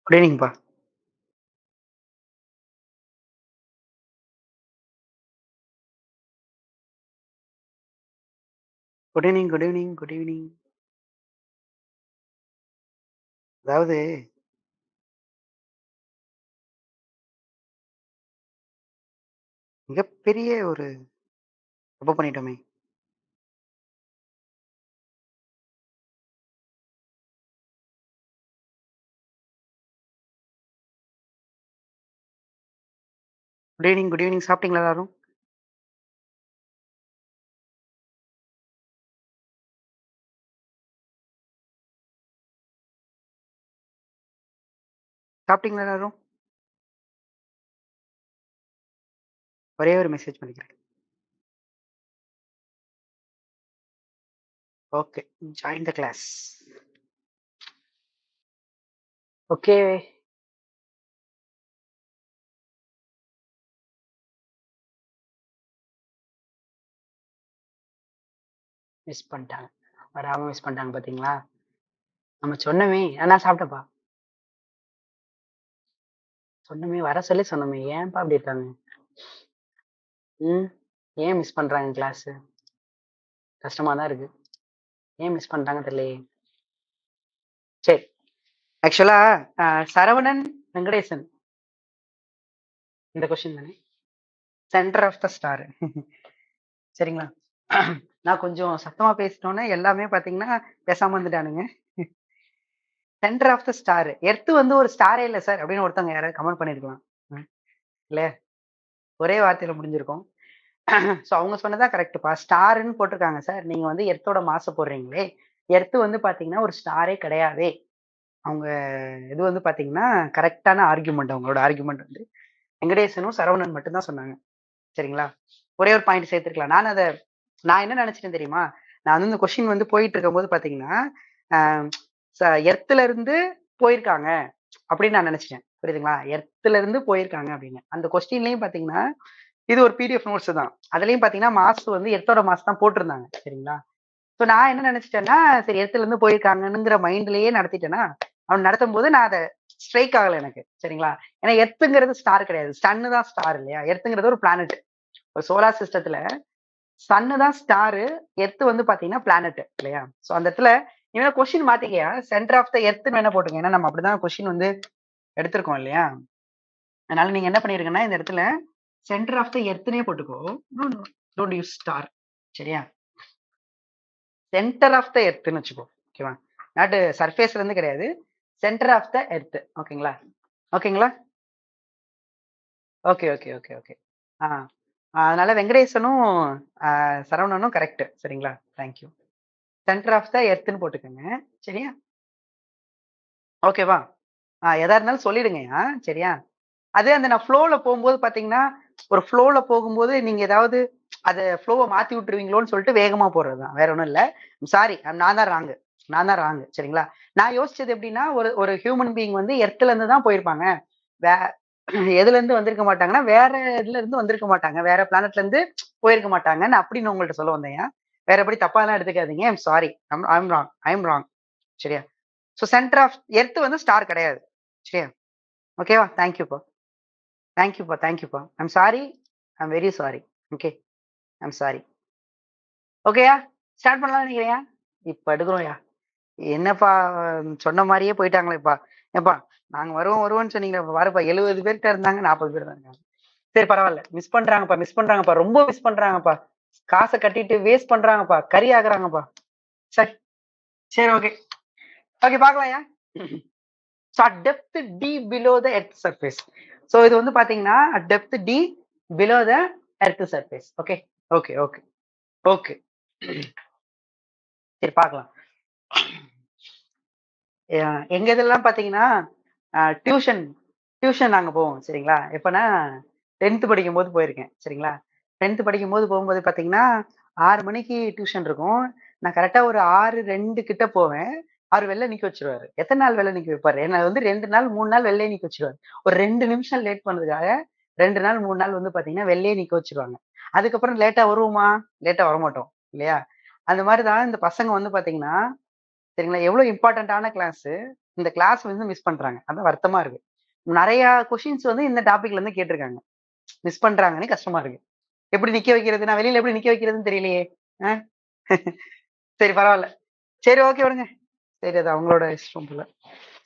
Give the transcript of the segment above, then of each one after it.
Good ஈவினிங்ப்பா. Good evening, good evening, good evening. அதாவது மிகப்பெரிய ஒரு தப்பு பண்ணிட்டோமே! Good evening, good evening. சாப்பிட்டீங்களா எல்லாரும்? சாப்பிட்டீங்களா எல்லாரும்? ஒரே ஒரு மெசேஜ் பண்ணிக்கிறேன். Okay. Join the class. Okay. Miss பண்ணிட்டாங்க. வராம மிஸ் பண்ணிட்டாங்க பார்த்தீங்களா? நம்ம சொன்னோமே நான் சாப்பிட்டேன்ப்பா. சொன்னோமே வர சொல்லி சொன்னோமே. ஏன்ப்பா இப்படி இருக்காங்க? ம். ஏன் மிஸ் பண்றாங்க கிளாஸு? கஷ்டமா தான் இருக்கு. ஏன் மிஸ் பண்றாங்கன்னு தெரியலையே! சரி. ஆக்சுவலா சரவணன், வெங்கடேசன் இந்த கொஸ்டின் தானே? Centre of the star. சரிங்களா? நான் கொஞ்சம் சத்தமா பேசிட்டோன்னே எல்லாமே பார்த்தீங்கன்னா, பேசாம வந்துட்டானுங்க. Centre of the star. Earth வந்து ஒரு ஸ்டாரே இல்ல சார் அப்படின்னு ஒருத்தவங்க யாராவது கமெண்ட் பண்ணியிருக்கலாம். ம். இல்ல ஒரே வார்த்தையில முடிஞ்சிருக்கும். ஸோ அவங்க சொன்னது தான் கரெக்ட்டுப்பா. ஸ்டார்ன்னு போட்டிருக்காங்க சார். நீங்க வந்து எர்த்தோட மாஸ போடுறீங்களே! எர்த் வந்து பார்த்தீங்கன்னா, ஒரு ஸ்டாரே கிடையாதே! அவங்க இது வந்து பார்த்தீங்கன்னா, கரெக்ட்டான ஆர்கியூமெண்ட் அவங்களோட ஆர்கியூமெண்ட் வந்து வெங்கடேசனும், சரவணன் மட்டும் தான் சொன்னாங்க. சரிங்களா? ஒரே ஒரு பாயிண்ட் சேர்த்துருக்கலாம். நான் என்ன நினைச்சுட்டேன் தெரியுமா? நான் வந்து இந்த கொஸ்டின் வந்து போயிட்டு இருக்கும்போது பார்த்தீங்கன்னா, அ ச எர்த்ல இருந்து போயிருக்காங்க அப்படின்னு நான் நினைச்சுட்டேன். புரியுதுங்களா? எர்த்ல இருந்து போயிருக்காங்க அப்படின்னு. அந்த கொஸ்டின்லயும் பார்த்தீங்கன்னா, இது ஒரு பிடிஎஃப் நோட்ஸ் தான். அதுலயும் பார்த்தீங்கன்னா, மாஸ் வந்து எர்த்தோட மாஸ் தான் போட்டிருந்தாங்க. சரிங்களா? ஸோ நான் என்ன நினைச்சுட்டேன்னா, சரி எர்த்ல இருந்து போயிருக்காங்கங்கிற மைண்ட்லயே நடத்திட்டேனா, அவன் நடத்தும்போது நான் அத ஸ்ட்ரைக் ஆகல எனக்கு. சரிங்களா? ஏன்னா எர்த்ங்கிறது ஸ்டார் கிடையாது. சன்னு தான் ஸ்டார் இல்லையா? எர்த்ங்கிறது ஒரு பிளானட். ஒரு சோலார் சிஸ்டத்துல சன்னு தான் ஸ்டாரு. எர்த் வந்து பாத்தீங்கன்னா பிளானட் இல்லையா? சோ அந்த இடத்துல இவன் கொஸ்டின் மாத்திக்கயா சென்டர் ஆஃப் த எர்த்ன்னு வேணா போட்டுங்க. ஏன்னா நம்ம அப்படிதான் கொஸ்டின் வந்து எடுத்திருக்கோம் இல்லையா? அதனால நீங்க என்ன பண்ணிருங்கன்னா இந்த இடத்துல சென்டர் ஆஃப் த எர்த்னே போட்டுக்கோ. Don't use star. சரியா? சென்டர் ஆஃப் த எர்த்ன்னு வச்சுக்கோ. ஓகேவா? நாட் சர்ஃபேஸ்ல இருந்து கிடையாது. Centre of the earth. ஓகேங்களா? ஓகேங்களா? Okay, okay, okay, okay. ஆ. அதனால வெங்கடேசனும், சரவணனும் கரெக்ட். சரிங்களா? Thank you. Centre of the எர்த்ன்னு போட்டுக்கங்க. சரியா? ஓகேவா? எதா இருந்தாலும் சொல்லிடுங்கய்யா. சரியா? அதே அந்த நான் ஃப்ளோல போம்போது பார்த்தீங்கன்னா, ஒரு ஃப்ளோல போகும்போது நீங்க ஏதாவது அத ஃப்ளோவ மாத்தி விட்டுருவீங்களோன்னு சொல்லிட்டு வேகமா போறது தான். வேற ஒண்ணும் இல்ல. சாரி நான் தான் ராங். நான் தான் ராங். சரிங்களா? நான் யோசிச்சது எப்படின்னா, ஒரு ஒரு ஹியூமன் பீயிங் வந்து எர்த்ல இருந்து தான் போயிருப்பாங்க. வே எதுலருந்து வந்திருக்க மாட்டாங்கன்னா, வேற இதுல இருந்து வந்திருக்க மாட்டாங்க. வேற பிளானட்ல இருந்து போயிருக்க மாட்டாங்கன்னு அப்படி நான் உங்கள்ட்ட சொல்ல வந்தேன்யா. வேறபடி தப்பாலாம் எடுத்துக்காதீங்க. I am sorry. I am wrong. I am wrong. சரியா? ஸோ சென்டர் ஆஃப் எர்த் வந்து ஸ்டார் கிடையாது. சரியா? ஓகேவா? தேங்க் யூப்பா. தேங்க் யூப்பா, தேங்க் யூப்பா. I am sorry. I am very sorry. Okay. I am sorry. ஓகேயா? ஸ்டார்ட் பண்ணலாம்னு நினைக்கிறேன்யா? இப்ப எடுக்குறோம்யா. என்னப்பா சொன்ன மாரியே போயிட்டாங்களேப்பா. ஏப்பா நாங்க வருவோம் வருவோம்ன்னு சொன்னீங்களே இப்ப பாருப்பா 70 பேர்ட்ட இருந்தாங்க 40 பேர் தான் இருக்காங்க. சரி பரவால்ல. மிஸ் பண்றாங்கப்பா, மிஸ் பண்றாங்கப்பா. ரொம்ப மிஸ் பண்றாங்கப்பா. காச கட்டிட்டு வேஸ்ட் பண்றாங்கப்பா. கறி ஆக்குறாங்கப்பா. சரி, சரி ஓகே. ஓகே பார்க்கலாம்யா. So at depth D below the earth surface. So இது வந்து பாத்தீங்கன்னா at depth D below the earth surface. Okay, okay, okay, okay. சரி பார்க்கலாம். எங்க இதெல்லாம் பாத்தீங்கன்னா டியூஷன் டியூஷன் நாங்க போவோம் சரிங்களா? எப்பன்னா 10த் படிக்கும்போது போயிருக்கேன் சரிங்களா? 10த் படிக்கும்போது போகும்போது பாத்தீங்கன்னா 6 மணிக்கு டியூஷன் இருக்கும். நான் கரெக்டா ஒரு 6:02 கிட்ட போவேன். அவரு வெளில நிக்க வச்சுருவாரு. எத்தன நாள் வெளில நிக்க வைப்பாரு? என்ன வந்து 2 நாள் 3 நாள் வெளிலயே நிக்க வச்சுருவாரு. ஒரு 2 நிமிஷம் லேட் பண்ணதுக்காக 2 நாள் 3 நாள் வந்து பாத்தீங்கன்னா வெளிலயே நிக்க வச்சுருவாங்க. அதுக்கப்புறம் லேட்டா வருவோமா? லேட்டா வரமாட்டோம் இல்லையா? அந்த மாரி தான் இந்த பசங்க வந்து பாத்தீங்கன்னா சரிங்களா? எவ்வளோ இம்பார்ட்டன்ட்டான கிளாஸு. இந்த கிளாஸ் வந்து மிஸ் பண்றாங்க. அதான் வருத்தமா இருக்கு. நிறைய கொஸ்டின்ஸ் வந்து இந்த டாபிக்ல இருந்து கேட்டிருக்காங்க. மிஸ் பண்றாங்கன்னு கஷ்டமா இருக்கு. எப்படி நிக்க வைக்கிறது? நான் வெளியில எப்படி நிக்க வைக்கிறதுன்னு தெரியலையே. சரி பரவாயில்ல. சரி ஓகே விடுங்க. சரி அது அவங்களோட இஷ்டம் போல.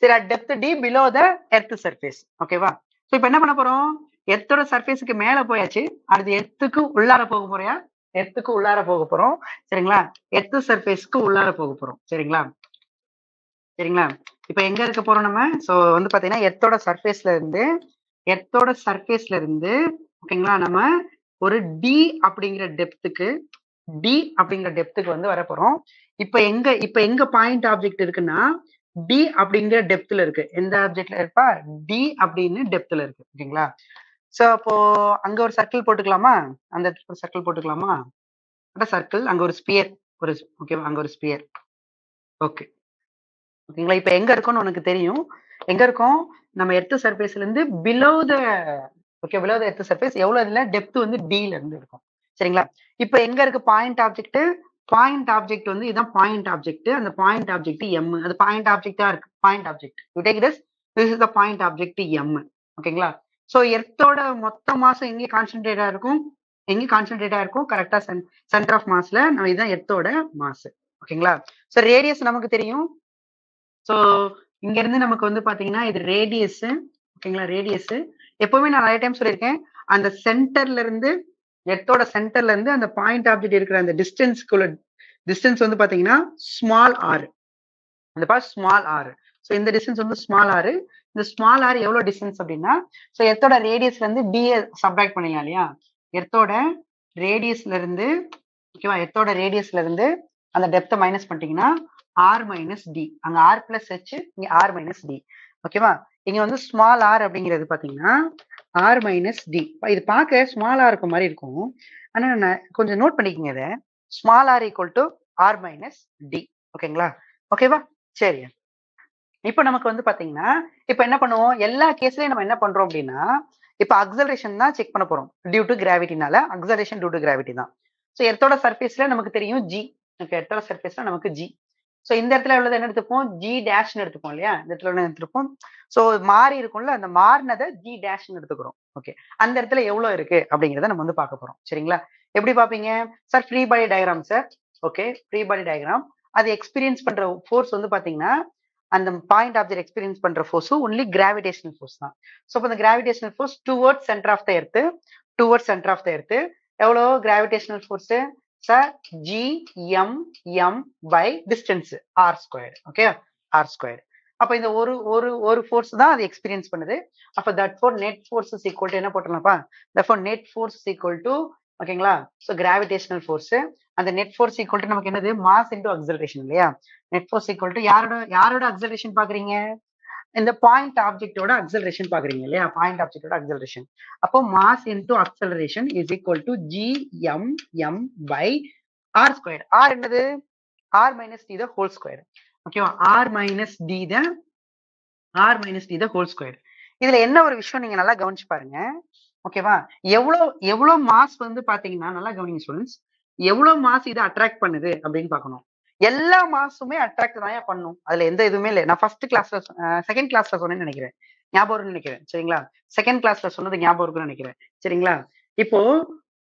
சரி depth D below the earth surface. ஓகேவா? ஸோ இப்போ என்ன பண்ண போறோம்? எர்த்தோட சர்ஃபேஸுக்கு மேல போயாச்சு. அடுத்து எர்த்துக்கு உள்ளார போக போறியா? எர்த்துக்கு உள்ளார போக போறோம். சரிங்களா? எர்த் சர்ஃபேஸ்க்கு உள்ளார போக போறோம். சரிங்களா? சரிங்களா? இப்போ எங்க இருக்க போறோம் நம்ம? ஸோ வந்து பாத்தீங்கன்னா எர்த்தோட சர்ஃபேஸ்ல இருந்து ஓகேங்களா நம்ம ஒரு டி அப்படிங்கிற டெப்த்துக்கு வந்து வர போறோம். இப்ப எங்க பாயிண்ட் ஆப்ஜெக்ட் இருக்குன்னா டி அப்படிங்கிற டெப்த்ல இருக்கு. எந்த ஆப்ஜெக்ட்ல இருப்பா? டி அப்படின்னு டெப்த்ல இருக்கு. ஓகேங்களா? சோ அப்போ அங்க ஒரு சர்க்கிள் போட்டுக்கலாமா? அந்த இடத்துல சர்க்கிள் போட்டுக்கலாமா? சர்க்கிள் அங்க ஒரு ஸ்பியர் ஓகேவா? அங்க ஒரு ஸ்பியர். ஓகே ஓகேங்களா? இப்ப எங்க இருக்கோம்னு உனக்கு தெரியும். எங்க இருக்கோம்? நம்ம எர்த் சர்ஃபேஸ்ல இருந்து பிலோ த எர்த் சர்ஃபேஸ் எவ்வளவு இதுல டெப்த் வந்து டில இருந்து இருக்கும். சரிங்களா? இப்ப எங்க இருக்கு பாயிண்ட் ஆப்ஜெக்ட்? பாயிண்ட் ஆப்ஜெக்ட் வந்து இதான் பாயிண்ட் ஆப்ஜெக்ட். அந்த பாயிண்ட் ஆப்ஜெக்ட் எம். அது பாயிண்ட் ஆப்ஜெக்டா இருக்கு. Point object. You take this is the point object M. ஓகேங்களா? சோ எர்த்தோட மொத்த மாஸ் எங்க கான்சென்ட்ரேட்டா இருக்கும்? கரெக்டா சென்டர் ஆஃப் மாஸ்ல நம்ம இதுதான் எர்த்தோட மாஸ். ஓகேங்களா? சோ ரேடியஸ் நமக்கு தெரியும். சோ இங்க இருந்து நமக்கு வந்து பாத்தீங்கன்னா இது ரேடியஸ். ஓகேங்களா? ரேடியஸ் எப்பவுமே நான் நிறைய டைம் சொல்லியிருக்கேன். அந்த சென்டர்ல இருந்து எர்த்தோட சென்டர்ல இருந்து அந்த பாயிண்ட் ஆப்ஜெக்ட் இருக்கிற அந்த டிஸ்டன்ஸ் வந்து பாத்தீங்கன்னா ஸ்மால் ஆர். இந்த ஸ்மால் ஆர். ஸோ இந்த டிஸ்டன்ஸ் வந்து ஸ்மால் ஆர். இந்த ஸ்மால் ஆர் எவ்வளவு டிஸ்டன்ஸ் அப்படின்னா ஸோ எர்த்தோட ரேடியஸ்ல இருந்து டிஏ சப்ராக்ட் பண்ணிக்கலாம் இல்லையா? எர்த்தோட ரேடியஸ்ல இருந்து ஓகேவா? எர்த்தோட ரேடியஸ்ல இருந்து அந்த டெப்த்தை மைனஸ் பண்ணிட்டீங்கன்னா ஆர் மைனஸ் டி. அங்க ஆர் பிளஸ் ஹெச், இங்க ஆர் மைனஸ் டி. ஓகேவா? இங்க வந்து ஸ்மால் ஆர் அப்படிங்கிறது பாத்தீங்கன்னா ஆர் மைனஸ் டி. இது பார்க்க ஸ்மால் ஆர் இருக்க மாதிரி இருக்கும். ஆனா கொஞ்சம் நோட் பண்ணிக்கங்க இதை. Small R equal to R minus D. ஓகேங்களா? ஓகேவா? சரி. இப்ப நமக்கு வந்து பாத்தீங்கன்னா இப்ப என்ன பண்ணுவோம்? எல்லா கேஸ்லயும் நம்ம என்ன பண்றோம் அப்படின்னா இப்ப அக்சலரேஷன் தான் செக் பண்ண போறோம். டியூ டு கிராவிட்டினால அக்சலரேஷன் டியூ டு கிராவிட்டி தான். ஸோ எர்த்தோட சர்ஃபேஸ்ல நமக்கு தெரியும் ஜி. எர்த்தோட சர்ஃபேஸ்ல நமக்கு ஜி. ஸோ இந்த இடத்துல உள்ளது என்ன எடுத்துப்போம்? ஜி டேஷ்னு எடுத்துப்போம் இல்லையா? இந்த இடத்துல என்ன எடுத்துப்போம்? ஸோ மாறி இருக்கும்ல அந்த மாறினதை ஜி டேஷ்னு எடுத்துக்கிறோம். ஓகே அந்த இடத்துல எவ்வளவு இருக்கு அப்படிங்கிறத நம்ம வந்து பார்க்க போறோம். சரிங்களா? எப்படி பாப்பீங்க sir? Free body diagram sir. Okay free body diagram. அது எக்ஸ்பீரியன்ஸ் பண்ற ஃபோர்ஸ் வந்து பாத்தீங்கன்னா அந்த பாயிண்ட் ஆப்ஜெக்ட் எக்ஸ்பீரியன்ஸ் பண்ற ஃபோர்ஸ் ஒன்லி கிராவிடேஷனல் ஃபோர்ஸ் தான். ஸோ இப்போ இந்த gravitational force towards centre of the earth எவ்வளோ gravitational force sir? GM by distance r square. Okay r square. அப்ப இந்த ஒரு ஃபோர்ஸ் தான் அது எக்ஸ்பீரியன்ஸ் பண்ணுது. அப்ப that for net force is equal to என்ன போட்டலாம்ப்பா? That for net force is equal to ஓகேங்களா? ஸோ கிராவிடேஷனல் ஃபோர்ஸ் அந்த நெட் ஃபோர்ஸ் ஈக்குவல் டு நமக்கு என்னது? மாஸ் இன்டு அக்சலரேஷன் இல்லையா? நெட் ஃபோர்ஸ் ஈக்குவல் டு யாரோட அக்சலரேஷன் பாக்குறீங்க? இந்த பாயிண்ட் ஆப்ஜெக்டோட அக்சலரேஷன் பாக்குறீங்க இல்லையா? பாயிண்ட் ஆப்ஜெக்டோட அக்சலரேஷன். அப்போ mass into acceleration is equal to GM by r square. R என்னது? R minus d the whole square. ஓகேவா? R minus d the whole square. இதுல என்ன ஒரு விஷயம் நீங்க நல்லா கவனிச்சு பாருங்க. ஓகேவா? எவ்வளவு மாஸ் வந்து பாத்தீங்கன்னா நல்லா கவனிங்க ஸ்டூடெண்ட்ஸ். எவ்வளவு மாஸ் இதை அட்ராக்ட் பண்ணுது அப்படின்னு பாக்கணும். எல்லா மாசுமே அட்ராக்ட் தான் பண்ணும். அதுல எந்த இதுவுமே இல்லை. நான் செகண்ட் கிளாஸ்ல சொன்னேன்னு நினைக்கிறேன். ஞாபகம் இருக்குன்னு நினைக்கிறேன். சரிங்களா? செகண்ட் கிளாஸ்ல சொன்னது ஞாபகம் இருக்குன்னு நினைக்கிறேன். சரிங்களா? இப்போ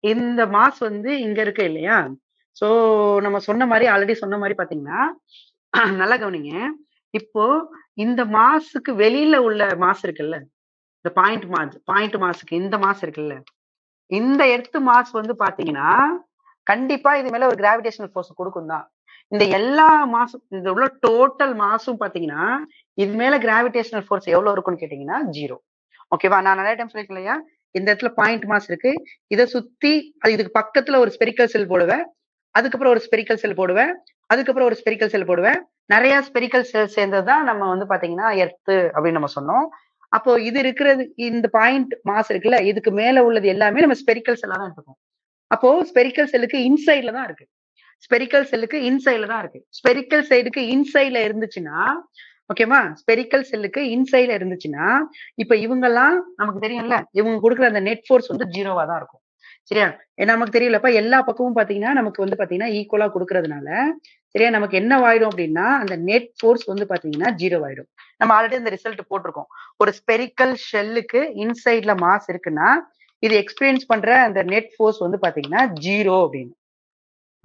இந்த மாஸ் வந்து இங்க இருக்கு இல்லையா? சோ நம்ம சொன்ன மாதிரி ஆல்ரெடி சொன்ன மாதிரி பாத்தீங்கன்னா நல்லா கவனிங்க. இப்போ இந்த மாசுக்கு வெளியில உள்ள மாஸ் இருக்குல்ல, இந்த பாயிண்ட் மாஸுக்கு இந்த மாஸ் இருக்குல்ல, இந்த எர்த் மாஸ் வந்து பாத்தீங்கன்னா கண்டிப்பா இது மேல ஒரு கிராவிடேஷனல் ஃபோர்ஸ் கொடுக்கும் தான். இந்த எல்லா மாசும் இந்த உள்ள டோட்டல் மாசும் பாத்தீங்கன்னா இது மேல கிராவிடேஷனல் ஃபோர்ஸ் எவ்வளவு இருக்கும்னு கேட்டீங்கன்னா 0. ஓகேவா? நான் நிறைய டைம் சொல்லிருக்கேன் இல்லையா? இந்த இடத்துல பாயிண்ட் மாஸ் இருக்கு. இதை சுத்தி இதுக்கு பக்கத்துல ஒரு ஸ்பெரிக்கல் செல் போடுவேன். அதுக்கப்புறம் ஒரு ஸ்பெரிக்கல் செல் போடுவேன். அதுக்கப்புறம் ஒரு ஸ்பெரிக்கல் செல் போடுவேன். நிறைய ஸ்பெரிக்கல் செல் சேர்ந்ததுதான் நம்ம வந்து பாத்தீங்கன்னா எர்த் அப்படின்னு நம்ம சொன்னோம். அப்போ இது இருக்கிறது இந்த பாயிண்ட் மாஸ் இருக்குல்ல, இதுக்கு மேல உள்ளது எல்லாமே நம்ம ஸ்பெரிக்கல் செல்லா தான் இருக்கும். அப்போ ஸ்பெரிக்கல் செல்லுக்கு இன்சைட்ல தான் இருக்கு. ஸ்பெரிக்கல் சைடுக்கு இன்சைட்ல இருந்துச்சுன்னா ஓகேவா? ஸ்பெரிக்கல் செல்லுக்கு இன்சைட்ல இருந்துச்சுன்னா இப்ப இவங்க எல்லாம் நமக்கு தெரியும்ல, இவங்க கொடுக்குற அந்த நெட் ஃபோர்ஸ் வந்து 0வா தான் இருக்கும். சரியா? ஏன்னா நமக்கு தெரியலப்பா எல்லா பக்கமும் பாத்தீங்கன்னா நமக்கு வந்து பாத்தீங்கன்னா ஈக்குவலா கொடுக்கறதுனால சரியா நமக்கு என்ன ஆயிடும் அப்படின்னா அந்த நெட் ஃபோர்ஸ் வந்து பாத்தீங்கன்னா 0 ஆயிடும். நம்ம ஆல்ரெடி இந்த ரிசல்ட் போட்டிருக்கோம். ஒரு ஸ்பெரிக்கல் ஷெல்லுக்கு இன்சைட்ல மாஸ் இருக்குன்னா இது எக்ஸ்பீரியன்ஸ் பண்ற அந்த நெட் ஃபோர்ஸ் வந்து பாத்தீங்கன்னா 0 அப்படின்னு.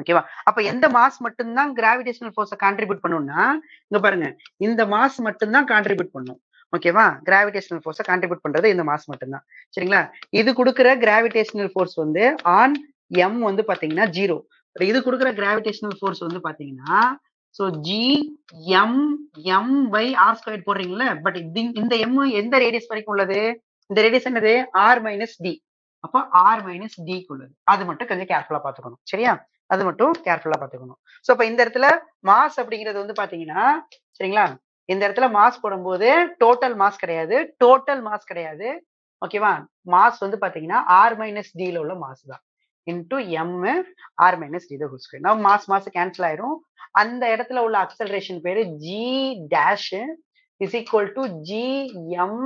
ஓகேவா? அப்ப எந்த மாஸ் மட்டும்தான் கிராவிடேஷனல் ஃபோர்ஸை கான்ட்ரிபியூட் பண்ணும்னா இங்க பாருங்க இந்த மாஸ் மட்டும்தான் கான்ட்ரிபியூட் பண்ணும். ஓகேவா? கிராவிடேஷனல் ஃபோர்ஸை கான்ட்ரிபியூட் பண்றது இந்த மாஸ் மட்டும்தான். சரிங்களா? இது கொடுக்குற கிராவிடேஷனல் ஃபோர்ஸ் வந்து ஆன் எம் வந்து பாத்தீங்கன்னா 0. இது கொடுக்குற கிராவிடேஷனல் ஃபோர்ஸ் வந்து பாத்தீங்கன்னா so g m m by r square போடுறீங்கல்ல பட் இந்த எம் எந்த ரேடியஸ் வரைக்கும் உள்ளது? இந்த ரேடியஸ் என்னது? R minus d. அப்போ ஆர் மைனஸ் டிக்கு உள்ளது. அது மட்டும் கொஞ்சம் கேர்ஃபுல்லா பாத்துக்கணும். சரியா? அது மட்டும் கேர்ஃபுல்லா பாத்துக்கணும். சோ இப்ப இந்த இடத்துல மாஸ் அப்படிங்கிறது வந்து பாத்தீங்கன்னா சரிங்களா இந்த இடத்துல மாஸ் போடும்போது டோட்டல் மாஸ் கிடையாது, டோட்டல் மாஸ் கிடையாது. ஓகேவா? மாஸ் வந்து பாத்தீங்கன்னா ஆர் மைனஸ் டில உள்ள மாஸ் தான் into m R minus d whole square. நம்ம மாஸ் கேன்சல் ஆயிரும். அந்த இடத்துல உள்ள அக்சலரேஷன் பேரு g dash is equal to g m.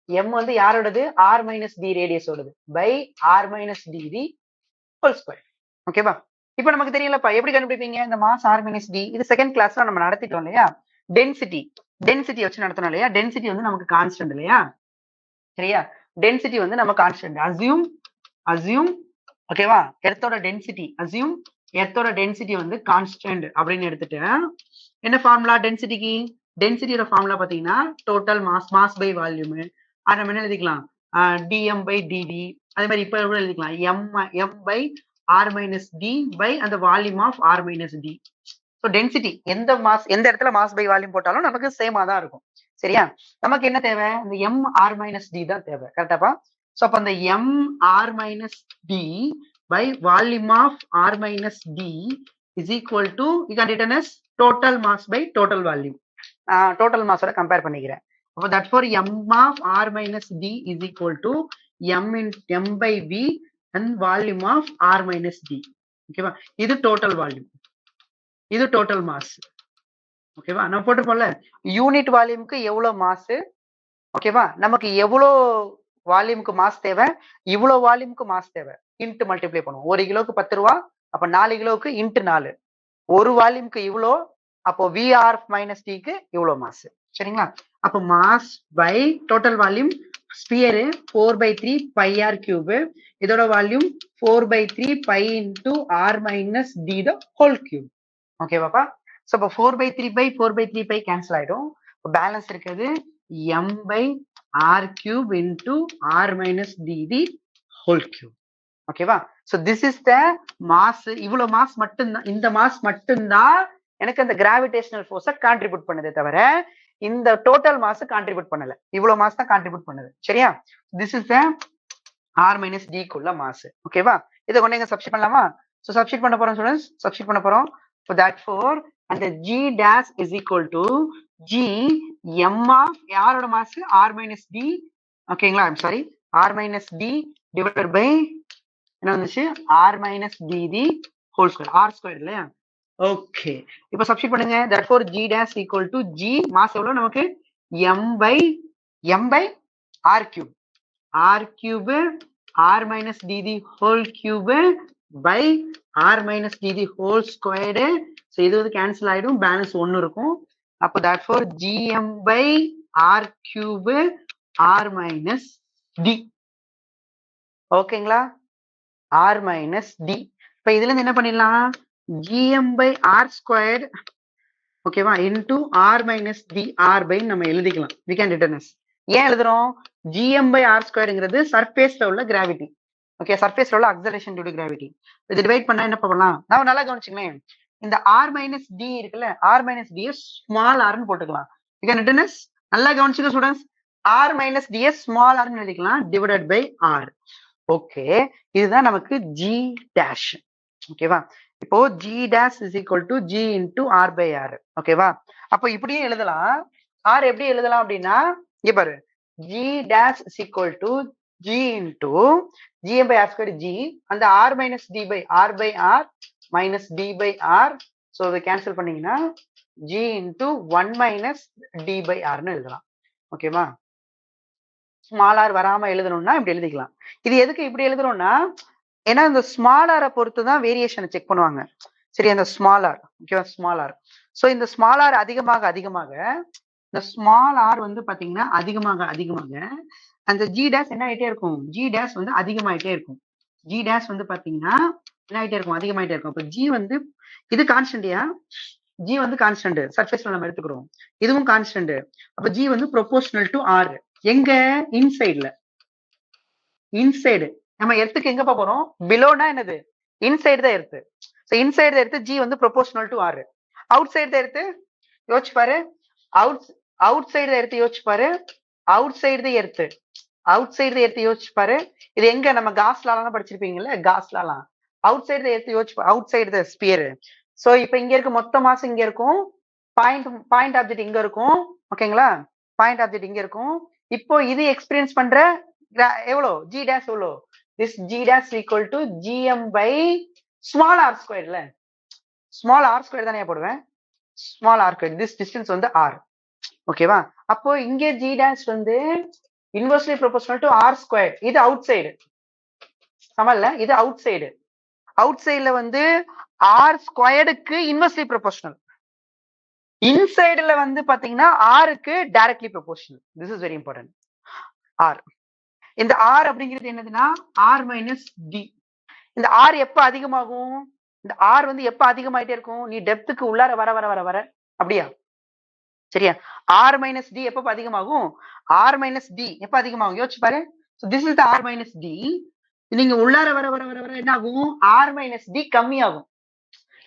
M வந்து யாரோடது? ஆர் மைனஸ் டி ரேடியஸோடது by r minus d the whole square. ஓகேவா? இப்போ நமக்கு தெரியலப்பா எப்படி கண்டுபிடிப்பீங்க இந்த மாஸ் ஆர் மைனஸ் டி? இது செகண்ட் கிளாஸ்ல நம்ம நடத்திட்டோம் இல்லையா? டென்சிட்டி வச்சு நடத்தணும் இல்லையா? டென்சிட்டி வந்து நமக்கு கான்ஸ்டன்ட் இல்லையா? சரியா? டென்சிட்டி வந்து நம்ம கான்ஸ்டன்ட் அசியூம் ஓகேவா? எர்த்தோட டென்சிட்டி அசியூம் எர்த்தோட டென்சிட்டி வந்து கான்ஸ்டன்ட் அப்படின்னு எடுத்துட்டு என்ன ஃபார்முலா டென்சிட்டிக்கு? டென்சிட்டியோட ஃபார்முலா பாத்தீங்கன்னா டோட்டல் மாஸ் பை வால்யூம். அதை நம்ம என்ன எழுதிக்கலாம்? Dm by dv. அதே மாதிரி இப்ப கூட எழுதிக்கலாம் m by r minus D by அந்த volume of r minus d. So density எந்த இடத்துல மாஸ் பை வால்யூம் போட்டாலும் நமக்கு சேமா தான் இருக்கும். சரியா? நமக்கு என்ன தேவை? இந்த எம் ஆர் மைனஸ் டி தான் தேவை. கரெக்டாப்பா? ஸோ அப்ப அந்த M R minus D by volume of R minus D is equal to you can written as total mass by total volume. Total mass ஓட compare பண்ணிக்கிறேன். அப்போ that for M of R minus D is equal to M by V and volume of R minus D. ஓகேவா? இது total volume. இது total mass. ஓகேவா? நம்ம போட்டுப்போம்ல unit வால்யூமுக்கு எவ்வளவு mass? ஓகேவா? நமக்கு எவ்வளவு வால்யூமுக்கு மாஸ் தேவை? இவ்வளவு வால்யூமுக்கு மாஸ் தேவை. இன்ட்டு மல்டிப்ளை பண்ணுவோம். 1 கிலோக்கு 10 ரூபா. அப்ப 4 கிலோக்கு இன்ட்டு 4. ஒரு வால்யூமுக்கு இவ்வளோ. அப்போ விஆர் மைனஸ் டிக்கு இவ்வளோ மாஸ். சரிங்களா? அப்போ mass by total volume sphere 4/3 by r cube. இதோட volume 4/3 by into r minus d the whole cube. ஓகேவாப்பா? ஸோ இப்போ 4/3 பை 4/3 பை கேன்சல் ஆயிடும். பேலன்ஸ் இருக்கிறது m by r cube into r minus d the whole cube. ஓகேவா? So this is the mass. இவ்வளவு mass மட்டும்தான், இந்த mass மட்டும்தான் எனக்கு அந்த கிராவிடேஷனல் ஃபோர்ஸை கான்ட்ரிபியூட் பண்ணுதே தவிர இந்த டோட்டல் மாஸ் கான்ட்ரிபியூட் பண்ணல. இவ்வளவு மாஸ் தான் கான்ட்ரிபியூட் பண்ணுது. சரியா? This is the R minus டிக்குள்ள மாஸ். ஓகேவா? இதை கொண்டு எங்க சப்ஸ்டிட் பண்ணலாமா? சோ சப்ஸ்டிட் பண்ண போறோம் ஸ்டூடெண்ட்ஸ். சப்ஸ்டிட் பண்ண போறோம். So therefore அந்த G dash is equal to G M of யாரோட மாஸ்? R minus D. ஓகேங்களா? I'm sorry. R minus D divided by என்ன வந்துச்சு? R minus D the whole square. R square இல்லையா? Okay. இப்போ substitute பண்ணுங்க. therefore G dash equal to G mass எவ்வளவு நமக்கு? M by R cube. R cube R minus D the whole cube by R minus D the whole squared. So இது வந்து cancel ஆயிடும். Balance 1 இருக்கும். அப்போ therefore GM by R cube R minus D. ஓகேங்களா? R minus D. இப்போ இதுல இருந்து என்ன பண்ணிடலாம்? GM by R squared ஓகேவா into R minus D R by நம்ம எழுதிக்கலாம். We can written as. ஏன் எழுதுறோம்? GM by R squareங்கிறது சர்ஃபேஸ்ல உள்ள கிராவிட்டி. ஓகே, சர்ஃபேஸ்ல உள்ள அக்ஸலரேஷன் டியூ டு கிராவிட்டி. இது டிவைட் பண்ணா என்ன பண்ணலாம்? நான் நல்லா கவனிச்சுங்களேன். இந்த R மைனஸ் டி இருக்குல்ல, R மைனஸ் டி ஸ்மால் ஆர்னு போட்டுக்கலாம். You can written as. நல்லா கவனிச்சுங்க students. R minus d small ஆர்னு எழுதிக்கலாம் டிவைடட் பை R. ஓகே, இதுதான் நமக்கு G டேஷ். ஓகேவா? இப்போ G dash is equal to G into R by R. ஓகேவா? அப்போ இப்படியே எழுதலாம். R எப்படி எழுதலாம் அப்படின்னா இங்க பாரு, G dash is equal to G into GM by R square G and R minus D by R by R minus D by R. So இதை கேன்சல் பண்ணீங்கன்னா G into 1 minus D by R னு எழுதலாம். ஓகேவா? Small R வராம எழுதணும்னா இப்படி எழுதிக்கலாம். இது எதுக்கு இப்படி எழுதுறோம்னா ஏன்னா இந்த ஸ்மால் ஆரை பொறுத்து தான் வேரியேஷனை செக் பண்ணுவாங்க. சரி, அந்த ஸ்மால் ஆர், ஓகேவா, ஸ்மால் ஆர். ஸோ இந்த ஸ்மால் ஆர் அதிகமாக அதிகமாக இந்த ஸ்மால் ஆர் வந்து பாத்தீங்கன்னா அதிகமாக அதிகமாக அந்த ஜி டேஷ் என்ன ஆயிட்டே இருக்கும், ஜி டேஷ் வந்து அதிகமாயிட்டே இருக்கும். ஜி டேஷ் வந்து பாத்தீங்கன்னா என்ன ஆயிட்டே இருக்கும், அதிகமாயிட்டே இருக்கும். அப்ப ஜி வந்து இது கான்ஸ்டன்ட்யா, ஜி வந்து கான்ஸ்டன்ட், சர்ஃபேஸ்ல நம்ம எடுத்துக்கிறோம், இதுவும் கான்ஸ்டன்ட். அப்ப ஜி வந்து ப்ரொபோர்ஷனல் டு ஆர். எங்க, இன்சைட்ல, இன்சைடு. நம்ம எர்த்துக்கு எங்க போறோம், பிலோனா என்னது, இன்சைடு தான் எர்த்து. ஸோ இன்சைடு தான் எர்த்து, ஜி வந்து proportional to R. Outside தான் எர்த்து, யோசிச்சு பாரு, அவுட் சைடு தான் எர்த்து, யோசிச்சு பாரு, அவுட் சைடு தான் எர்த்து, அவுட் சைடு எடுத்து யோசிச்சு பாரு. இது எங்க, நம்ம காஸ்லாலாம் படிச்சிருப்பீங்கல்ல, காஸ்லாலாம். அவுட் சைடு எடுத்து யோசிச்சு, outside the sphere. So இப்ப இங்க இருக்க மொத்த மாஸ் இங்க இருக்கும், பாயிண்ட் ஆப்ஜெக்ட் இங்க இருக்கும், ஓகேங்களா, பாயிண்ட் ஆப்ஜெக்ட் இங்க இருக்கும். இப்போ இது எக்ஸ்பீரியன்ஸ் பண்ற எவ்வளோ, ஜி டேஷ் எவ்வளோ, this g dash equal to GM by small r ஸ்கொயர்ல, ஸ்மால் ஆர் ஸ்கொயர் தானே போடுவேன், small r square, this distance வந்து ஆர், ஓகேவா. அப்போ இங்க ஜி டேஷ் வந்து inversely proportional to R square. இது அவுட் சைடு சமல்ல, இது அவுட் சைடு. அவுட் சைடுல வந்து ஆர் ஸ்கொயர்டுக்கு இன்வெர்ஸ்லி ப்ரொபோர்ஷனல், இன்சைடுல வந்து பாத்தீங்கன்னா ஆருக்கு directly proportional. This is very important. R, இந்த ஆர் அப்படிங்கிறது என்னதுன்னா ஆர் மைனஸ் டி. இந்த ஆர் எப்ப அதிகமாகும், இந்த ஆர் வந்து எப்ப அதிகமாயிட்டே இருக்கும், நீ டெப்த்துக்கு உள்ளார வர வர வர வர, அப்படியா, சரியா. ஆர் மைனஸ் டி எப்ப அதிகமாகும், ஆர் மைனஸ் டி எப்ப அதிகமாகும், யோசிச்சு பாரு. This is the R minus D. நீங்க உள்ளார வர வர வர வர என்ன ஆகும், ஆர் மைனஸ் டி கம்மியாகும்,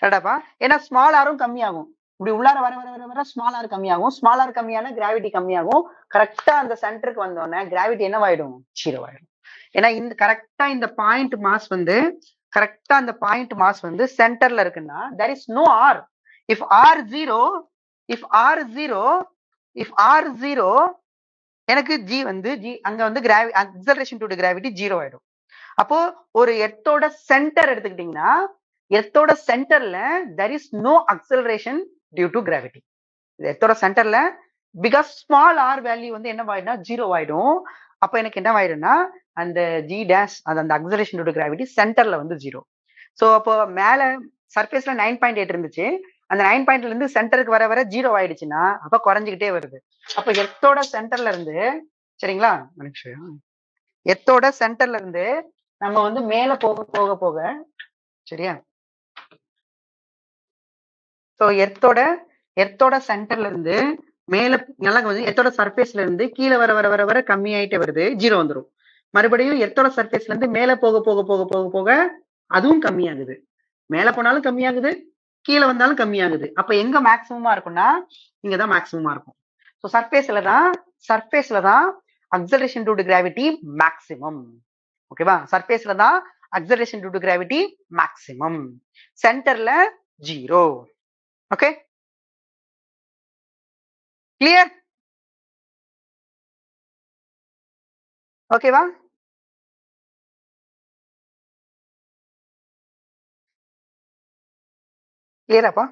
கரெக்டாப்பா. ஏன்னா ஸ்மால் ஆரும் கம்மியாகும், இப்படி உள்ளார வர வர வர வர ஸ்மால் ஆர் கம்மியாகும், ஸ்மால் ஆர் கம்மியான கிராவிட்டி கம்மியாகும். கரெக்டா அந்த சென்டருக்கு வந்தோடனே கிராவிட்டி என்னவாயிடும், 0 ஆயிடும். ஏன்னா இந்த கரெக்டா இந்த பாயிண்ட் மாஸ் வந்து, கரெக்டா அந்த பாயிண்ட் மாஸ் வந்து சென்டர்ல இருக்குன்னா there is no r. if r 0, if r 0, if r 0, எனக்கு g வந்து g அங்க வந்து acceleration due to gravity 0 ஆயிடும். அப்போ ஒரு எர்த்தோட சென்டர் எடுத்துக்கிட்டீங்கன்னா, எர்த்தோட சென்டர்ல there is no acceleration due to gravity. எர்த்தோட சென்டர்ல பிகாஸ் ஸ்மால் ஆர் வேல்யூ வந்து என்ன ஆயிடும்னா 0 ஆயிடும். அப்ப எனக்கு என்ன ஆயிடும்னா அந்த ஜி டேஷ், அந்த அக்ஸலரேஷன் டியூ டு கிராவிட்டி சென்டர்ல வந்து 0. ஸோ அப்போ மேல சர்ஃபேஸ்ல 9.8 இருந்துச்சு, அந்த 9.8 இருந்து சென்டருக்கு வர வர 0 ஆயிடுச்சுன்னா அப்ப குறைஞ்சிக்கிட்டே வருது. அப்ப எர்த்தோட சென்டர்ல இருந்து, சரிங்களா, எர்த்தோட சென்டர்ல இருந்து நம்ம வந்து மேல போக போக போக, சரியா. ஸோ எர்த்தோட சென்டர்ல இருந்து மேல நல்லா வந்து எர்த்தோட சர்ஃபேஸ்ல இருந்து கீழே வர வர வர வர கம்மியாயிட்டே வருது, 0 வந்துடும். மறுபடியும் எர்த்தோட சர்ஃபேஸ்ல இருந்து மேல போக போக போக போக போக அதுவும் கம்மியாகுது, மேல போனாலும் கம்மியாகுது, கீழே வந்தாலும் கம்மியாகுது. அப்ப எங்க மேக்சிமமா இருக்கும்னா இங்கதான் மேக்சிமமா இருக்கும். ஸோ சர்ஃபேஸ்ல தான் acceleration due to gravity maximum, ஓகேவா. சர்ஃபேஸ்ல தான் acceleration due to gravity maximum, சென்டர்ல 0. ஓகே, கிளியர், ஓகேவா. கிளியராப்பா,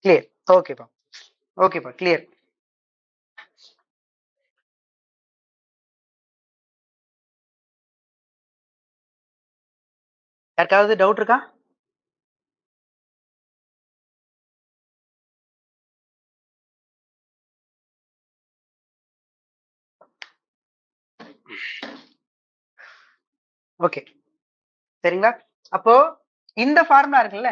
கிளியர், ஓகேப்பா, ஓகேப்பா, கிளியர். யாருக்காவது டவுட் இருக்கா? ஓகே, சரிங்களா. அப்போ இந்த ஃபார்முலா இருக்குல்ல,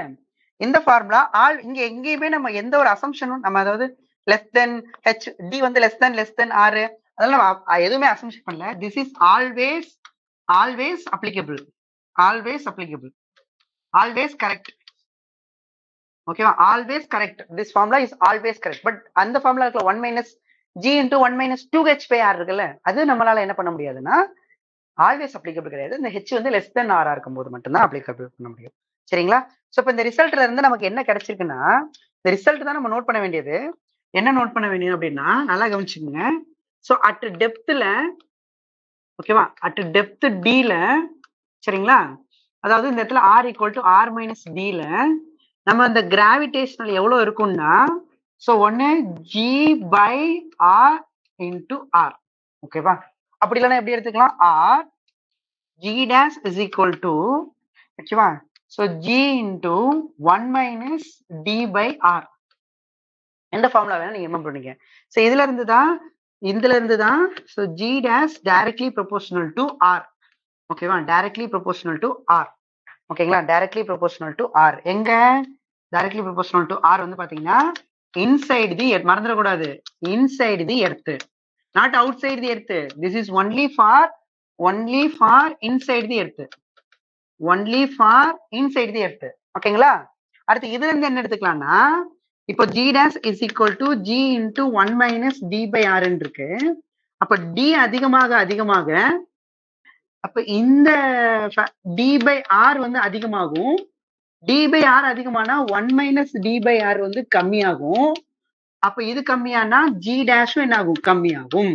இந்த ஃபார்முலா இங்க எங்கேயுமே நம்ம எந்த ஒரு அசம்ஷனும் நம்ம, அதாவது லெஸ் தென் ஹெச் டி வந்து லெஸ் தென் ஆர், அதெல்லாம் எதுவுமே அசம்ஷன் பண்ணல. This is always applicable, always correct, ஓகேவா, always correct. This formula is always correct. But அந்த ஃபார்முலா இருக்குல்ல 1 minus G into 1 minus 2h/r இருக்குல்ல, அது நம்மளால என்ன பண்ண முடியாதுன்னா ஆல்வேஸ் அப்ளிகபிள் கிடையாது. இந்த ஹெச் வந்து லெஸ் தென் ஆரா இருக்கும் போது மட்டும்தான் அப்ளிகபிள் பண்ண முடியும், சரிங்களா. ஸோ இப்போ இந்த ரிசல்ட்ல இருந்து நமக்கு என்ன கிடைச்சிருக்குன்னா, இந்த ரிசல்ட் தான் நம்ம நோட் பண்ண வேண்டியது. என்ன நோட் பண்ண வேண்டியது அப்படின்னா, நல்லா கவனிச்சுக்கோங்க. ஸோ அட் டெப்த்ல, ஓகேவா, அட் டெப்த் டில, சரிங்களா, அதாவது இந்த இடத்துல r equal to R minus டில நம்ம அந்த கிராவிடேஷனல் எவ்வளவு இருக்கும்னா, ஸோ ஒன்னு g by r into r, ஓகேவா. அப்படி இல்லைன்னா எப்படி எடுத்துக்கலாம், r G dash is equal to ஓகேவா, so g into 1 minus D by r. எந்த ஃபார்முலா வேணா நீங்க ரிமெம்பர் பண்ணிக்க. ஸோ இதுல இருந்து தான் so g dash directly proportional to r. ஓகேவா, டைரக்ட்லி ப்ரொபோர்ஷனல் டு ஆர். ஓகேங்களா, டைரக்ட்லி ப்ரொபோர்ஷனல் டு ஆர். எங்க டைரக்ட்லி ப்ரொபோர்ஷனல் டு ஆர் வந்து பாத்தீங்கன்னா இன்சைடு தி எர்த், மறந்துடக்கூடாது, inside the earth, not outside the earth. This is only for inside the earth, only for inside the earth. ஓகேங்களா, அடுத்து இதுல இருந்து என்ன எடுத்துக்கலாம்னா, இப்போ G dash is equal to G into 1 minus D by R இருக்கு. அப்ப D அதிகமாக அப்ப இந்த டி பை ஆர் வந்து அதிகமாகும். டி பை ஆர் அதிகமானா 1 மைனஸ் டி பை ஆர் வந்து கம்மியாகும். அப்ப இது கம்மியானா ஜி டேஷும் என்ன ஆகும், கம்மியாகும்.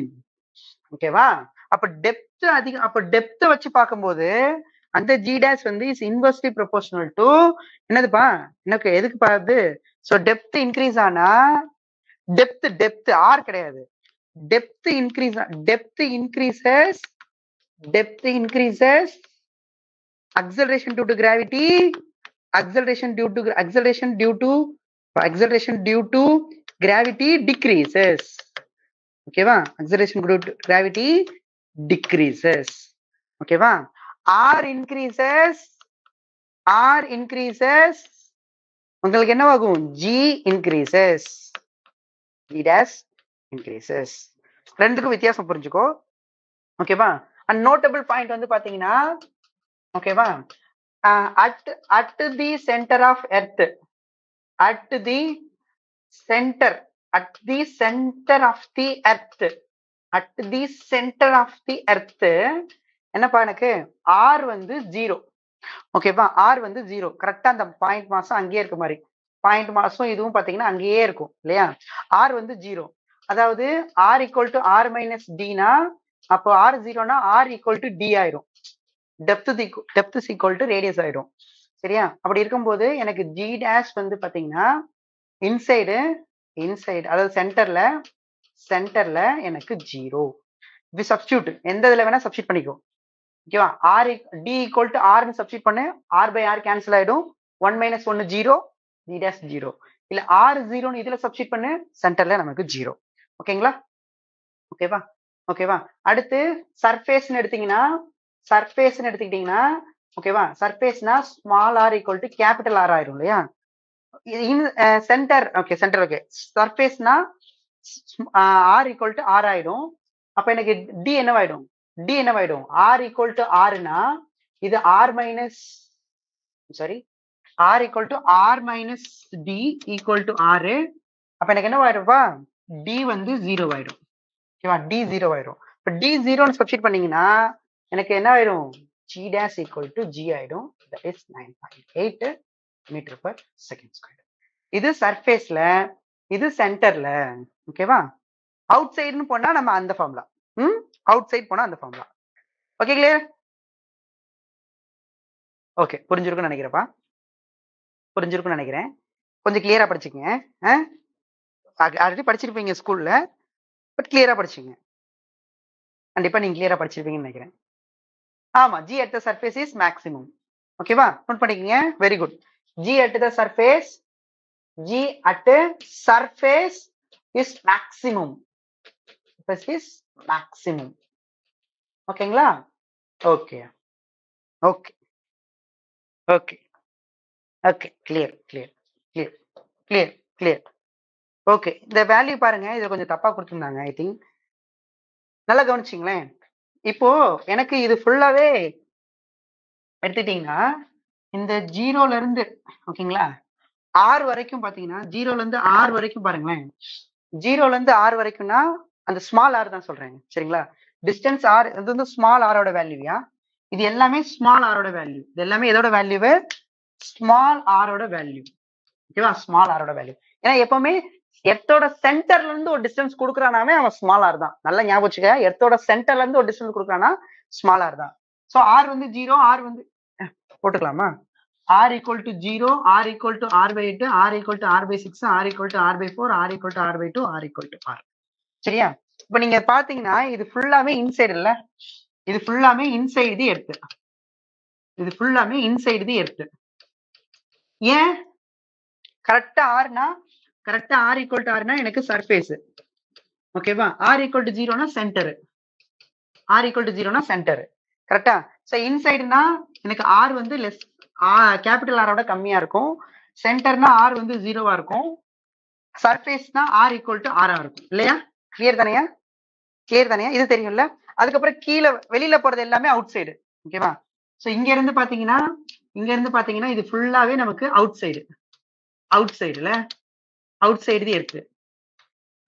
ஓகேவா, அப்ப டெப்த் அதிகம். அப்ப டெப்த் வச்சு பார்க்கும்போது அந்த ஜி டேஷ் வந்து இஸ் இன்வெர்ஸ்லி ப்ரொபோர்ஷனல் டு என்னதுப்பா, எனக்கு எதுக்கு பாது. ஸோ டெப்த் இன்க்ரீஸ் ஆனா டெப்த் ஆர் கிடையாது, depth increases acceleration due to gravity, acceleration due to gravity decreases. ஓகேவா, acceleration due to gravity decreases. ஓகேவா, r increases உங்களுக்கு என்னவாகும், g increases, g dash increases. ரெண்டுக்கும் வித்தியாசம் புரிஞ்சுக்கோ. ஓகேவா, அண்ட் நோட்டபிள் பாயிண்ட் வந்து பாத்தீங்கன்னா, ஓகேவா, at the center of earth, at the center of the earth என்னப்பா எனக்கு r வந்து 0. ஓகேவா, r வந்து 0. கரெக்டா அந்த பாயிண்ட் மாசம் அங்கேயே இருக்க மாதிரி, பாயிண்ட் மாசம் இதுவும் பாத்தீங்கன்னா அங்கேயே இருக்கும் இல்லையா. r வந்து 0, அதாவது r ஈக்குவல் டு r மைனஸ் டினா, அப்போ r 0னா r ஈக்குவல் டு டி ஆயிரும், டெப்த் ஈக்குவல் டு ரேடியஸ் ஆயிடும். சரியா, அப்படி இருக்கும்போது எனக்கு ஜி டேஷ் வந்து பாத்தீங்கன்னா இன்சைடு அதாவது சென்டர்ல எனக்கு 0. இது சப்ஸ்டியூட் எந்த இதுல வேணா சப்ஸ்டியூட் பண்ணிக்கோ. ஓகேவா, ஆர் டி ஈக்குவல் டு ஆர்னு சப்ஸ்டியூட் பண்ணு, ஆர் பை ஆர் கேன்சல் ஆயிடும், 1 மைனஸ் 1 0, ஜி டேஷ் 0. இல்ல ஆர் 0ன்னு இதுல சப்ஸ்டியூட் பண்ணு, சென்டர்ல நமக்கு 0. ஓகேங்களா, ஓகேவா. அடுத்து சர்ஃபேஸ்னு எடுத்துக்கிட்டீங்கன்னா ஓகேவா, சர்ஃபேஸ்னா small R equal to capital r ஆயிரும் இல்லையா. சென்டர் ஓகே, சர்ஃபேஸ்னா ஆர் ஈக்குவல் டு ஆர் ஆயிடும். அப்ப எனக்கு டி என்னவாயிடும், ஆர் ஈக்குவல் டு ஆர்னா இது r equal to R minus d equal to R. அப்ப எனக்கு என்னவாயிடும்ப்பா, டி வந்து 0 ஆயிடும். ஓகேவா, டி 0 ஆயிடும். இப்ப டி 0ன்னு சப்ஸ்டியூட் பண்ணீங்கன்னா எனக்கு என்ன ஆயிடும், g dash equal to g ஆயிடும், that is 9.8 metre per second square. இது சர்ஃபேஸ்ல, இது சென்டர்ல. ஓகேவா, அவுட் சைடுன்னு போனா நம்ம அந்த ஃபார்முலா, அவுட் சைடு போனா அந்த ஃபார்முலா. Okay, clear? ஓகே, புரிஞ்சிருக்கும்னு நினைக்கிறேன். கொஞ்சம் கிளியரா படிச்சுக்கங்க. ஆல்ரெடி படிச்சிருப்பீங்க ஸ்கூல்ல, பட் கிளியரா படிச்சுங்க. கண்டிப்பா நீங்க கிளியரா படிச்சிருப்பீங்கன்னு நினைக்கிறேன். ஆமா, G at the surface is maximum. ஓகேவா, நோட் பண்ணிக்கங்க. Very good. G at the surface is maximum. ஓகேங்களா, ஓகே, கிளியர். ஓகே, இந்த வேல்யூ பாருங்க, இது கொஞ்சம் தப்பா கொடுத்துருந்தாங்க. ஐ திங்க் நல்லா கவனிச்சிங்களேன். இப்போ எனக்கு இது ஃபுல்லாவே எடுத்துட்டீங்கன்னா இந்த 0ல இருந்து ஓகேங்களா ஆர் வரைக்கும் பாத்தீங்கன்னா 0ல இருந்து ஆர் வரைக்கும் பாருங்களேன். 0ல இருந்து ஆர் வரைக்கும்னா அந்த ஸ்மால் ஆர் தான் சொல்றேன். சரிங்களா, டிஸ்டன்ஸ் ஆர் இது வந்து ஸ்மால் ஆரோட வேல்யூயா, இது எல்லாமே ஸ்மால் ஆரோட வேல்யூ. இது எல்லாமே எதோட வேல்யூ, ஸ்மால் ஆரோட வேல்யூ. ஓகேவா, ஸ்மால் ஆரோட வேல்யூ. ஏன்னா எப்பவுமே எர்த்தோட சென்டர்ல இருந்து ஒரு டிஸ்டன்ஸ் கொடுக்குறானாவே அவன் ஸ்மால் ஆர் தான். நல்லா ஞாபகம் வச்சுக்க, எர்த்தோட சென்டர்ல இருந்து ஒரு டிஸ்டன்ஸ் கொடுக்குறானா ஸ்மால் ஆர் தான். சோ ஆர் வந்து 0, ஆர் வந்து போட்டுக்கலாமா, r equal to 0, r equal to r by 8, r equal to r by 6, r equal to r by 4, r equal to r by 2, r equal to r. சரியா, இப்ப நீங்க பாத்தீங்கன்னா இது ஃபுல்லாமே இன்சைடு இல்ல, இது ஃபுல்லாமே இன்சைடு தி எர்த், இது ஃபுல்லாமே இன்சைடு தி எர்த். ஏன் கரெக்டா ஆர்னா, கரெக்டா ஆர் ஈக்குவல் டு ஆர்னா எனக்கு சர்ஃபேஸ், ஓகேவா? ஆர் ஈக்குவல் டு ஜீரோனா சென்டர், ஆர் ஈக்குவல் டு ஜீரோனா சென்டர், கரெக்டா? ஸோ இன்சைடுனா எனக்கு ஆர் வந்து லெஸ் கேபிட்டல் ஆரோட கம்மியா இருக்கும், சென்டர்னா ஆர் வந்து ஜீரோவா இருக்கும், சர்ஃபேஸ்னா ஆர் ஈக்குவல் டு ஆரா இருக்கும் இல்லையா? கிளியர் தானையா? கிளியர் தானையா? இது தெரியும்ல. அதுக்கப்புறம் கீழே வெளியில போறது எல்லாமே அவுட் சைடு, ஓகேவா? ஸோ இங்க இருந்து பாத்தீங்கன்னா இது ஃபுல்லாவே நமக்கு அவுட் சைடு, அவுட் சைடுல out side earth,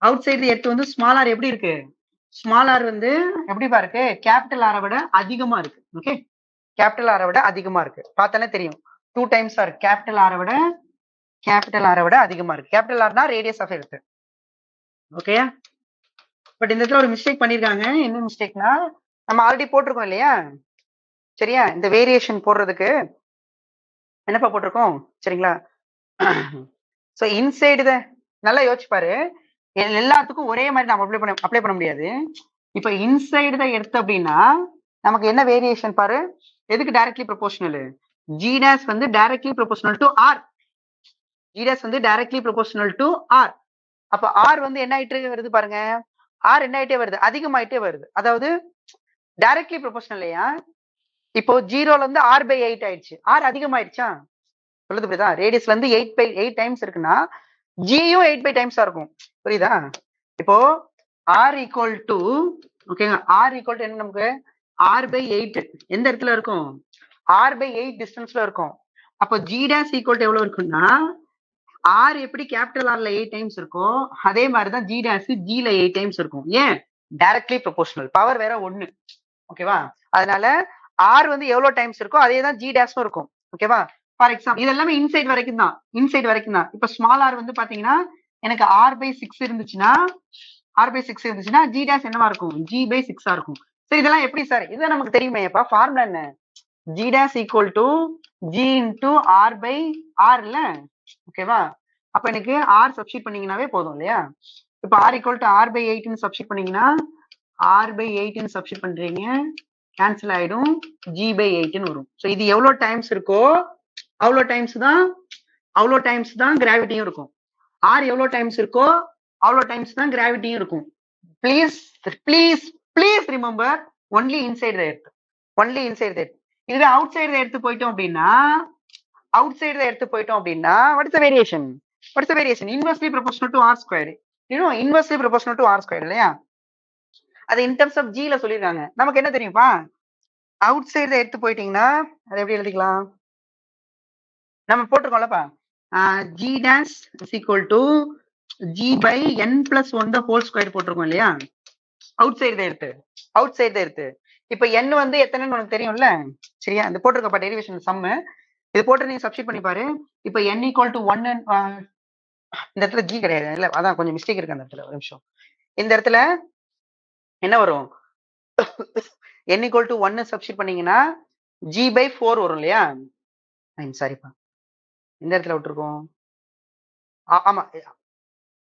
out side earth வந்து ஸ்மால் ஆர் எப்படி இருக்கு? ஸ்மால் ஆர் வந்து எப்படி பாருக்கு? கேபிட்டல் ஆரை விட அதிகமா இருக்கு. ஓகே, கேபிட்டல் ஆரை விட அதிகமா இருக்கு, பார்த்தாலே தெரியும் 2 டைம்ஸ் ஆர் கேபிட்டல் ஆரை விட, கேபிட்டல் ஆரை விட அதிகமா இருக்கு. கேபிட்டல் ஆர்னா radius of earth, okay. But இந்த இடத்துல ஒரு மிஸ்டேக் பண்ணிருக்காங்க. என்ன மிஸ்டேக்னா நம்ம ஆல்ரெடி போட்டிருக்கோம் இல்லையா? சரியா? இந்த வேரியேஷன் போடுறதுக்கு என்னப்பா போட்டிருக்கோம் சரிங்களா? ஸோ இன்சைடு த நல்லா யோசிச்சு பாரு, எல்லாத்துக்கும் ஒரே மாதிரி நம்ம அப்ளை பண்ண முடியாது. இப்போ இன்சைடு த எர்த் அப்படின்னா நமக்கு என்ன வேரியேஷன் பாரு, எதுக்கு டைரக்ட்லி ப்ரொபோஷனல்? ஜி டேஷ் வந்து directly proportional to R, G dash வந்து டைரக்ட்லி ப்ரொபோஷனல் டு ஆர். அப்ப ஆர் வந்து என்ன ஆயிட்டே வருது பாருங்க, ஆர் என்ன ஆயிட்டே வருது? அதிகமாயிட்டே வருது. அதாவது டைரக்ட்லி ப்ரொபோஷனல்லையா இப்போ 0ல இருந்து r/8 ஆயிடுச்சு, ஆர் அதிகமாயிடுச்சா? சொல்லுது புரியுதா? ரேடியஸ்ல இருந்து 8/8 டைம்ஸ் இருக்குன்னா ஜியும் 8/8 டைம்ஸா இருக்கும், புரியுதா? இப்போ ஆர் ஈக்குவல் டு, ஓகேங்க, ஆர் ஈக்குவல் டு என்ன நமக்கு? r/8 எந்த இடத்துல இருக்கும்? r/8 டிஸ்டன்ஸ்ல இருக்கும். அப்போ ஜி டேஷ் ஈக்குவல் டு எவ்வளவு இருக்குன்னா, ஆர் எப்படி கேபிட்டல் ஆர்ல 8 டைம்ஸ் இருக்கோ அதே மாதிரிதான் ஜி டேஷ் ஜில 8 டைம்ஸ் இருக்கும். ஏன்? டைரக்ட்லி ப்ரொபோஷனல், பவர் வேற 1, ஓகேவா? அதனால ஆர் வந்து எவ்வளவு டைம்ஸ் இருக்கோ அதே தான் ஜி டேஷும் இருக்கும், ஓகேவா? ஃபார் எக்ஸாம்பிள் இது எல்லாமே இன்சைட் வரைக்கும் தான், இன்சைட் வரைக்கும் தான். இப்ப ஸ்மால் ஆர் வந்து பாத்தீங்கன்னா எனக்கு r/6 இருந்துச்சுன்னா, r/6 இருந்துச்சுன்னா ஜி டேஷ் என்னவா இருக்கும்? g/6 இருக்கும். சரி, இதெல்லாம் எப்படி சார்? இதுதான் நமக்கு தெரியுமேப்பா. ஃபார்முலா என்ன? G dash equal to G into r/r இல்ல, ஓகேவா? அப்ப எனக்கு r சப்ஸ்டிட் பண்ணீங்கன்னாவே போதும் இல்லையா? இப்ப r equal to r/8 substitute பண்ணீங்கன்னா r/8 சப்ஸ்டிட் பண்றீங்க, கேன்சல் ஆயிடும், g/8 வரும். ஸோ இது எவ்வளவு டைம்ஸ் இருக்கோ அவ்வளோ டைம்ஸ் தான் கிராவிட்டியும் இருக்கும். ஆர் எவ்வளவு டைம்ஸ் இருக்கோ அவ்வளோ டைம்ஸ் தான் கிராவிட்டியும் இருக்கும். Please please please remember only inside the earth, only inside the earth. இதுவே அவுட் சைடு த எர்த் போயிட்டோம் அப்படின்னா, அவுட் சைடு த எர்த் போயிட்டோம் அப்படின்னா what is the variation? What is the variation? Inversely proportional to R square, inversely proportional to R square இல்லையா? அது in terms of ஜில சொல்லிருக்காங்க. நமக்கு என்ன தெரியும்பா? அவுட் சைடு த எர்த் போயிட்டீங்கன்னா அதை எப்படி எழுதிக்கலாம்? நம்ம போட்டிருக்கோம்லப்பா, G dash is equal to G by N plus 1 the whole square போட்டிருக்கோம் இல்லையா? அவுட் சைடு தான் எடுத்து, அவுட் சைடு தான் எடுத்து. இப்ப n வந்து எத்தனைன்னு உனக்கு தெரியும்ல, சரியா? இந்த போட்டிருக்கப்பா டெரிவேஷன் சம்மு, இது போட்டு நீங்க சப்ஸ்டிட் பண்ணி பாரு. இப்ப n ஈக்குவல் டு 1, இந்த இடத்துல g கிடையாது இல்ல, அதான் கொஞ்சம் மிஸ்டேக் இருக்கு அந்த இடத்துல. ஒரு நிமிஷம், இந்த இடத்துல என்ன வரும்? n ஈக்குவல் டு 1 சப்ஸ்டிட் பண்ணீங்கன்னா g/4 வரும் இல்லையா? சாரிப்பா, இந்த இடத்துல விட்டுருக்கோம். ஆமா,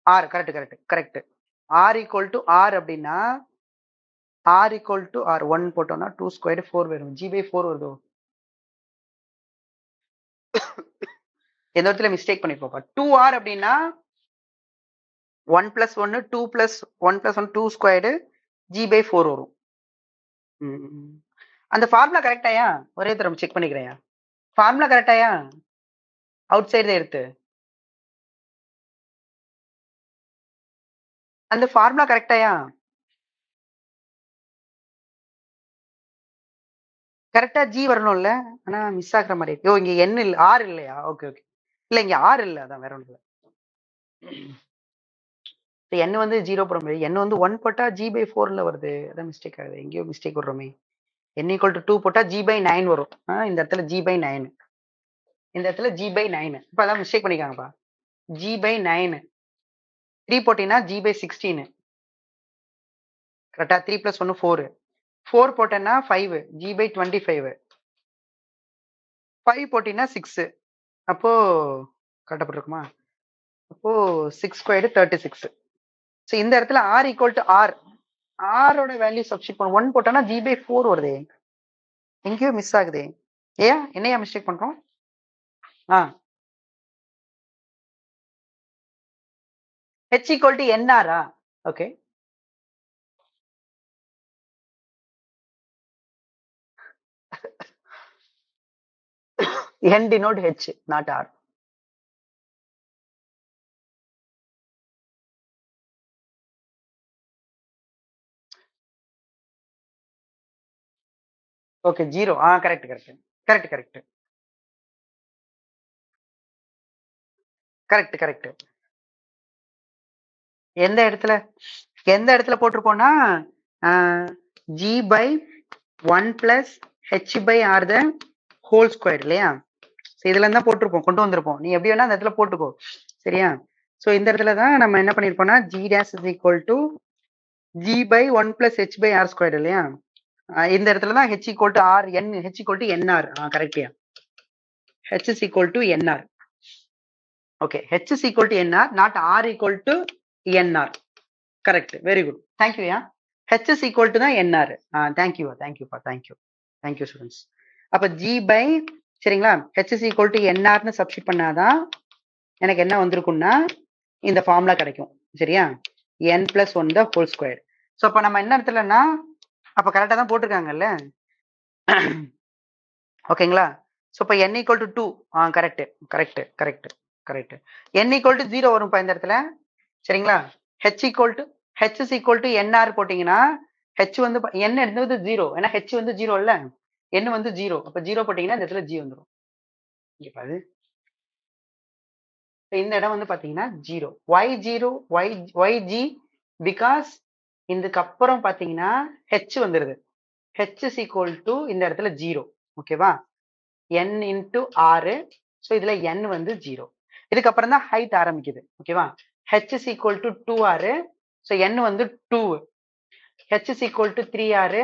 R correct. R equal to R அப்படின்னா ஆர் ஈக்குவல் டு ஆர் 1 போட்டோம்னா 2 ஸ்கொயர் 4 வரும், g/4 வருதோ? எந்த இடத்துல மிஸ்டேக் பண்ணிருப்போம். 2r அப்படின்னா 1 + 1 2 + 1 + 1 2 ஸ்கொயர்டு g/4 வரும். அந்த ஃபார்முலா கரெக்டாயா? ஒரே தடவை செக் பண்ணிக்கிறேன். ஃபார்முலா கரெக்டாயா? அவுட் சைடு தான் எடுத்து அந்த ஃபார்முலா கரெக்டாயா? கரெக்டா ஜி வரணும்ல, ஆனா மிஸ் ஆகுற மாதிரி. ஓ, இங்க n இல்ல, ஆர் இல்லையா? ஓகே. இல்ல, இங்க ஆர் இல்ல, அதான் வேற ஒண்ணு. n வந்து 0 போட முடியாது, n வந்து 1 போட்டா g/4ல வருது, அதான் மிஸ்டேக் ஆகுது. எங்கேயோ மிஸ்டேக் வர்றோமே. n ஈக்குவல் டு 2 போட்டா g/9 வரும், இந்த இடத்துல g/9, இந்த இடத்துல g/9. இப்ப அதான் மிஸ்டேக் பண்ணிக்காங்கப்பா. g/9 3 போட்டீங்கன்னா g/16, கரெக்டா? 3 + 1 4, 4 போட்டேன்னா 5, g/25, 5 போட்டீங்கன்னா 6, அப்போ கரெக்டா போட்டிருக்குமா? அப்போ 6 ஸ்கொயர்டு 36. ஸோ இந்த இடத்துல r ஈக்குவல் டு ஆர் ஆரோட வேல்யூ சப்ஸ்டிட் பண்ண 1 போட்டோம்னா g/4 வருதே, எங்கேயோ மிஸ் ஆகுதே. ஏன் என்னையா மிஸ்டேக் பண்றோம்? h equal to nr okay. n denote h, not r. Okay 0. Correct correct correct correct correct correct. எந்த இடத்துல போட்டிருப்போம்னா g/1 plus h/r the whole square இல்லையா? இதுல இருந்தா போட்டிருப்போம், கொண்டு வந்திருப்போம். நீ எப்படி வேணா அந்த இடத்துல போட்டுக்கோ, சரியா? சோ இந்த இடத்துல தான் நம்ம என்ன பண்ணிருப்போம்னா g dash is equal to g/1 plus h/r square இல்லையா? இந்த இடத்துல தான் h equal to r n, h equal to nr. கரெக்டியா? h is equal to nr. Okay, h is equal to nr, not r equal to nr. Correct, very good, thank you. h is equal to தான் nr. Thank you students. அப்ப g by சரிங்களா, h is equal to nr னு substitute பண்ணாதான் எனக்கு என்ன வந்திருக்கும்னா இந்த formula கிடைக்கும், சரியா? n plus 1 the whole square. So அப்ப நம்ம என்ன இடத்துலன்னா அப்ப கரெக்டா தான் போட்டிருக்காங்கல்ல, ஓகேங்களா? ஸோ இப்போ n equal to 2, correct correct correct correct. n equal to 0 வரும் இந்த இடத்துல, சரிங்களா? h is equal to nr போட்டீங்கன்னா h வந்து n எடுத்தது 0, ஏன்னா h வந்து 0 இல்ல, n வந்து 0. அப்ப 0 போட்டீங்கன்னா இந்த இடத்துல g வந்துரும். இந்த இடம் வந்து பாத்தீங்கன்னா 0. why 0? why g? பிகாஸ் இதுக்கு அப்புறம் பாத்தீங்கன்னா h வந்துருது. h is equal to இந்த இடத்துல 0, ஓகேவா? n into r. ஸோ இதுல n வந்து 0. இதுக்கப்புறம் தான் ஹைட் ஆரம்பிக்குது, ஓகேவா? h is equal to 2r. So n வந்து 2. h is equal to 3r,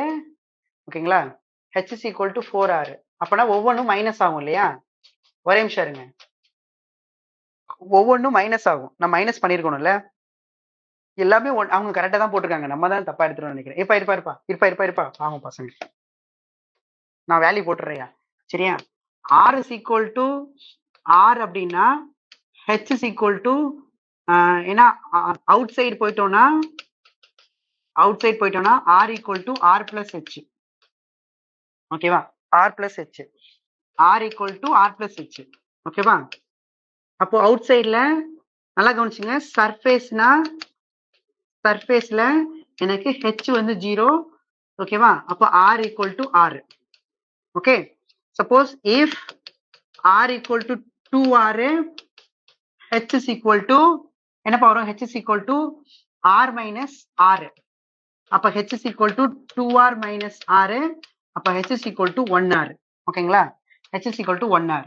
ஓகேங்களா? h is equal to 4r. அப்பனா ஒவ்வொன்றும் மைனஸ் ஆகும் இல்லையா? ஒரே நிமிஷம் இருங்க, ஒவ்வொன்றும் மைனஸ் ஆகும். நான் மைனஸ் பண்ணிருக்கணும்ல, எல்லாமே அவங்க கரெக்டா தான் போட்டிருக்காங்க, நம்ம தான் தப்பா எடுத்துருவோம் நினைக்கிறேன். இருப்பா ஆகும் பசங்க, நான் வேல்யூ போட்டுறேன், சரியா? r is equal to r அப்படின்னா h is equal to ஏன்னா அவுட் சைடு போயிட்டோம்னா r equal to r plus h, ஓகேவா? r plus h, r equal to r plus h, ஓகேவா? அப்போ அவுட் சைட்ல நல்லா கவனிச்சுங்க, சர்ஃபேஸ்ல எனக்கு h வந்து 0, ஓகேவா? அப்போ r equal to r. Okay, suppose if r equal to 2r, h is equal to என்ன வரும்? h is equal to r minus r. அப்ப h is equal to 2r minus r. அப்ப h is equal to 1r, ஓகேங்களா? h is equal to 1r.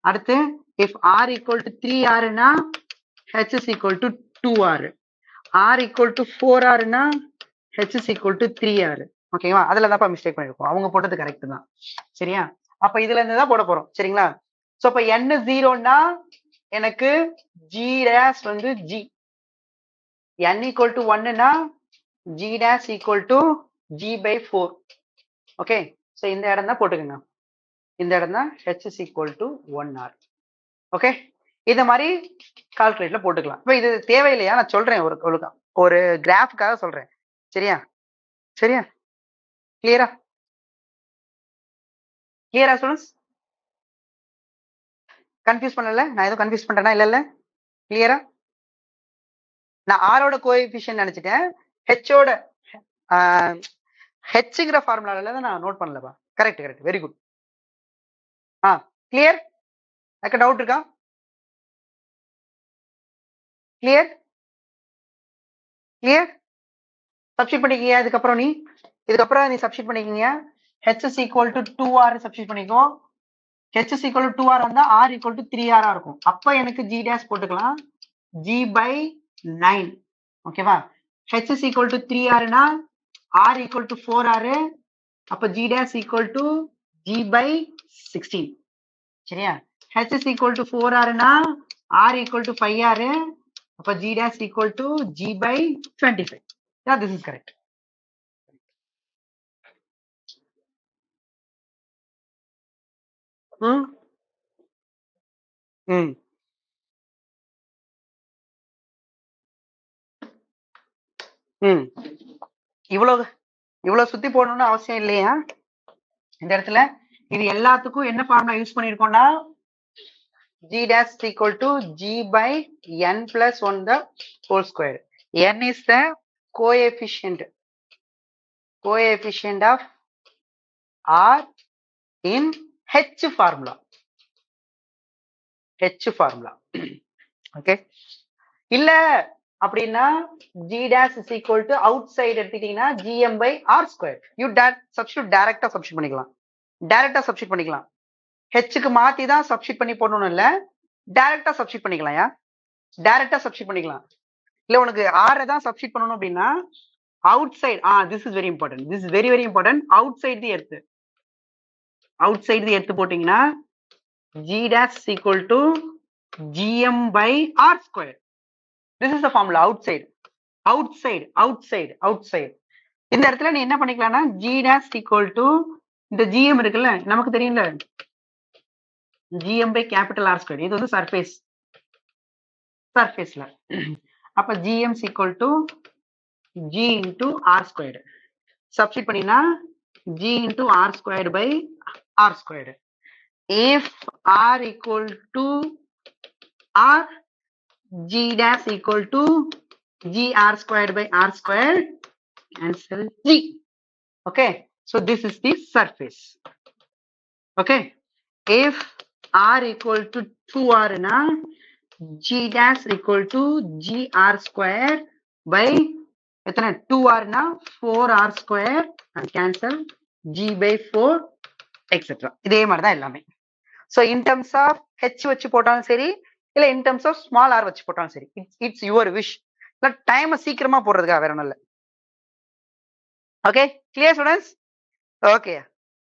அடுத்து if r equal to 3r னா h is equal to 2r. r equal to 4r னா h is equal to 3r, ஓகேவா? அதுல தான் mistake பண்ணிருக்கோம், அவங்க போட்டது கரெக்ட் தான், சரியா? அப்ப இதுல இருந்து தான் போட போறோம், சரிங்களா? சோ அப்ப n 0னா எனக்கு g dash வந்து g, n equal to 1 னா g dash equal to g/4. Okay, so இந்த இடம் தான் போட்டுக்கோங்க, இந்த இடம் தான் h is equal to 1r. Okay, இந்த மாதிரி கால்குலேட்ல போட்டுக்கலாம். இப்ப இது தேவையில்லையா, நான் சொல்றேன், ஒரு கிராஃப்காக சொல்றேன், சரியா? கிளியரா ஸ்டூடண்ட்ஸ்? கன்ஃபியூஸ் பண்ணல? நான் எதுவும் கன்ஃபியூஸ் பண்றேனா? இல்ல, கிளியரா? நான் ஆரோட கோஎஃபிஷியன்ட் நினைச்சிட்டேன், ஹெச்சோட ஹெச்ங்கிற ஃபார்முலால தான் நான் நோட் பண்ணலப்பா. Correct, very good. கிளியர்? எனக்கு டவுட் இருக்கா? கிளியர் சப்ஸ்டிட் பண்ணிக்கீங்க. இதுக்கப்புறம் நீ சப்ஸ்டிட் பண்ணிக்கீங்க. h is equal to 2r substitute பண்ணிக்கோ. h is equal to 2r வந்தா r equal to 3r இருக்கும். அப்ப எனக்கு g dash போட்டுக்கலாம், g/9, ஓகேவா? h is equal to 3r னா r equal to 4r, அப்ப g dash equal to g/16, சரியா? h is equal to 4r னா r equal to 5r, அப்ப g dash equal to g/25. Yeah, this is correct. ம் ம் ம் இவ்வளவு இவ்வளவு சுத்தி போடணும்னு அவசியம் இல்லையா இந்த இடத்துல? இது எல்லாத்துக்கும் என்ன ஃபார்முலா யூஸ் பண்ணிருக்கோம்னா g dash is equal to g by n plus 1 the whole square. N is the coefficient of r in h formula. Okay. இல்ல அப்படின்னா g dash is equal to outside எடுத்துட்டீங்கன்னா gm by r square. You substitute டைரக்டா substitute பண்ணிக்கலாம். ஹெச்சுக்கு மாத்தி தான் substitute பண்ணி போடணும் இல்ல, டைரக்டா சப்ஸ்டிட் பண்ணிக்கலாம். டைரக்டா சப்ஸ்டிட் பண்ணிக்கலாம். இல்ல உனக்கு r தான் சப்ஸ்டிட் பண்ணணும் அப்படின்னா outside, this is very important. This is very very important. outside the earth போட்டீங்கன்னா g dash is equal to gm by r square. This is the formula. outside. இந்த இடத்துல நீ என்ன பண்ணிக்கலாம்னா g dash is equal to இந்த gm இருக்குல்ல, நமக்கு தெரியும்ல gm by capital R square. இது வந்து சர்ஃபேஸ்ல. அப்ப gm is equal to g into r squared. Substitute பண்ணினா g into r squared by r squared. If r equal to r, g dash equal to gr squared by r squared, answer g. Okay, so this is the surface. Okay, if r equal to 2r na g dash equal to gr square by எத்தனை 2r na 4r square and cancel g by 4 etc. இதே மாதிரி தான் எல்லாமே. So in terms of h வச்சு போட்டாலும் சரி, இல்ல in terms of small r வச்சு போட்டாலும் சரி, it's your wish. இல்ல டைம் சீக்கிரமா போடுறதுக்கா வேற ஒண்ணும் இல்ல. Okay, clear students? Okay,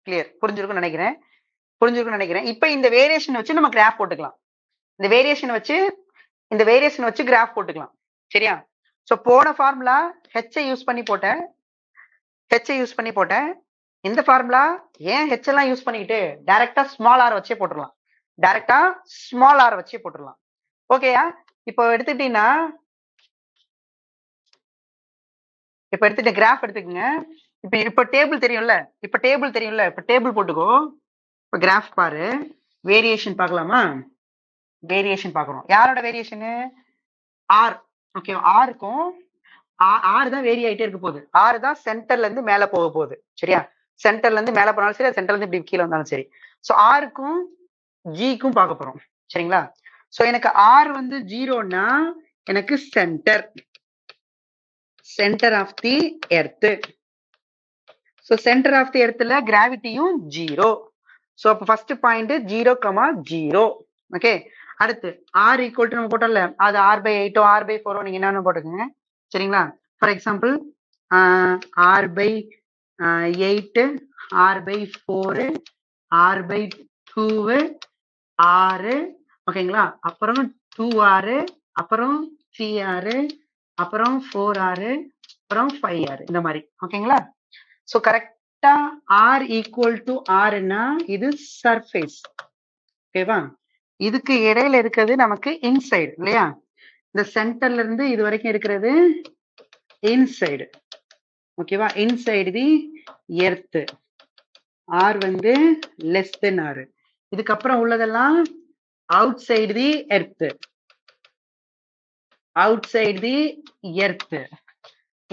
clear. புரிஞ்சிருக்கும்னு நினைக்கிறேன். இப்போ இந்த வேரியேஷன் வச்சு நம்ம கிராஃப் போட்டுக்கலாம். இந்த வேரியேஷன் வச்சு கிராஃப் போட்டுக்கலாம். சரியா? சோ போன ஃபார்முலா h யூஸ் பண்ணி போட்டேன். இந்த ஃபார்முலா ஏன் h எல்லாம் யூஸ் பண்ணிட்டு டைரக்டா ஸ்மால் r வச்சே போட்டுறலாம். ஓகேயா? இப்போ எடுத்துட்டீங்கன்னா கிராஃப் எடுத்துக்கங்க. இப்ப டேபிள் தெரியும்ல, இப்ப டேபிள் போட்டுக்கோ. இப்ப கிராஃப் பாரு, வேரியேஷன் பார்க்கலாமா? வேரியேஷன் பார்க்கறோம். யாரோட வேரியேஷன்? r. ஓகே, r க்கும் r தான் வேரி ஆயிட்டே இருக்க போகுது. r தான் சென்டர்ல இருந்து மேல போக போகுது. சரியா? சென்டர்ல இருந்து மேல போனாலும் சரி, சென்டர்ல இருந்து இப்படி கீழே வந்தாலும் சரி. சோ r க்கும் g க்கும் பார்க்க போறோம். சரிங்களா? சோ எனக்கு r வந்து 0னா எனக்கு centre of the earth. So centre of the எர்த்ல கிராவிட்டியும் 0. சோ அப்ப ஃபர்ஸ்ட் பாயிண்ட் 0,0. ஓகே, அடுத்து r ஈக்குவல் டு நம்ம போட்டோம்ல, அது r/8 r/4 நீங்க என்னன்னு போட்டுக்கோங்க. சரிங்களா? For example r/8 r/4 r/2 6, ஓகேங்களா? அப்புறம் 2r, அப்புறம் 3r, அப்புறம் 4r, அப்புறம் 5r, இந்த மாதிரி. ஓகேங்களா? சோ கரெக்டா r ஈக்குவல் டு rனா இது சர்ஃபேஸ். ஓகேவா? இதுக்கு இடையில இருக்கிறது நமக்கு இன்சைடு இல்லையா? இந்த சென்டர்ல இருந்து இது வரைக்கும் இருக்கிறது இன்சைடு. ஓகேவா? Inside the earth. r வந்து லெஸ் தென் r. இதுக்கப்புறம் உள்ளதெல்லாம் அவுட் சைடு தி எர்த்.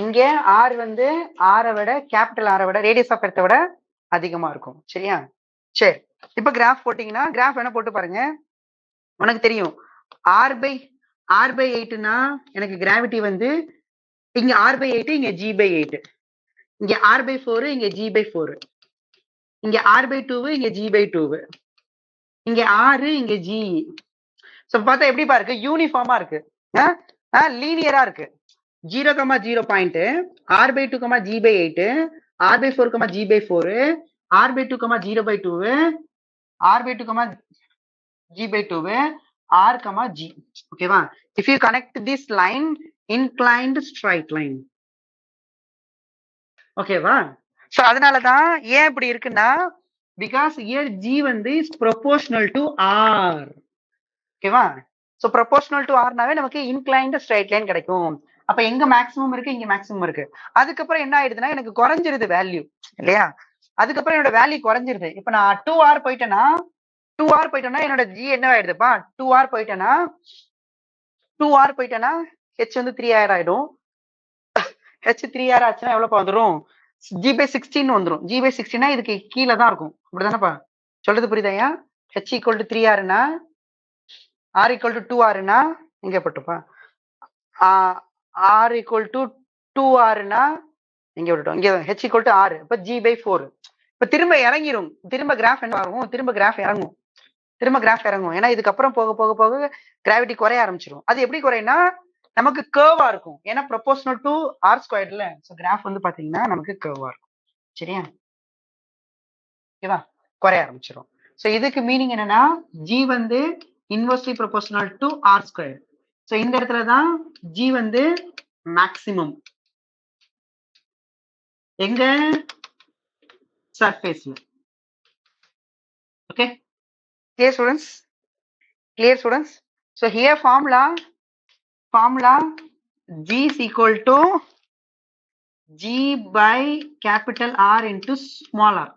இங்க r வந்து கேபிட்டல் r விட ரேடியஸ் ஆஃப் எர்த்தை விட அதிகமா இருக்கும். சரியா? சரி, இப்ப கிராஃப் போட்டீங்கன்னா கிராஃப் என்ன போட்டு பாருங்க. உனக்கு தெரியும் r/8னா எனக்கு கிராவிட்டி வந்து இங்க r/8, இங்க g/8, இங்க r/4, இங்க g/4, இங்க r/2, இங்க g/2, இங்க r, இங்க g. சோ பார்த்தா எப்படி பாருக்கு? யூனிஃபார்மா இருக்கு, லீனியரா இருக்கு. 0,0 point r/2, g/8, r/4, g/4, r/2, 0/2, r/2, g/2, r, g. ஓகேவா? if you connect this line, inclined straight line. ஓகேவா? சோ அதனாலதான் ஏன் இப்படி இருக்குன்னா பிகாஸ் இயர் ஜி வந்து இஸ் ப்ரொபோர்ஷனல் டு ஆர். ஓகேவா? ஸோ ப்ரொபோர்ஷனல் டு ஆர்னாவே நமக்கு இன்க்ளைன்டு ஸ்ட்ரைட் லைன் கிடைக்கும். அப்ப எங்க மேக்ஸிமம் இருக்கு, இங்க மேக்ஸிமம் இருக்கு. அதுக்கப்புறம் என்ன ஆயிடுதுன்னா எனக்கு குறைஞ்சிருது வேல்யூ இல்லையா? அதுக்கப்புறம் என்னோட வேல்யூ குறைஞ்சிருது. இப்ப நான் 2R போயிட்டேன்னா என்னோட ஜி என்ன ஆயிடுதுப்பா? 2R போயிட்டேன்னா ஹெச் வந்து 3R ஆயிடும். ஹெச் 3R ஆச்சுன்னா எவ்வளவு வந்துடும்? G/16 வந்துடும். G/16 இதுக்கு கீழே தான் இருக்கும். அப்படிதானப்பா? சொல்றது புரியுதாயா? H = 3Rனா R = 2Rனா இங்க போட்டுப்பா. R = 2Rனா இங்க விட்டுட்டோம். இங்க H = R. இப்ப G/4. இப்ப திரும்ப இறங்கிரும். திரும்ப கிராஃப் என்ன ஆகும்? திரும்ப கிராஃப் இறங்கும். ஏன்னா இதுக்கப்புறம் போக போக போக கிராவிட்டி குறைய ஆரம்பிச்சிடும். அது எப்படி குறையும்னா நமக்கு கர்வா இருக்கும். ஏன்னா ப்ரொபோர்ஷனல் டு R²ல. ஸோ கிராஃப் வந்து பாத்தீங்கன்னா நமக்கு கர்வா இருக்கும். சரியா? ஓகேவா? குறைய ஆரம்பிச்சிடும். ஸோ இதுக்கு மீனிங் என்னன்னா G வந்து inversely proportional to R². So இந்த இடத்துல தான் G வந்து மேக்சிமம். எங்க? சர்ஃபேஸ்ல. Okay, clear students? So here formula G is equal to G by capital R into small r.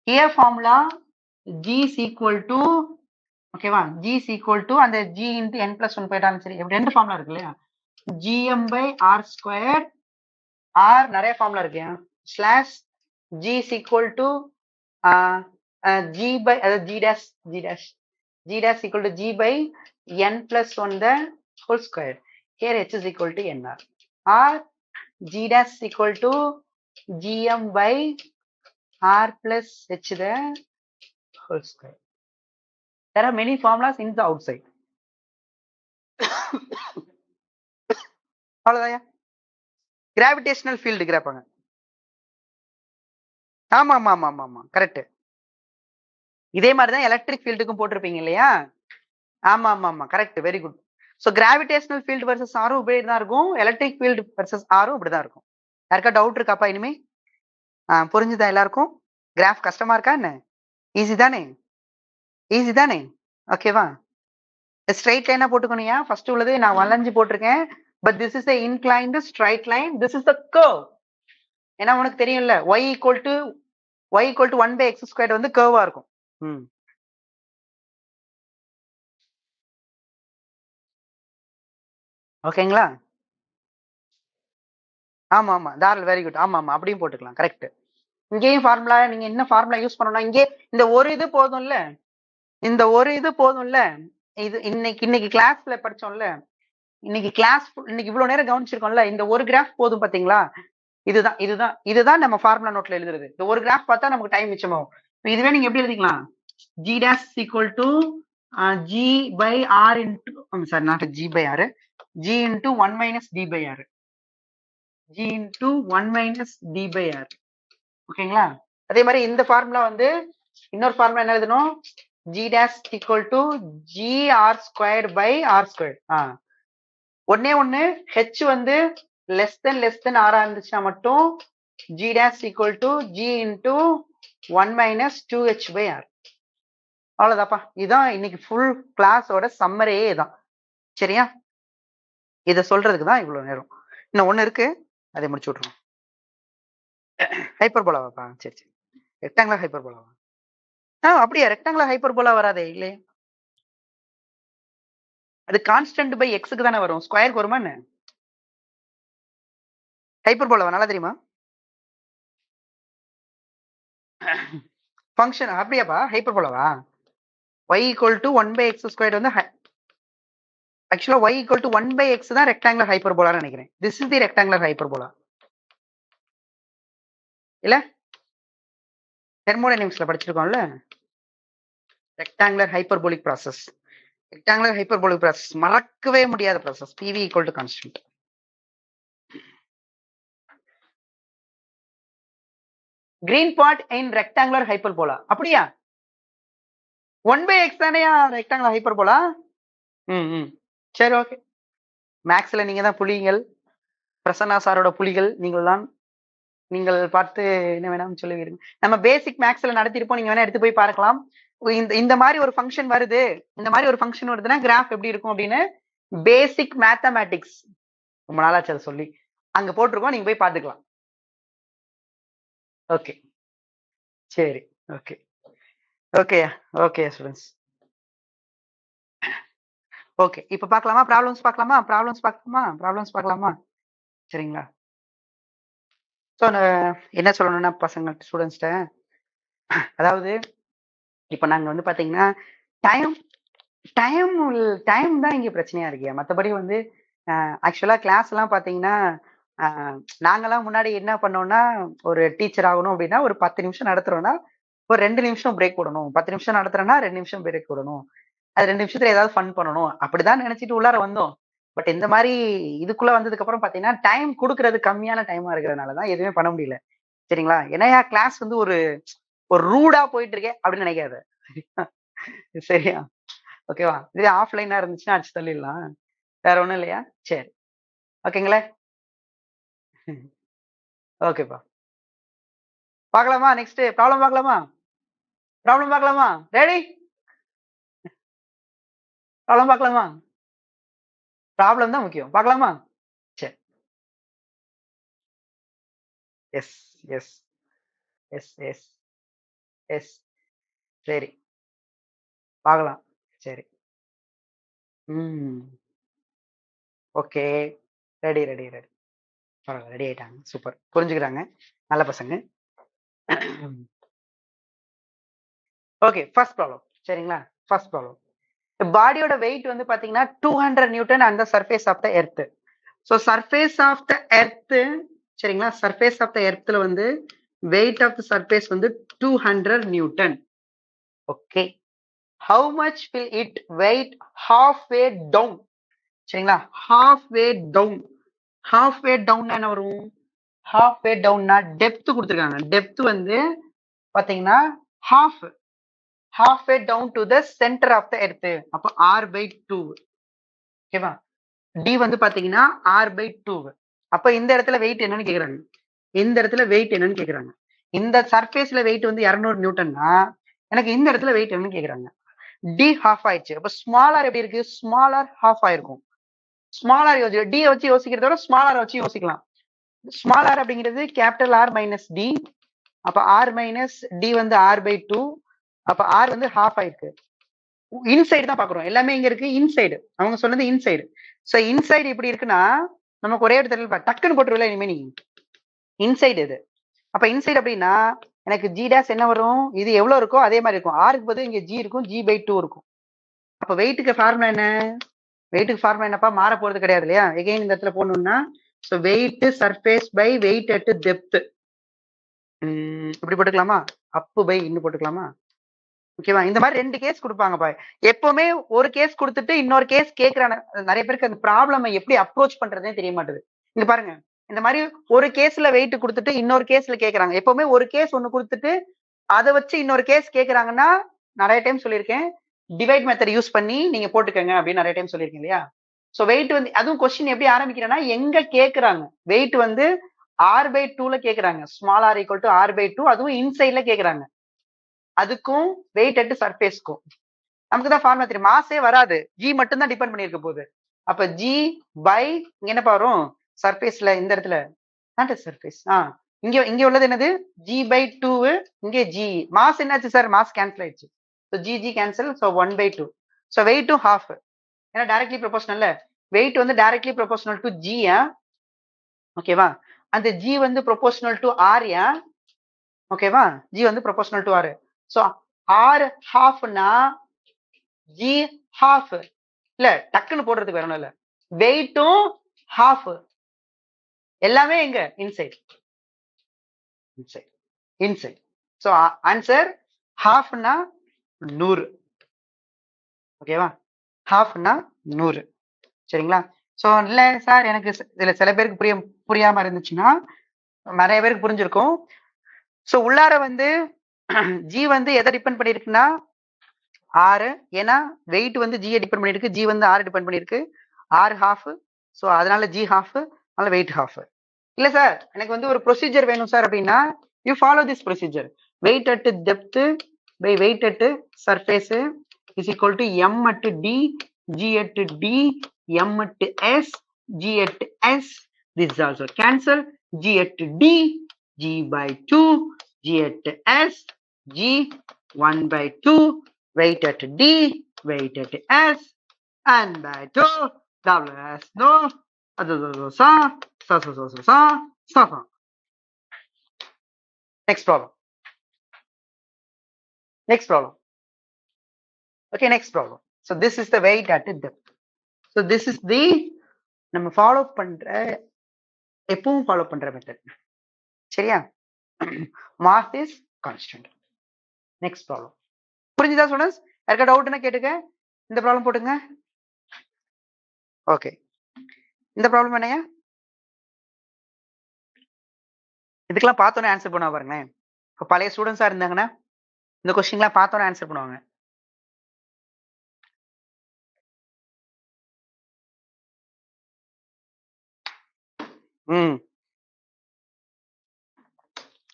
Here formula G is equal to, ஓகேவா? G is equal to அந்த G into n plus 1 போயிட்டாலும் சரி. இப்படி ரெண்டு formula இருக்கு இல்லையா? Gm by R². R நிறைய formula இருக்கு. Slash G is equal to G by G dash equal to G by n plus 1 the whole square. Here H is equal to NR. Or G dash equal to Gm by R plus H the whole square. There are many formulas in the outside. அவ்வளவுதாயா? Gravitational field கேட்பாங்க. ஆமா correct. இதே மாதிரிதான் electric ஃபீல்டுக்கும் போட்டிருப்பீங்க இல்லையா? ஆமா correct, very good. So gravitational field versus ஆரும் இப்படி தான் இருக்கும். எலக்ட்ரிக் ஃபீல்டு வர்சஸ் ஆரும் இப்படிதான் இருக்கும். யாருக்கா டவுட் இருக்காப்பா இனிமே? புரிஞ்சுதா எல்லாருக்கும்? கிராஃப் கஷ்டமா இருக்கா என்ன? ஈஸி தானே? ஓகேவா? ஸ்ட்ரைட் லைனா போட்டுக்கணும்யா. ஃபர்ஸ்ட் உள்ளது நான் வளைஞ்சு போட்டிருக்கேன். But this is the inclined straight line. This is the curve. ஏன்னா உனக்கு தெரியும்ல y = 1/x² வந்து கர்வா இருக்கும். ஓகேங்களா? ஆமா தாராள, வெரி குட். ஆமா அப்படியும் போட்டுக்கலாம். கரெக்ட். இங்கேயும் ஃபார்முலா நீங்க என்ன ஃபார்முலா யூஸ் பண்ணணும்? இங்கே இந்த ஒரு இது போதும்ல. இது இன்னைக்கு கிளாஸ்ல படிச்சோம்ல. இன்னைக்கு இவ்வளவு நேரம் கவனிச்சிருக்கோம்ல. இந்த ஒரு கிராஃப் போதும் பாத்தீங்களா? இதுதான் நம்ம ஃபார்முலா நோட்ல எழுதுறது. இந்த ஒரு கிராஃப் பார்த்தா நமக்கு டைம் மிச்சமாகும். இதுவே நீங்க எப்படி எழுதிக்கலாம்? G dash equal to G by R into, sorry, not G by R, G into 1 minus D by R. G into 1 minus D by R. ஓகேங்களா? அதே மாதிரி இந்த ஃபார்முலா வந்து இன்னொரு ஃபார்முலா என்ன எழுதணும்? G dash equal to G R² by R². ஒண்ணு H வந்து less than R இருந்துச்சுன்னா மட்டும் G dash equal to G into 1 minus 2H by R. அவ்வளவுதாப்பா. இதுதான் இன்னைக்கு ஃபுல் கிளாஸோட சம்மரியே தான். சரியா? இத சொல்றதுக்கு தான் இவ்வளவு நேரம். இன்னும் ஒண்ணு இருக்கு, அதை முடிச்சு விட்டுருவோம். ஹைப்பர்போலாவாப்பா? சரி ரெக்டாங்குலர் ஹைப்பர்போலாவா? அப்படியே ரெக்டாங்குலர் ஹைப்பர்போலா வராதே இல்லையே. அது கான்ஸ்டன்ட் பை எக்ஸுக்கு தானே வரும். ஸ்கொயருக்கு வருமா என்ன? ஹைப்பர்போலாவா? நல்லா தெரியுமா? ஃபங்க்ஷன் அப்படியாப்பா? ஹைப்பர்போலாவா? y = 1/x² வந்து ஆக்சுவலா y = 1/x தான் ரெக்டாங்குலர் ஹைப்பர்போலான்னு நினைக்கிறேன். This is the rectangular hyperbola இல்ல? தெர்மோடைனமிக்ஸ்ல படிச்சிருக்கோம்ல. Rectangular hyperbolic process. மறக்கவே முடியாத process. PV = constant. Green part in rectangular hyperbola. அப்படியா? 1/x தானேயா ரெக்டாங்குலர் ஹைப்பர்போலா? சரி, ஓகே. மேக்ஸ்ல நீங்க தான் புலிகள். பிரசன்னா சாரோட புலிகள் நீங்கள் தான். நீங்கள் பார்த்து என்ன வேணாலும் சொல்லுவீர்கள். நம்ம பேசிக் மேக்ஸ்ல நடத்திருப்போம். நீங்க வேணா எடுத்து போய் பார்க்கலாம். இந்த இந்த மாதிரி ஒரு ஃபங்க்ஷன் வருது, இந்த மாதிரி ஒரு ஃபங்க்ஷன் வருதுன்னா கிராஃப் எப்படி இருக்கும் அப்படின்னு பேசிக் மேத்தமேட்டிக்ஸ் ரொம்ப நாளாச்சு அதை சொல்லி அங்க போட்டிருக்கோம். நீங்க போய் பார்த்துக்கலாம். ஓகே, சரி, okay, okay, okay students. Okay, இப்ப பார்க்கலாமா? ப்ராப்ளம்ஸ் பார்க்கலாமா? ப்ராப்ளம்ஸ் பார்க்கலாமா? சரிங்களா? ஸோ என்ன சொல்லணும்னா பசங்க ஸ்டூடெண்ட்ஸ்ட, அதாவது இப்ப நாங்க வந்து பாத்தீங்கன்னா டைம் டைம் டைம் தான் இங்க பிரச்சனையா இருக்கு. மத்தபடி வந்து ஆக்சுவலா கிளாஸ் எல்லாம் பாத்தீங்கன்னா நாங்கெல்லாம் முன்னாடி என்ன பண்ணோம்னா, ஒரு டீச்சர் ஆகணும் அப்படின்னா ஒரு 10 நிமிஷம் நடத்துறோம்னா ஒரு 2 நிமிஷம் பிரேக் விடணும். 10 நிமிஷம் நடத்துறோம்னா 2 நிமிஷம் பிரேக் விடணும். அது 2 நிமிஷத்துல ஏதாவது ஃபன் பண்ணணும். அப்படிதான் நினைச்சிட்டு உள்ளார வந்தோம். பட் இந்த மாதிரி இதுக்குள்ள வந்ததுக்கு அப்புறம் பாத்தீங்கன்னா டைம் கொடுக்கறது கம்மியான டைமா இருக்கிறதுனாலதான் எதுவுமே பண்ண முடியல. சரிங்களா? ஏன்னா கிளாஸ் வந்து ஒரு ஒரு ரூடா போயிட்டு இருக்கே அப்படின்னு நினைக்காத. சரியா? ஓகேவா? இதே ஆஃப்லைனா இருந்துச்சுன்னா அடிச்சு தள்ளிடலாம். வேற ஒண்ணும் இல்லையா? சரி, ஓகேங்களா? ஓகேப்பா, பார்க்கலாமா? நெக்ஸ்ட் ப்ராப்ளம் பார்க்கலாமா? ரெடி? ப்ராப்ளம் பார்க்கலாமா? ப்ராப்ளம் தான் முக்கியம். பார்க்கலாமா? சரி. Yes, yes, yes, yes, yes. சரி, பார்க்கலாம். சரி. ஓகே. Ready, ready, ready. பரவாயில்ல, ரெடி ஆயிட்டாங்க. சூப்பர். புரிஞ்சுக்கிறாங்க. நல்ல பசங்க. Okay, first problem. சரிங்களா? First problem. பாடியோட வெயிட் வந்து பாத்தீங்கன்னா 200 நியூட்டன் அந்த surface of the earth. So surface of the earth, சரிங்களா? சர்ஃபேஸ் ஆஃப் த எர்த்ல வந்து வெயிட் ஆஃப் த சர்ஃபேஸ் வந்து 200 newton. Okay. How much will it weight half way down? சரிங்களா? Half way down. Half way down என்ன வரும்? Half way டவுன்னா depth கொடுத்துருக்காங்க. Depth வந்து பாத்தீங்கன்னா half way down to the centre of the earth. அப்போ r/2. ஓகேவா? டி வந்து பாத்தீங்கன்னா r/2. அப்ப இந்த இடத்துல வெயிட் என்னன்னு கேக்குறாங்க. இந்த இடத்துல வெயிட் என்னன்னு கேக்குறாங்க. இந்த சர்ஃபேஸ்ல வெயிட் வந்து 200 நியூட்டன்னா எனக்கு இந்த இடத்துல வெயிட் என்னன்னு கேக்குறாங்க. டி ஹாஃப் ஆயிடுச்சு. அப்ப ஸ்மால் எப்படி இருக்கு? ஸ்மால் ஹாஃப் ஆயிருக்கும். ஸ்மால் யோசி, டி வச்சு யோசிக்கிறத விட ஸ்மால் வச்சு யோசிக்கலாம். ஸ்மால் அப்படிங்கிறது கேபிட்டல் R மைனஸ் டி. அப்ப R மைனஸ் டி வந்து r/2. அப்ப R வந்து ஹாஃப் ஆயிருக்கு. இன்சைடு தான் பாக்குறோம். எல்லாமே இங்க இருக்கு இன்சைடு. அவங்க சொன்னது இன்சைடு. சோ இன்சைடு இப்படி இருக்குன்னா நமக்கு ஒரே இடத்துல டக்குன்னு போட்டுருவில்ல இனிமே நீ. இன்சைடு இது. அப்ப இன்சைடு அப்படின்னா எனக்கு ஜி டேஷ் என்ன வரும்? இது எவ்வளவு இருக்கோ அதே மாதிரி இருக்கும். ஆருக்கு பதில் இங்க ஜி இருக்கும், g/2 இருக்கும். அப்ப வெயிட்டுக்கு ஃபார்முலா என்ன? வெயிட்டுக்கு ஃபார்முலா என்னப்பா? மாற போறது கிடையாது இல்லையா? எகைன் இந்த இடத்துல போடணும்னா so weight surface by weight at depth. இப்படி போட்டுக்கலாமா? அப்பு பை இன்னும் போட்டுக்கலாமா? ஓகேவா? இந்த மாதிரி 2 கேஸ் கொடுப்பாங்கப்பா. எப்பவுமே ஒரு கேஸ் கொடுத்துட்டு இன்னொரு கேஸ் கேட்கறான நிறைய பேருக்கு அந்த ப்ராப்ளம் எப்படி அப்ரோச் பண்றதே தெரிய மாட்டேது. இங்க பாருங்க, இந்த மாதிரி ஒரு கேஸ்ல வெயிட் கொடுத்துட்டு இன்னொரு கேஸ்ல கேக்குறாங்க. எப்பவுமே ஒரு கேஸ் ஒண்ணு கொடுத்துட்டு அதை வச்சு இன்னொரு கேஸ் கேக்குறாங்கன்னா நிறைய டைம் சொல்லியிருக்கேன், டிவைட் மெத்தட் யூஸ் பண்ணி நீங்க போட்டுக்கங்க அப்படின்னு நிறைய டைம் சொல்லியிருக்கேன் இல்லையா? சோ வெயிட் வந்து அதுவும் கொஸ்டின் எப்படி ஆரம்பிக்கிறேன்னா எங்க கேக்குறாங்க வெயிட் வந்து r/2ல கேக்குறாங்க. Small r equal to r/2. அதுவும் இன்சைட்ல கேக்குறாங்க. அதுக்கும் வெயிட் அட் சர்ஃபேஸ்க்கும் நமக்கு தான் ஃபார்முலா தெரியும். மாஸே வராது, ஜி மட்டும் தான் டிபெண்ட் பண்ணிருக்க போகுது. அப்ப ஜி பை இங்க என்ன வரும்? சர்ஃபேஸ்ல இந்த இடத்துல நாட் சர்ஃபேஸ். இங்க இங்க உள்ளது என்னது? g/2. இங்க ஜி மாஸ் என்னாச்சு சார்? மாஸ் கேன்சல் ஆயிடுச்சு. So G cancel. So 1/2. So வெயிட்டும் ஹாஃப். ஏன்னா டைரக்ட்லி ப்ரொபோஷனல்ல வெயிட் வந்து டைரக்ட்லி ப்ரொபோஷனல் டு ஜி. ஓகேவா? அந்த ஜி வந்து ப்ரொபோஷனல் டு ஆர். ஓகேவா? ஜி வந்து proportional to R. So R ஹாஃப்னா G half. இல்ல டக்குன்னு போடுறதுக்கு வேற ஒண்ணும் இல்ல. வெயிட்டும் ஹாஃப். எல்லாமே எங்க? Inside. Inside, inside. So answer ஹாஃப்னா 100. ஓகேவா? ஹாஃப்னா 100. சரிங்களா? சோ இல்ல சார் எனக்கு இதுல சில பேருக்கு புரியாம இருந்துச்சுன்னா நிறைய பேருக்கு புரிஞ்சிருக்கும். சோ உள்ளார வந்து ஜி வந்து எதை டிபெண்ட் பண்ணிருக்குன்னா ஆறு. ஏன்னா வெயிட் வந்து ஜியை டிபெண்ட் பண்ணிருக்கு, ஜி வந்து ஆறு டிபெண்ட் பண்ணிருக்கு. R half. சோ அதனால ஜி ஹாஃப், அதனால வெயிட் ஹாஃப். இல்ல சார் எனக்கு வந்து ஒரு ப்ரொசீஜர் வேணும் சார் அப்படின்னா you follow this procedure. Weight at depth by weight at surface is equal to m at d, g at d, m at s, g at s. This is also cancel. G at d, g by 2, g at s, g 1 by 2, weight at d, weight at s, and by 2, double s, no, sa. Next problem. Next problem. Okay, next problem. So this is the weight at depth. So this is the நம்ம follow பண்ற எப்பவும் follow பண்ற method. சரியா? Mass is constant. Next problem. புரிஞ்சுதா students? யாருக்கா டவுட்னா கேட்டுக்க. இந்த ப்ராப்ளம் போட்டுங்க. ஓகே. இந்த ப்ராப்ளம் என்னையா? இதுக்கெல்லாம் பார்த்தோன்னே ஆன்சர் பண்ணுவா பாருங்களேன். இப்போ பழைய ஸ்டூடெண்ட்ஸா இருந்தாங்கன்னா இந்த கொஸ்டின்லாம் பார்த்தோன்னே ஆன்சர் பண்ணுவாங்க.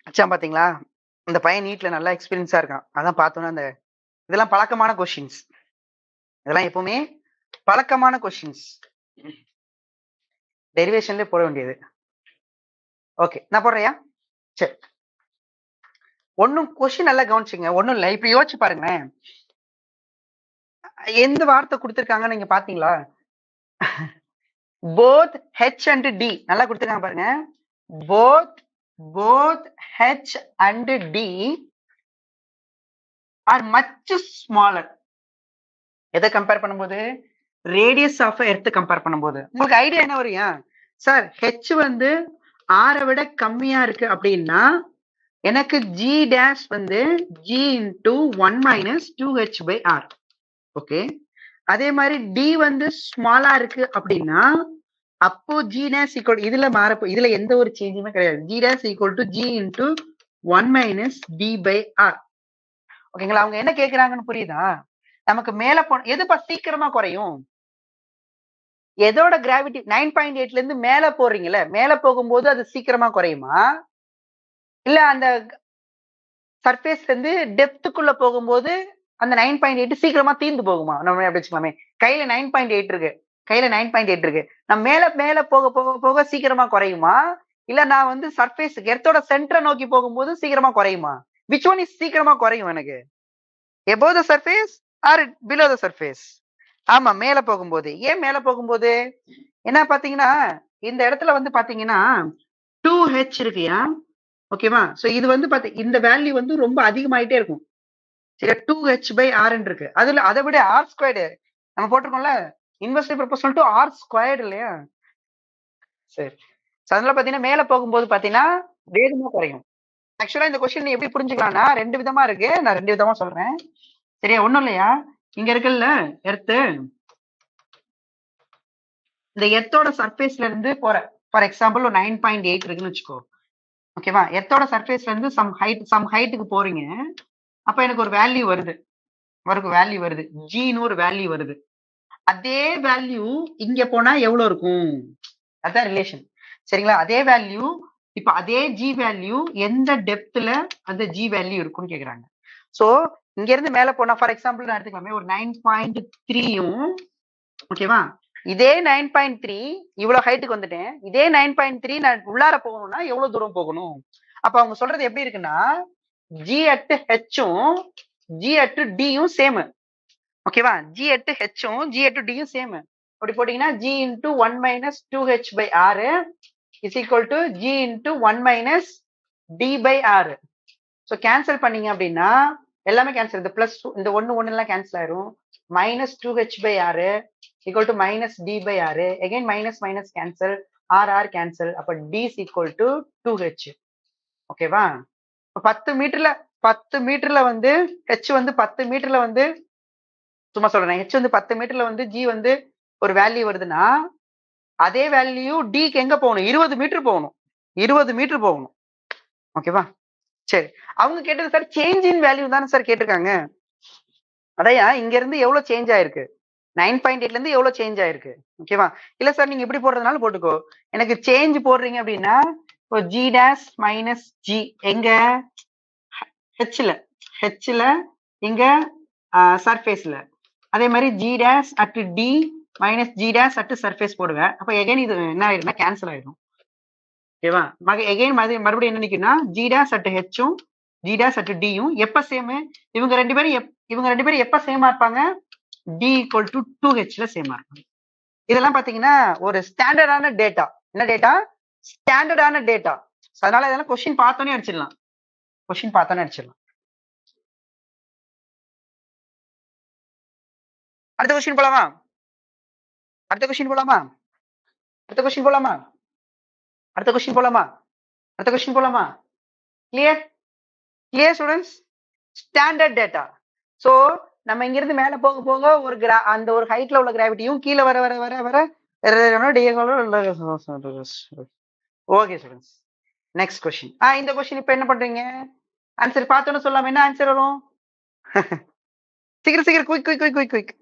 அச்சான் பாத்தீங்களா? இந்த பையன் நீட்ல நல்லா எக்ஸ்பீரியன்ஸா இருக்கான். அதான் பார்த்தோன்னா அந்த இதெல்லாம் பழக்கமான கொஸ்டின்ஸ். இதெல்லாம் எப்பவுமே பழக்கமான கொஸ்டின்ஸ். டெரிவேஷன்ல போட வேண்டியது. ஓகே, நான் போடுறியா? சரி. ஒன்னும் கொஸ்டின் நல்லா கவனிச்சுங்க. ஒன்னும் இல்லை, இப்படி யோசிச்சு பாருங்களேன். எந்த வார்த்தை கொடுத்துருக்காங்கன்னு நீங்க பாத்தீங்களா? both h and d நல்லா கொடுத்துருக்காங்க பாருங்க. both h and d are much smaller. எதை கம்பேர் பண்ணும்போது? ரேடியஸ் ஆஃப் எர்த் கம்பேர் பண்ணும்போது. உங்களுக்கு ஐடியா என்ன வரும்? சார் ஹெச் வந்து ஆரை விட கம்மியா இருக்கு அப்படின்னா எனக்கு ஜி டேஷ் வந்து G into 1 minus 2h by r. Okay, அதே மாதிரி டி வந்து ஸ்மாலா இருக்கு அப்படின்னா அப்போ ஜி டேஷ் ஈக்குவல் இதுல மாறப்போ இதுல எந்த ஒரு சேஞ்சுமே கிடையாது. G dash equal to G into 1 minus D by R. ஓகேங்களா? அவங்க என்ன கேக்குறாங்கன்னு புரியுதா? நமக்கு மேல எதுப்பா சீக்கிரமா குறையும்? எதோட கிராவிட்டி 9.8ல இருந்து மேல போறீங்கல்ல, மேல போகும்போது அது சீக்கிரமா குறையுமா, இல்ல அந்த சர்ஃபேஸ்ல இருந்து டெப்த்துக்குள்ள போகும்போது அந்த 9.8 சீக்கிரமா தீர்ந்து போகுமா? நம்ம அப்படி வச்சுக்கலாமே. கையில 9.8 இருக்கு, கையில 9.8 இருக்கு. நான் மேல மேல போக போக போக சீக்கிரமா குறையுமா, இல்ல நான் வந்து சர்ஃபேஸ் எர்த்தோட சென்டரை நோக்கி போகும்போது சீக்கிரமா குறையுமா? விச் ஒன் இஸ் சீக்கிரமா குறையும் எனக்கு? above the surface or below the surface? ஆமா, மேல போகும்போது. ஏன் மேல போகும்போது? என்ன பாத்தீங்கன்னா இந்த இடத்துல வந்து பாத்தீங்கன்னா 2h இருக்குயா. ஓகேவா? சோ இது வந்து இந்த வேல்யூ வந்து ரொம்ப அதிகமாயிட்டே இருக்கும். சரி, 2h by r இருக்கு. அதுல அதை விட r ஸ்கொயர்டு நம்ம போட்டிருக்கோம்ல, inversely proportional to r squared இல்லையா? சரி, அதனால பாத்தீங்கன்னா மேல போகும்போது பாத்தீங்கன்னா வேகமா குறையும். ஆக்சுவலா இந்த கொஸ்டின் எப்படி புரிஞ்சுக்கலாம்னா ரெண்டு விதமா இருக்கு. நான் ரெண்டு விதமா சொல்றேன். சரியா? ஒண்ணும் இல்லையா, இங்க இருக்குல்ல எர்த்து, இந்த எர்த்தோட சர்ஃபேஸ்ல இருந்து போற ஃபார் எக்ஸாம்பிள் ஒரு 9.8 இருக்குன்னு வச்சுக்கோ. ஓகேவா? எர்த்தோட சர்ஃபேஸ்ல இருந்து சம் ஹைட்டுக்கு போறீங்க. அப்ப எனக்கு ஒரு வேல்யூ வருது, ஜின்னு ஒரு வேல்யூ வருது. அதே வேல்யூ இங்க போனா எவ்வளவு இருக்கும்? அதான் ரிலேஷன். சரிங்களா? அதே வேல்யூ இப்ப அதே ஜி வேல்யூ எந்த டெப்த்ல அந்த ஜி வேல்யூ இருக்கும்னு கேக்குறாங்க. சோ இங்க இருந்து மேல போனா ஃபார் எக்ஸாம்பிள் நான் எடுத்துக்கலாமே ஒரு 9.3யும், ஓகேவா, இதே 9.3 இவ்வளவு ஹைட்டுக்கு வந்துட்டேன். இதே 9.3 நான் உள்ளார போகணும்னா எவ்வளவு தூரம் போகணும்? அப்ப அவங்க சொல்றது எப்படி இருக்குன்னா ஜி அட் ஹெச்சும் ஜி அட் டியும் சேம். ஓகேவா? ஜி அட் ஹெச்சும் ஜி அட் டியும் சேம். அப்படி போட்டீங்கன்னா g into 1 minus 2h by r is equal to G into 1 minus D by r. So cancel பண்ணீங்க அப்படின்னா எல்லாமே கேன்சல். இந்த பிளஸ் இந்த ஒன்னு எல்லாம் கேன்சல் ஆயிரும். Minus 2h by r equal to minus d by r. again minus minus cancel, r cancel. அப்ப d is equal to 2h. ஓகேவா? 10 மீட்டர்ல வந்து h வந்து 10 மீட்டர்ல வந்து சும்மா சொல்றேன், h வந்து 10 மீட்டர்ல வந்து g வந்து ஒரு வேல்யூ வருதுன்னா அதே வேல்யூ dக்கு எங்க போகணும்? 20 மீட்டர் போகணும். 20 மீட்டர் போகணும். ஓகேவா? சரி, அவங்க கேட்டது சார் சேஞ்ச் இன் வேல்யூ தானே சார் கேட்டிருக்காங்க. அதையா இங்க இருந்து எவ்வளவு சேஞ்ச் ஆயிருக்கு? 9.8ல இருந்து எவ்வளவு சேஞ்ச் ஆயிருக்கு? ஓகேவா? இல்ல சார் நீங்க இப்படி போடுறதுனால போட்டுக்கோ. எனக்கு சேஞ்ச் போடுறீங்க அப்படின்னா இப்போ ஜி டேஷ் மைனஸ் ஜி எங்க ஹெச்ல இங்க சர்ஃபேஸ்ல அதே மாதிரி G dash at D minus G dash at surface போடுவேன். அப்ப எகைன் இது என்ன ஆயிடும்னா கேன்சல் ஆயிடும். ஓகேவா? எகைன் மறுபடியும் என்ன நிக்குன்னா ஜி டேஷ் அட் ஹெச்சும் ஜி டேஷ் அட் டியும் எப்ப சேம்? இவங்க ரெண்டு பேரும் எப்ப சேமா இருப்பாங்க? டி ஈக்குவல் டு 2ஹெச்ல சேமா இருப்பாங்க. இதெல்லாம் பாத்தீங்கன்னா ஒரு ஸ்டாண்டர்டான டேட்டா. என்ன டேட்டா? ஸ்டாண்டர்டான டேட்டா. அதனால இதெல்லாம் கொஸ்டின் பார்த்தோன்னே அடிச்சிடலாம். அடுத்த கொஸ்டின் போலாமா? அடுத்த கொஸ்டின் போலாமா? Clear students? Standard data. So நம்ம இங்க இருந்து மேல போக போக ஒரு அந்த ஒரு ஹைட்ல உள்ள கிராவிட்டியும் கீழே வர வர வர வர ஓகே ஸ்டூடெண்ட்ஸ். Next question. இந்த கொஸ்டின் இப்ப என்ன பண்றீங்க? ஆன்சர் பார்த்தோன்னு சொல்லாம என்ன ஆன்சர் வரும்? சீக்கிரம் குயிக்.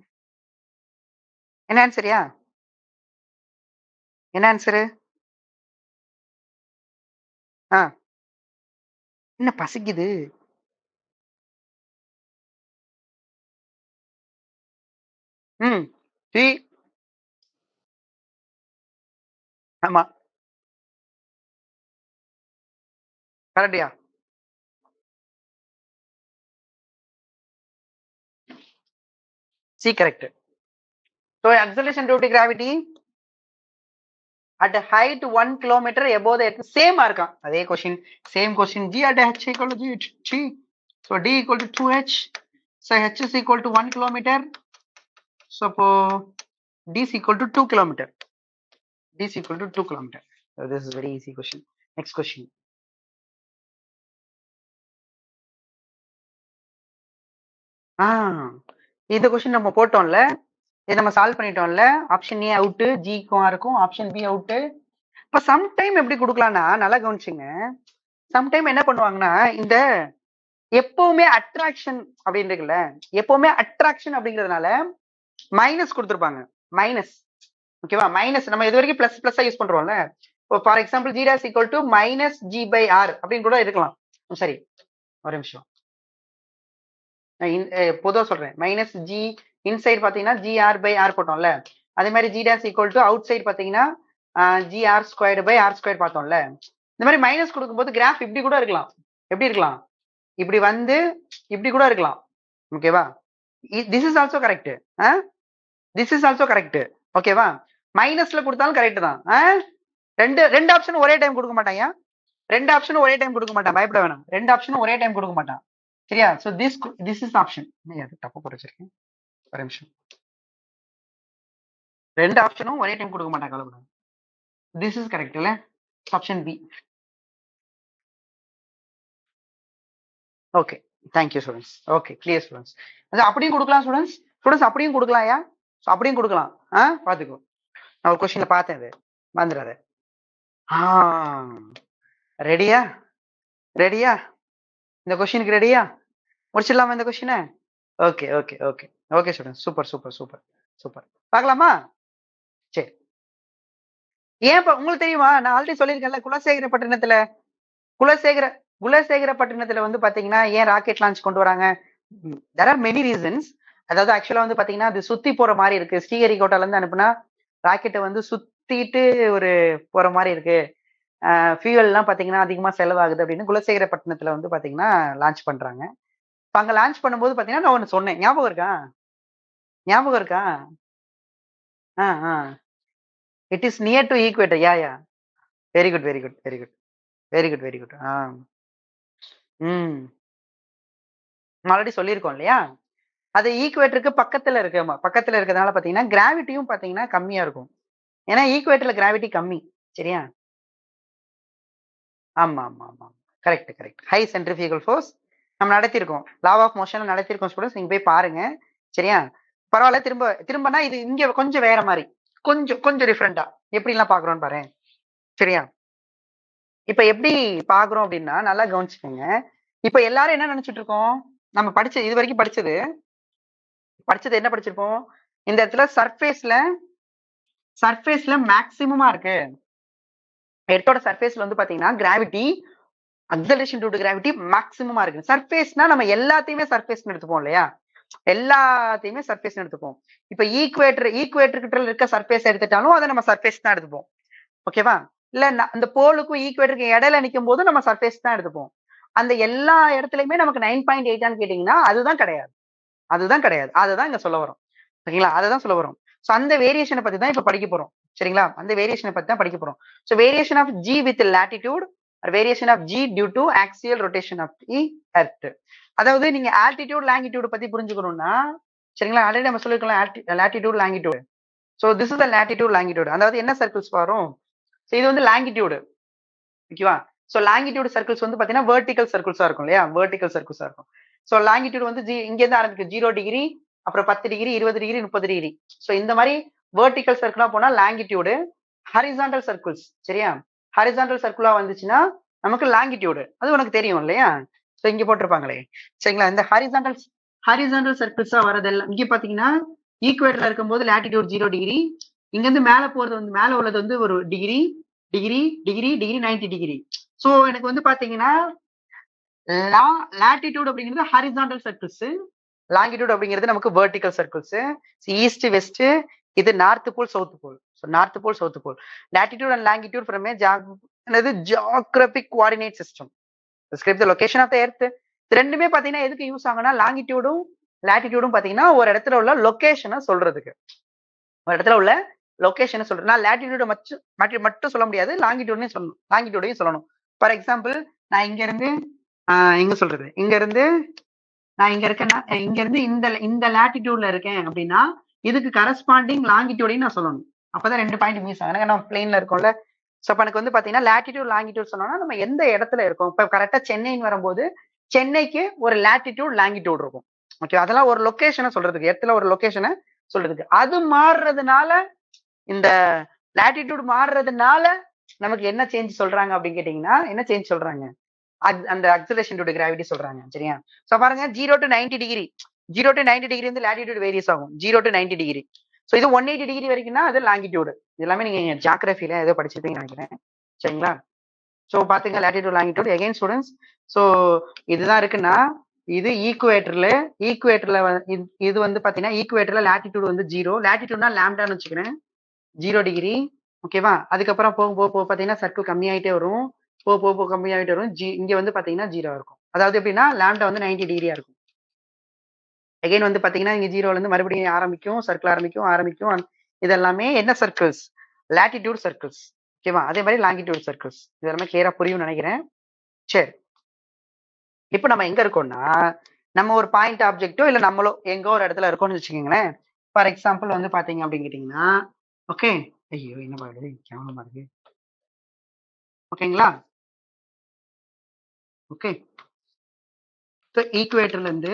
என்ன ஆன்சரியா? என்ன ஆன்சரு? என்ன பசிக்குது? சி. ஆமா கரெக்டியா? C correct. So acceleration due to gravity at a height 1 kilometer above the earth same இருக்கான். அதே question same question. G at h equal to g. So D equal to 2h. So h is equal to 1 kilometer. So D is equal to 2 kilometer. So this is very easy question. Next question. இந்த question நம்ம போட்டோம்ல, இதை நம்ம solve பண்ணிட்டோம்ல. Option A out, ஜிக்கும் இருக்கும். Option be out. இப்ப sometime எப்படி கொடுக்கலாம்னா நல்லா கவனிச்சுங்க. Sometime என்ன பண்ணுவாங்கன்னா இந்த எப்பவுமே அட்ராக்ஷன் அப்படின்றதுல எப்பவுமே அட்ராக்ஷன் அப்படிங்கிறதுனால மைனஸ் கொடுத்துருப்பாங்க. மைனஸ் ஓகேவா? மைனஸ் நம்ம இது வரைக்கும் பிளஸ் பிளஸ் யூஸ் பண்றோம்ல. இப்போ for example g dash equal to minus g by r அப்படின்னு கூட இருக்கலாம். சரி ஒரு நிமிஷம் பொதுவா சொல்றேன். மைனஸ் ஜி இன்சைட் பாத்தீங்கன்னா ஜி ஆர் பை ஆர் போட்டோம்ல. அதே மாதிரி G dash equal to outside பாத்தீங்கன்னா g r squared by r square பார்த்தோம்ல. இந்த மாதிரி மைனஸ் கொடுக்கும்போது கிராஃப் இப்படி கூட இருக்கலாம். எப்படி இருக்கலாம்? இப்படி வந்து இப்படி கூட இருக்கலாம். ஓகேவா? This is also correct. ஓகேவா? மைனஸ்ல கொடுத்தாலும் கரெக்ட் தான். ரெண்டு ஆப்ஷன் ஒரே டைம் கொடுக்க மாட்டாங்க. பயப்பட வேணாம். ரெண்டு ஆப்ஷனும் ஒரே டைம் கொடுக்க மாட்டான். சரியா? So this is option. தப்பு போட்டு வச்சிருக்கேன். ஒரு நிமிஷம். ரெண்டு ஆப்ஷனும் ஒரே டைம் கொடுக்க மாட்டாங்க. கவலைப்படாது. திஸ் இஸ் கரெக்ட் இல்ல? Option B. Okay thank you students. Okay clear students. அது அப்படியும் கொடுக்கலாம் ஸ்டூடெண்ட்ஸ் அப்படியும் கொடுக்கலாம்யா. அப்படியும் கொடுக்கலாம். பாத்துக்கோ. நான் ஒரு கொஸ்டின்ல பார்த்தேன். அது வந்துடாத. ரெடியா? இந்த கொஸ்டினுக்கு ரெடியா? முடிச்சிடலாமா இந்த கொஸ்டினை? Okay students. சூப்பர். பார்க்கலாமா? சரி. ஏன் உங்களுக்கு தெரியுமா? நான் ஆல்ரெடி சொல்லியிருக்கேன்ல, குலசேகரப்பட்டினத்துல வந்து பாத்தீங்கன்னா ஏன் ராக்கெட் லான்ச் கொண்டு வராங்க? there are many reasons. அதாவது ஆக்சுவலா வந்து பாத்தீங்கன்னா அது சுத்தி போற மாதிரி இருக்கு. ஸ்ரீஹரிகோட்டால இருந்து அனுப்புனா ராக்கெட்டை வந்து சுத்திட்டு ஒரு போற மாதிரி இருக்கு. ஃபியூவல் எல்லாம் பாத்தீங்கன்னா அதிகமா செலவாகுது அப்படின்னு குலசேகரப்பட்டினத்துல வந்து பாத்தீங்கன்னா லான்ச் பண்றாங்க. அங்க லான்ச் பண்ணும்போது பாத்தீங்கன்னா நான் ஒண்ணு சொன்னேன். ஞாபகம் இருக்கா? It is near to equator. Yeah very good. Already சொல்லியிருக்கோம் இல்லையா? அது ஈக்குவேட்டருக்கு பக்கத்துல இருக்கிறதுனால பாத்தீங்கன்னா கிராவிட்டியும் பாத்தீங்கன்னா கம்மியா இருக்கும். ஏன்னா ஈக்குவேட்டர்ல கிராவிட்டி கம்மி. சரியா? ஆமா கரெக்ட். ஹை சென்ட்ரிஃபியூகல் ஃபோர்ஸ் நம்ம நடத்திருக்கோம். லா ஆஃப் மோஷன் நடத்திருக்கோம் ஸ்டூடெண்ட்ஸ். நீங்க போய் பாருங்க. சரியா? பரவாயில்ல. திரும்பனா இது இங்க கொஞ்சம் வேற மாதிரி, கொஞ்சம் டிஃப்ரெண்டா எப்படி எல்லாம் பாக்குறோம்னு பாரு. சரியா? இப்ப எப்படி பாக்குறோம் அப்படின்னா நல்லா கவனிச்சுக்கோங்க. இப்ப எல்லாரும் என்ன நினைச்சிட்டு இருக்கோம்? நம்ம இது வரைக்கும் படிச்சது என்ன படிச்சிருப்போம்? இந்த இடத்துல சர்ஃபேஸ்ல மேக்சிமமா இருக்கு. எர்த்தோட சர்ஃபேஸ்ல வந்து பாத்தீங்கன்னா gravity acceleration due to gravity மேக்ஸிமமா இருக்கு. சர்ஃபேஸ்னா நம்ம எல்லாத்தையுமே சர்ஃபேஸ்னு எடுத்துப்போம் இல்லையா? எல்லாத்தையுமே சர்ஃபேஸ்னு எடுத்துப்போம். இப்ப ஈக்குவேட்டர் கிட்ட இருக்க சர்ஃபேஸ் எடுத்துட்டாலும் அதை நம்ம சர்ஃபேஸ் தான் எடுத்துப்போம். ஓகேவா? இல்ல அந்த போலுக்கும் ஈக்குவேட்டருக்கு இடையில நிக்கும் போது நம்ம சர்ஃபேஸ் தான் எடுத்துப்போம். அந்த எல்லா இடத்துலயுமே நமக்கு 9.8 கேட்டீங்கன்னா அதுதான் கிடையாது. அதுதான் இங்க சொல்ல வரும். சரிங்களா? அதுதான் சொல்ல வரும். சோ அந்த வேரியேஷனை பத்தி தான் இப்ப படிக்க போறோம். சரிங்களா? அந்த வேரியேஷனை பத்தி தான் படிக்க போறோம். So variation of G with latitude or variation of G due to axial rotation of the earth. அதாவது நீங்க altitude longitude பத்தி புரிஞ்சுக்கணும்னா சரிங்களா? ஆல்ரெடி நம்ம சொல்லிருக்கலாம் latitude longitude. So this is the latitude longitude. அதாவது என்ன சர்க்கிள்ஸ் வரும்? சோ இது வந்து லாங்கிடியூடு. ஓகேவா? சோ லாங்கிடியூட் சர்க்கிள்ஸ் வந்து பாத்தீங்கன்னா வெர்டிகல் சர்க்கிள்ஸா இருக்கும் இல்லையா? வெர்டிகல் சர்க்கிள்ஸா இருக்கும். சோ லாங்கிடியூட் வந்து இங்க இருந்து ஆரம்பிக்கும் 0 டிகிரி, அப்புறம் 10 டிகிரி, 20 டிகிரி, 30 டிகிரி. சோ இந்த மாதிரி வெர்டிகல் சர்க்கிளா போனா லாங்கிடியூடு. ஹரிசாண்டல் சர்க்கிள்ஸ் சரியா? ஹரிசாண்டல் சர்க்கிளா வந்துச்சுன்னா நமக்கு லாங்கிடியூடு. அது உனக்கு தெரியும் இல்லையா? சோ இங்க போட்டிருப்பாங்களே. சரிங்களா? இந்த ஹரிசாண்டல் சர்க்கிள்ஸா வரதெல்லாம் இங்க பாத்தீங்கன்னா ஈக்குவேட்டர்ல இருக்கும்போது லாட்டிடியூட் 0 டிகிரி. இங்க இருந்து மேல போறது வந்து மேல உள்ளது வந்து ஒரு degree degree degree degree 90 degree. So எனக்கு வந்து பாத்தீங்கன்னா லாட்டிடியூட் அப்படிங்கிறது ஹரிசாண்டல் சர்க்கிள்ஸ், லாங்கிடியூட் அப்படிங்கிறது நமக்கு வெர்டிகல் சர்க்கிள்ஸ். ஈஸ்ட் வெஸ்ட், இது north pole south pole. North pole south pole. Latitude and longitude from geographic coordinate system describe the location of the earth. இது ரெண்டுமே பாத்தீங்கன்னா எதுக்கு யூஸ் ஆகும்னா லாங்கிடியூடும் லாட்டிடியூடும் பாத்தீங்கன்னா ஒரு இடத்துல உள்ள லொகேஷனை சொல்றதுக்கு. ஒரு இடத்துல உள்ள லொகேஷனை சொல்றேன். நான் லாட்டிடியூட மட்டும் சொல்ல முடியாது, லாங்கிடியூடையும் சொல்லணும். ஃபார் எக்ஸாம்பிள் நான் இங்க இருந்து எங்க சொல்றது, இங்க இருந்து நான் இங்க இருக்கேன்னா இங்க இருந்து இந்த லாட்டிடியூட்ல இருக்கேன் அப்படின்னா இதுக்கு கரஸ்பாண்டிங் லாங்கிடியூடையும் நான் சொல்லணும். அப்பதான் 2 பாயிண்ட் மிஸ் ஆகும். ஏன்னா நம்ம பிளேன்ல இருக்கோம்ல. சோ அப்ப எனக்கு வந்து பாத்தீங்கன்னா லாட்டிடியூட் லாங்கிடியூட் சொன்னோம்னா நம்ம எந்த இடத்துல இருக்கோம். இப்ப கரெக்டா சென்னைன்னு வரும்போது சென்னைக்கு ஒரு லாட்டிடியூட் லாங்கிடியூட் இருக்கும். ஓகே, அதெல்லாம் ஒரு லொகேஷனை சொல்றதுக்கு, இடத்துல ஒரு லொகேஷனை சொல்றதுக்கு. அது மாறுறதுனால இந்த லாட்டிடியூட் மாறுறதுனால நமக்கு என்ன சேஞ்ச் சொல்றாங்க அப்படின்னு கேட்டீங்கன்னா என்ன சேஞ்ச் சொல்றாங்க? அந்த அக்ஸலரேஷன் டியூ டு கிராவிட்டி சொல்றாங்க. சரியா? சோ பாருங்க 0 to 90 டிகிரி, 0 to 90 டிகிரி வந்து லாட்டிடியூட் வேரியஸ் ஆகும். 0 to 90 டிகிரி. சோ இது 180 டிகிரி வரைக்கும்னா அது லாங்கிடியூட். எல்லாமே நீங்க ஜியோகிராஃபில ஏதோ படிச்சிருப்பீங்கன்னு நினைக்கிறேன். சரிங்களா? சோ பாத்துங்க latitude longitude again students. So இதுதான் இருக்குன்னா இது ஈக்குவேட்டர்ல இது வந்து பாத்தீங்கன்னா ஈக்குவேட்டர்ல லாட்டிடியூட் வந்து 0, லாட்டிடியூட்னா லாம்டான்னு வச்சுக்கிறேன் 0 டிகிரி. ஓகேவா? அதுக்கப்புறம் போக பாத்தீங்கன்னா சர்க்கிள் கம்மியாயிட்டே வரும். போக கம்மியாயிட்டே வரும். இங்க வந்து பாத்தீங்கன்னா 0 இருக்கும். அதாவது எப்படின்னா லாம்டா வந்து 90 டிகிரியா இருக்கும். அகைன் வந்து பாத்தீங்கன்னா இங்க 0ல இருந்து மறுபடியும் ஆரம்பிக்கும், சர்க்கிள் ஆரம்பிக்கும். இதெல்லாமே என்ன சர்க்கிள்ஸ்? Latitude circles. ஓகேவா? அதே மாதிரி லாங்கிடியூட் சர்க்கிள்ஸ். இது எல்லாமே கிளியரா புரியும்னு நினைக்கிறேன். சரி, இப்போ நம்ம எங்க இருக்கோம்னா நம்ம ஒரு பாயிண்ட் ஆப்ஜெக்டோ இல்ல நம்மளோ எங்கோ ஒரு இடத்துல இருக்கோம்னு வச்சுக்கோங்களேன். ஃபார் எக்ஸாம்பிள் வந்து பாத்தீங்க அப்படின்னு கேட்டீங்கன்னா ஓகே, ஐயோ என்ன பாருது கேவலமா இருக்கு. ஓகேங்களா? ஓகே, ஈக்குவேட்டர்ல இருந்து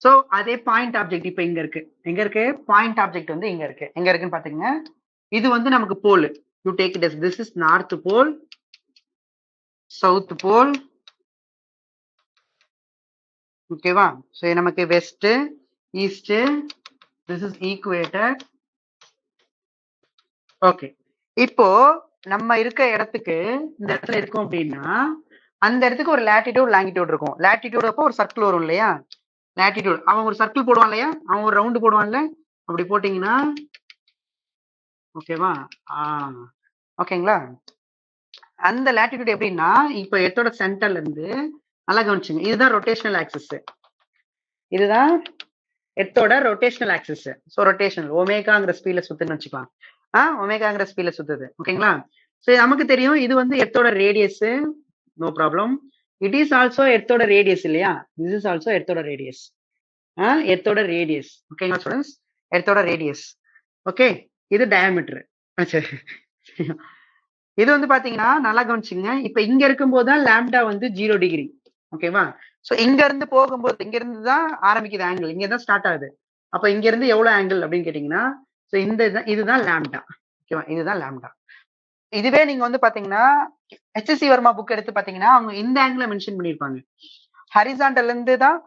சோ அதே பாயிண்ட் ஆப்ஜெக்ட் இப்ப இங்க இருக்கு பாயிண்ட் ஆப்ஜெக்ட் வந்து இங்க இருக்குன்னு பாத்தீங்கன்னா இது வந்து நமக்கு pole. You take it as this is north pole, south pole. ஓகேவா? சோ நமக்கு west, east, this is equator. Okay, இப்போ நம்ம இருக்க இடத்துக்கு இந்த இடத்துல இருக்கோம் அப்படின்னா அந்த இடத்துக்கு ஒரு லாட்டிடியூட் லாங்கிடியூட் இருக்கும். லாட்டிடியூட் அப்போ ஒரு சர்க்கிள் வரும் இல்லையா? லாட்டிடியூட் அவன் ஒரு சர்க்கிள் போடுவான் இல்லையா? அவன் ஒரு ரவுண்டு போடுவான்ல. அப்படி போட்டீங்கன்னா ஓகேவா? ஓகேங்களா? அந்த லாட்டிடியூட் எப்படின்னா இப்ப எர்த்தோட சென்டர்ல இருந்து நல்லா கவனிச்சுங்க. இதுதான் ரொட்டேஷனல் ஆக்சிஸ். இதுதான் எர்த்தோட ரொட்டேஷனல் ஆக்சிஸ். சோ ரொட்டேஷனல் ஒமேகாங்கிற ஸ்பீட்ல சுத்துன்னு வச்சுக்கலாம். ஒமேகாங்கிற ஸ்பீட்ல சுத்துது. ஓகேங்களா? சோ நமக்கு தெரியும் இது வந்து எர்த்தோட radius. No problem. It is also எர்த்தோட ரேடியஸ் இல்லையா? திஸ் இஸ் ஆல்சோ எர்த்தோட ரேடியஸ். எர்த்தோட ரேடியஸ். ஓகேங்களா ஸ்டூடெண்ட்ஸ்? எர்த்தோட ரேடியஸ். ஓகே, இது டயாமீட்டர். இது வந்து பாத்தீங்கன்னா நல்லா கவனிச்சுங்க. இப்ப இங்க இருக்கும்போது தான் லாம்டா வந்து 0 டிகிரி. ஓகேவா? சோ இங்க இருந்து போகும்போது இங்க இருந்து தான் ஆரம்பிக்குது ஆங்கிள், இங்க தான் ஸ்டார்ட் ஆகுது. அப்ப இங்க இருந்து எவ்வளவு ஆங்கிள் அப்படின்னு கேட்டீங்கன்னா சோ இதுதான் லாம்டா. ஓகேவா? இதுதான் லாம்டா. இதுவே நீங்க வந்து பாத்தீங்கன்னா HSC வர்மா புக் எடுத்து பாத்தீங்கன்னா அவங்க இந்த ஆங்கிள் மென்ஷன் பண்ணிருப்பாங்க. ஹரிசாண்டல்ல இருந்து தான்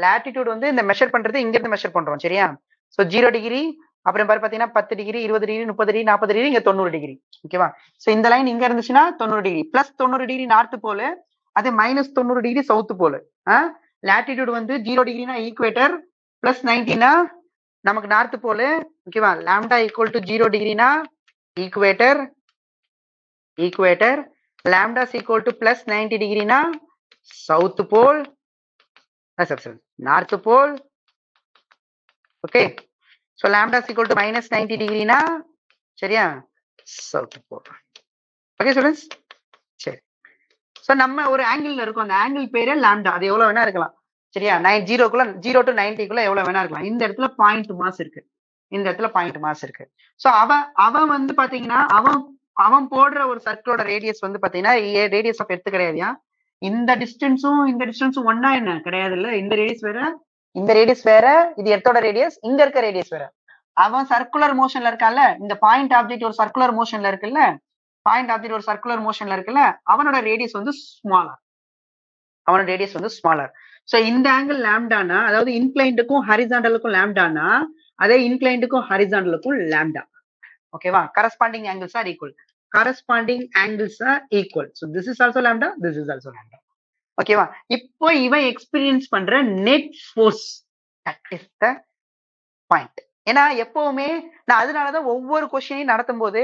latitude வந்து இந்த மெஷர் பண்றது இங்க இருந்து மெஷர் பண்றோம் சரியா. சோ 0 டிகிரி அப்புறம் பாரு பாத்தீங்கன்னா 10 டிகிரி 20 டிகிரி 30 டிகிரி 40 டிகிரி இங்க 90 டிகிரி ஓகேவா. சோ இந்த லைன் இங்க இருந்துச்சுன்னா 90 degree plus 90 degree north pole, அது minus 90 degree south pole. latitude வந்து 0 டிகிரினா ஈக்குவேட்டர் பிளஸ் 90னா நமக்கு நார்த் போல் ஓகேவா. லாம்டா ஈக்குவல் டு 0 டிகிரினா equator equator lambda equal to plus 90 டிகிரினா south pole north pole okay. So lambda equal to minus 90 டிகிரினா சரியா south pole okay students. சரி so நம்ம ஒரு ஆங்கிள் இருக்கும், அந்த ஆங்கிள் பேரே லாம்டா, அது எவ்வளவு வேணா இருக்கலாம் சரியா. 0 டு 90 எவ்வளவு வேணா இருக்கலாம். இந்த இடத்துல பாயிண்ட் மாஸ் இருக்கு, இந்த இடத்துல பாயிண்ட் மாஸ் இருக்கு. சோ அவன் வந்து பாத்தீங்கன்னா அவன் போடுற ஒரு சர்க்கிளோட ரேடியஸ் வந்து பாத்தீங்கன்னா ரேடியஸ் ஆஃப் எர்த் கிடையாதுயா. இந்த டிஸ்டன்ஸும் ஒன்னா என்ன கிடையாது இல்ல. இந்த ரேடியஸ் வேற இந்த ரேடியஸ் வேற, இது எர்த்தோட ரேடியஸ், இங்க இருக்க ரேடியஸ் வேற. அவன் சர்க்குலர் மோஷன்ல இருக்கான்ல, இந்த பாயிண்ட் ஆப்ஜெக்ட் ஒரு சர்க்குலர் மோஷன்ல இருக்குல்ல, பாயிண்ட் ஆப்ஜெக்ட் ஒரு சர்க்குலர் மோஷன்ல இருக்குல்ல, அவனோட ரேடியஸ் வந்து ஸ்மாலர், அவனோட ரேடியஸ் வந்து ஸ்மாலர். சோ இந்த ஆங்கிள் லாம்டானா, அதாவது இன்க்ளைண்டுக்கும் ஹரிசாண்டலுக்கும் லாம்டானா, அதே இன்க்ளைண்டுக்கும் ஹரிசாண்டலுக்கும் லாம்டா ஓகேவா. Corresponding angles R equal, corresponding angles R equal. So this is also lambda, this is also lambda ஓகேவா. இப்போ இவன் எக்ஸ்பீரியன்ஸ் பண்ற net force, that is the point. ஏன்னா எப்பவுமே நான் அதனாலதான் ஒவ்வொரு கொஸ்டினையும் நடத்தும் போது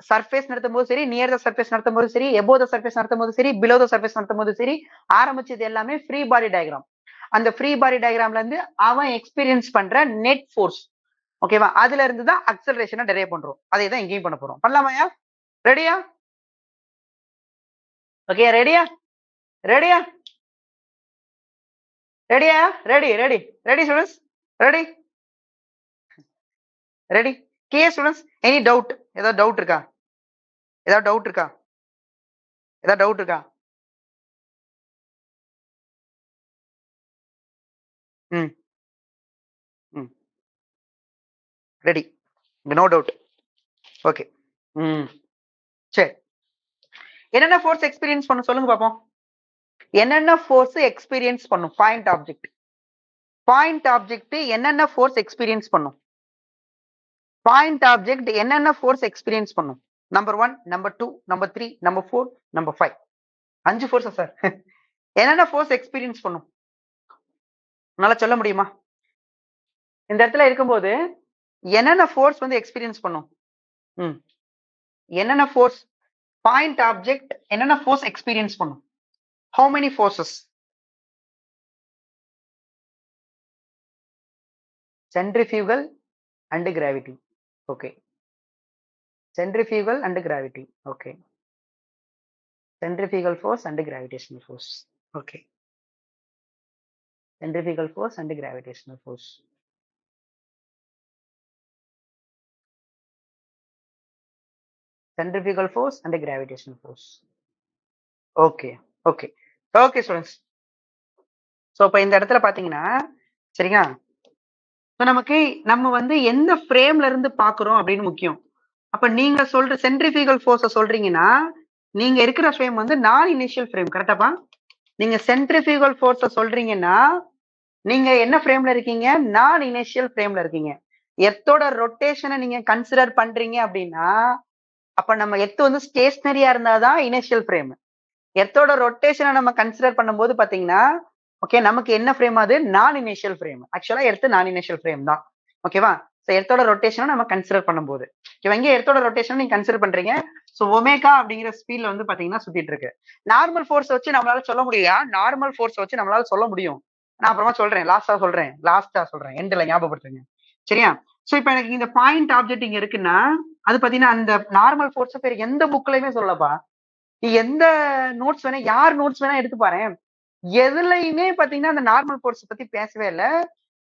சர்ஃபேஸ் நடத்தும் போது சரி, நியர் த சர்ஃபேஸ் நடத்தும் போது சரி, எபோ த சர்ஃபேஸ் நடத்தும் போது சரி, பிலோ த சர்ஃபேஸ் நடத்தும் போது சரி, ஆரம்பிச்சது எல்லாமே ஃப்ரீ பாடி டயக்ராம். அந்த ஃப்ரீ பாடி டயக்ராம்ல இருந்து அவன் எக்ஸ்பீரியன்ஸ் பண்ற நெட் ஃபோர்ஸ் ஓகேவா, அதுல இருந்து தான் அக்சலரேஷனை டெரைவ் பண்றோம். அதே தான் இங்கேயும் பண்ண போறோம். பண்ணலாமாயா? ரெடியா? ஓகே ரெடியா? ரெடியா? ரெடியா? Ready ready ready students, ready ready. K students, any doubt? ஏதாவது டவுட் இருக்கா? ஏதாவது டவுட் இருக்கா? ஏதாவது டவுட் இருக்கா? ம் ம் ரெடி, நோ டவுட். ஓகே ம் சரி. என்னென்ன ஃபோர்ஸ் எக்ஸ்பீரியன்ஸ் பண்ணும் சொல்லுங்க பாப்போம். என்னென்ன ஃபோர்ஸ் எக்ஸ்பீரியன்ஸ் பண்ணும் பாயிண்ட் ஆப்ஜெக்ட்? பாயிண்ட் ஆப்ஜெக்ட் என்னென்ன ஃபோர்ஸ் எக்ஸ்பீரியன்ஸ் பண்ணும்? பாயிண்ட் ஆப்ஜெக்ட் என்னென்ன ஃபோர்ஸ் எக்ஸ்பீரியன்ஸ் பண்ணும்? Number 1, number 2, number 3, number 4, number 5. 5 ஃபோர்ஸா சார்? என்னென்ன ஃபோர்ஸ் எக்ஸ்பீரியன்ஸ் பண்ணும்? நல்லா சொல்ல முடியுமா? இந்த இடத்துல இருக்கும்போது என்னென்ன ஃபோர்ஸ் வந்து எக்ஸ்பீரியன்ஸ் பண்ணும்? என்னென்ன ஃபோர்ஸ் பாயிண்ட் ஆப்ஜெக்ட் என்னென்ன ஃபோர்ஸ் எக்ஸ்பீரியன்ஸ் பண்ணும்? How many forces? Centrifugal and gravity. Okay. Centrifugal and gravity. Okay. Centrifugal force and gravitational force. Okay. Centrifugal force and gravitational force. Centrifugal force and gravitational force. Okay. Okay. Okay students. So இப்ப இந்த இடத்துல பாத்தீங்கன்னா சரிங்களா, நமக்கு நம்ம வந்து எந்த ஃப்ரேம்ல இருந்து பாக்குறோம் அப்படின்னு முக்கியம். அப்ப நீங்க சொல்ற சென்ட்ரிஃபியூகல் ஃபோர்ஸ சொல்றீங்கன்னா நீங்க இருக்கிற ஃப்ரேம் வந்து நான் இனிஷியல் ஃப்ரேம் கரெக்டாப்பா? நீங்க சென்ட்ரிஃபியூகல் ஃபோர்ஸ சொல்றீங்கன்னா நீங்க என்ன ஃப்ரேம்ல இருக்கீங்க? நான் இனிஷியல் ஃப்ரேம்ல இருக்கீங்க. எர்த்தோட ரொட்டேஷனை நீங்க கன்சிடர் பண்றீங்க அப்படின்னா அப்ப நம்ம எர்த் வந்து ஸ்டேஷனரியா இருந்தாதான் இனிஷியல் ஃப்ரேம். எர்த்தோட ரொட்டேஷனை நம்ம கன்சிடர் பண்ணும்போது பாத்தீங்கன்னா ஓகே நமக்கு என்ன ஃப்ரேம்? அது நான் இனிஷியல் ஃப்ரேம். ஆக்சுவலா எர்த் நான் இனிஷியல் ஃப்ரேம் தான் ஓகேவா. சோ எர்த்தோட ரொட்டேஷனை நம்ம கன்சிடர் பண்ணும்போது இங்க எர்த்தோட ரொட்டேஷன் நீங்க கன்சிடர் பண்றீங்க. சோ ஒமேகா அப்படிங்கிற ஸ்பீட்ல வந்து பாத்தீங்கன்னா சுத்திட்டு இருக்கு. நார்மல் ஃபோர்ஸ் வச்சு நம்மளால சொல்ல முடியும். நார்மல் ஃபோர்ஸ் வச்சு நம்மளால சொல்ல முடியும். நான் அப்புறமா சொல்றேன், லாஸ்டா சொல்றேன் எண்ட்ல ஞாபகப்படுத்துங்க சரியா. சோ இப்ப எனக்கு இந்த பாயிண்ட் ஆப்ஜெக்ட் இங்க இருக்குன்னா அது பாத்தீங்கன்னா அந்த நார்மல் ஃபோர்ஸ் பேர் எந்த புக்லயுமே சொல்லப்பா. நீ எந்த நோட்ஸ் வேணா யார் நோட்ஸ் வேணா எடுத்து பாரு, எதுலயுமே பாத்தீங்கன்னா அந்த நார்மல் ஃபோர்ஸ் பத்தி பேசவே இல்ல.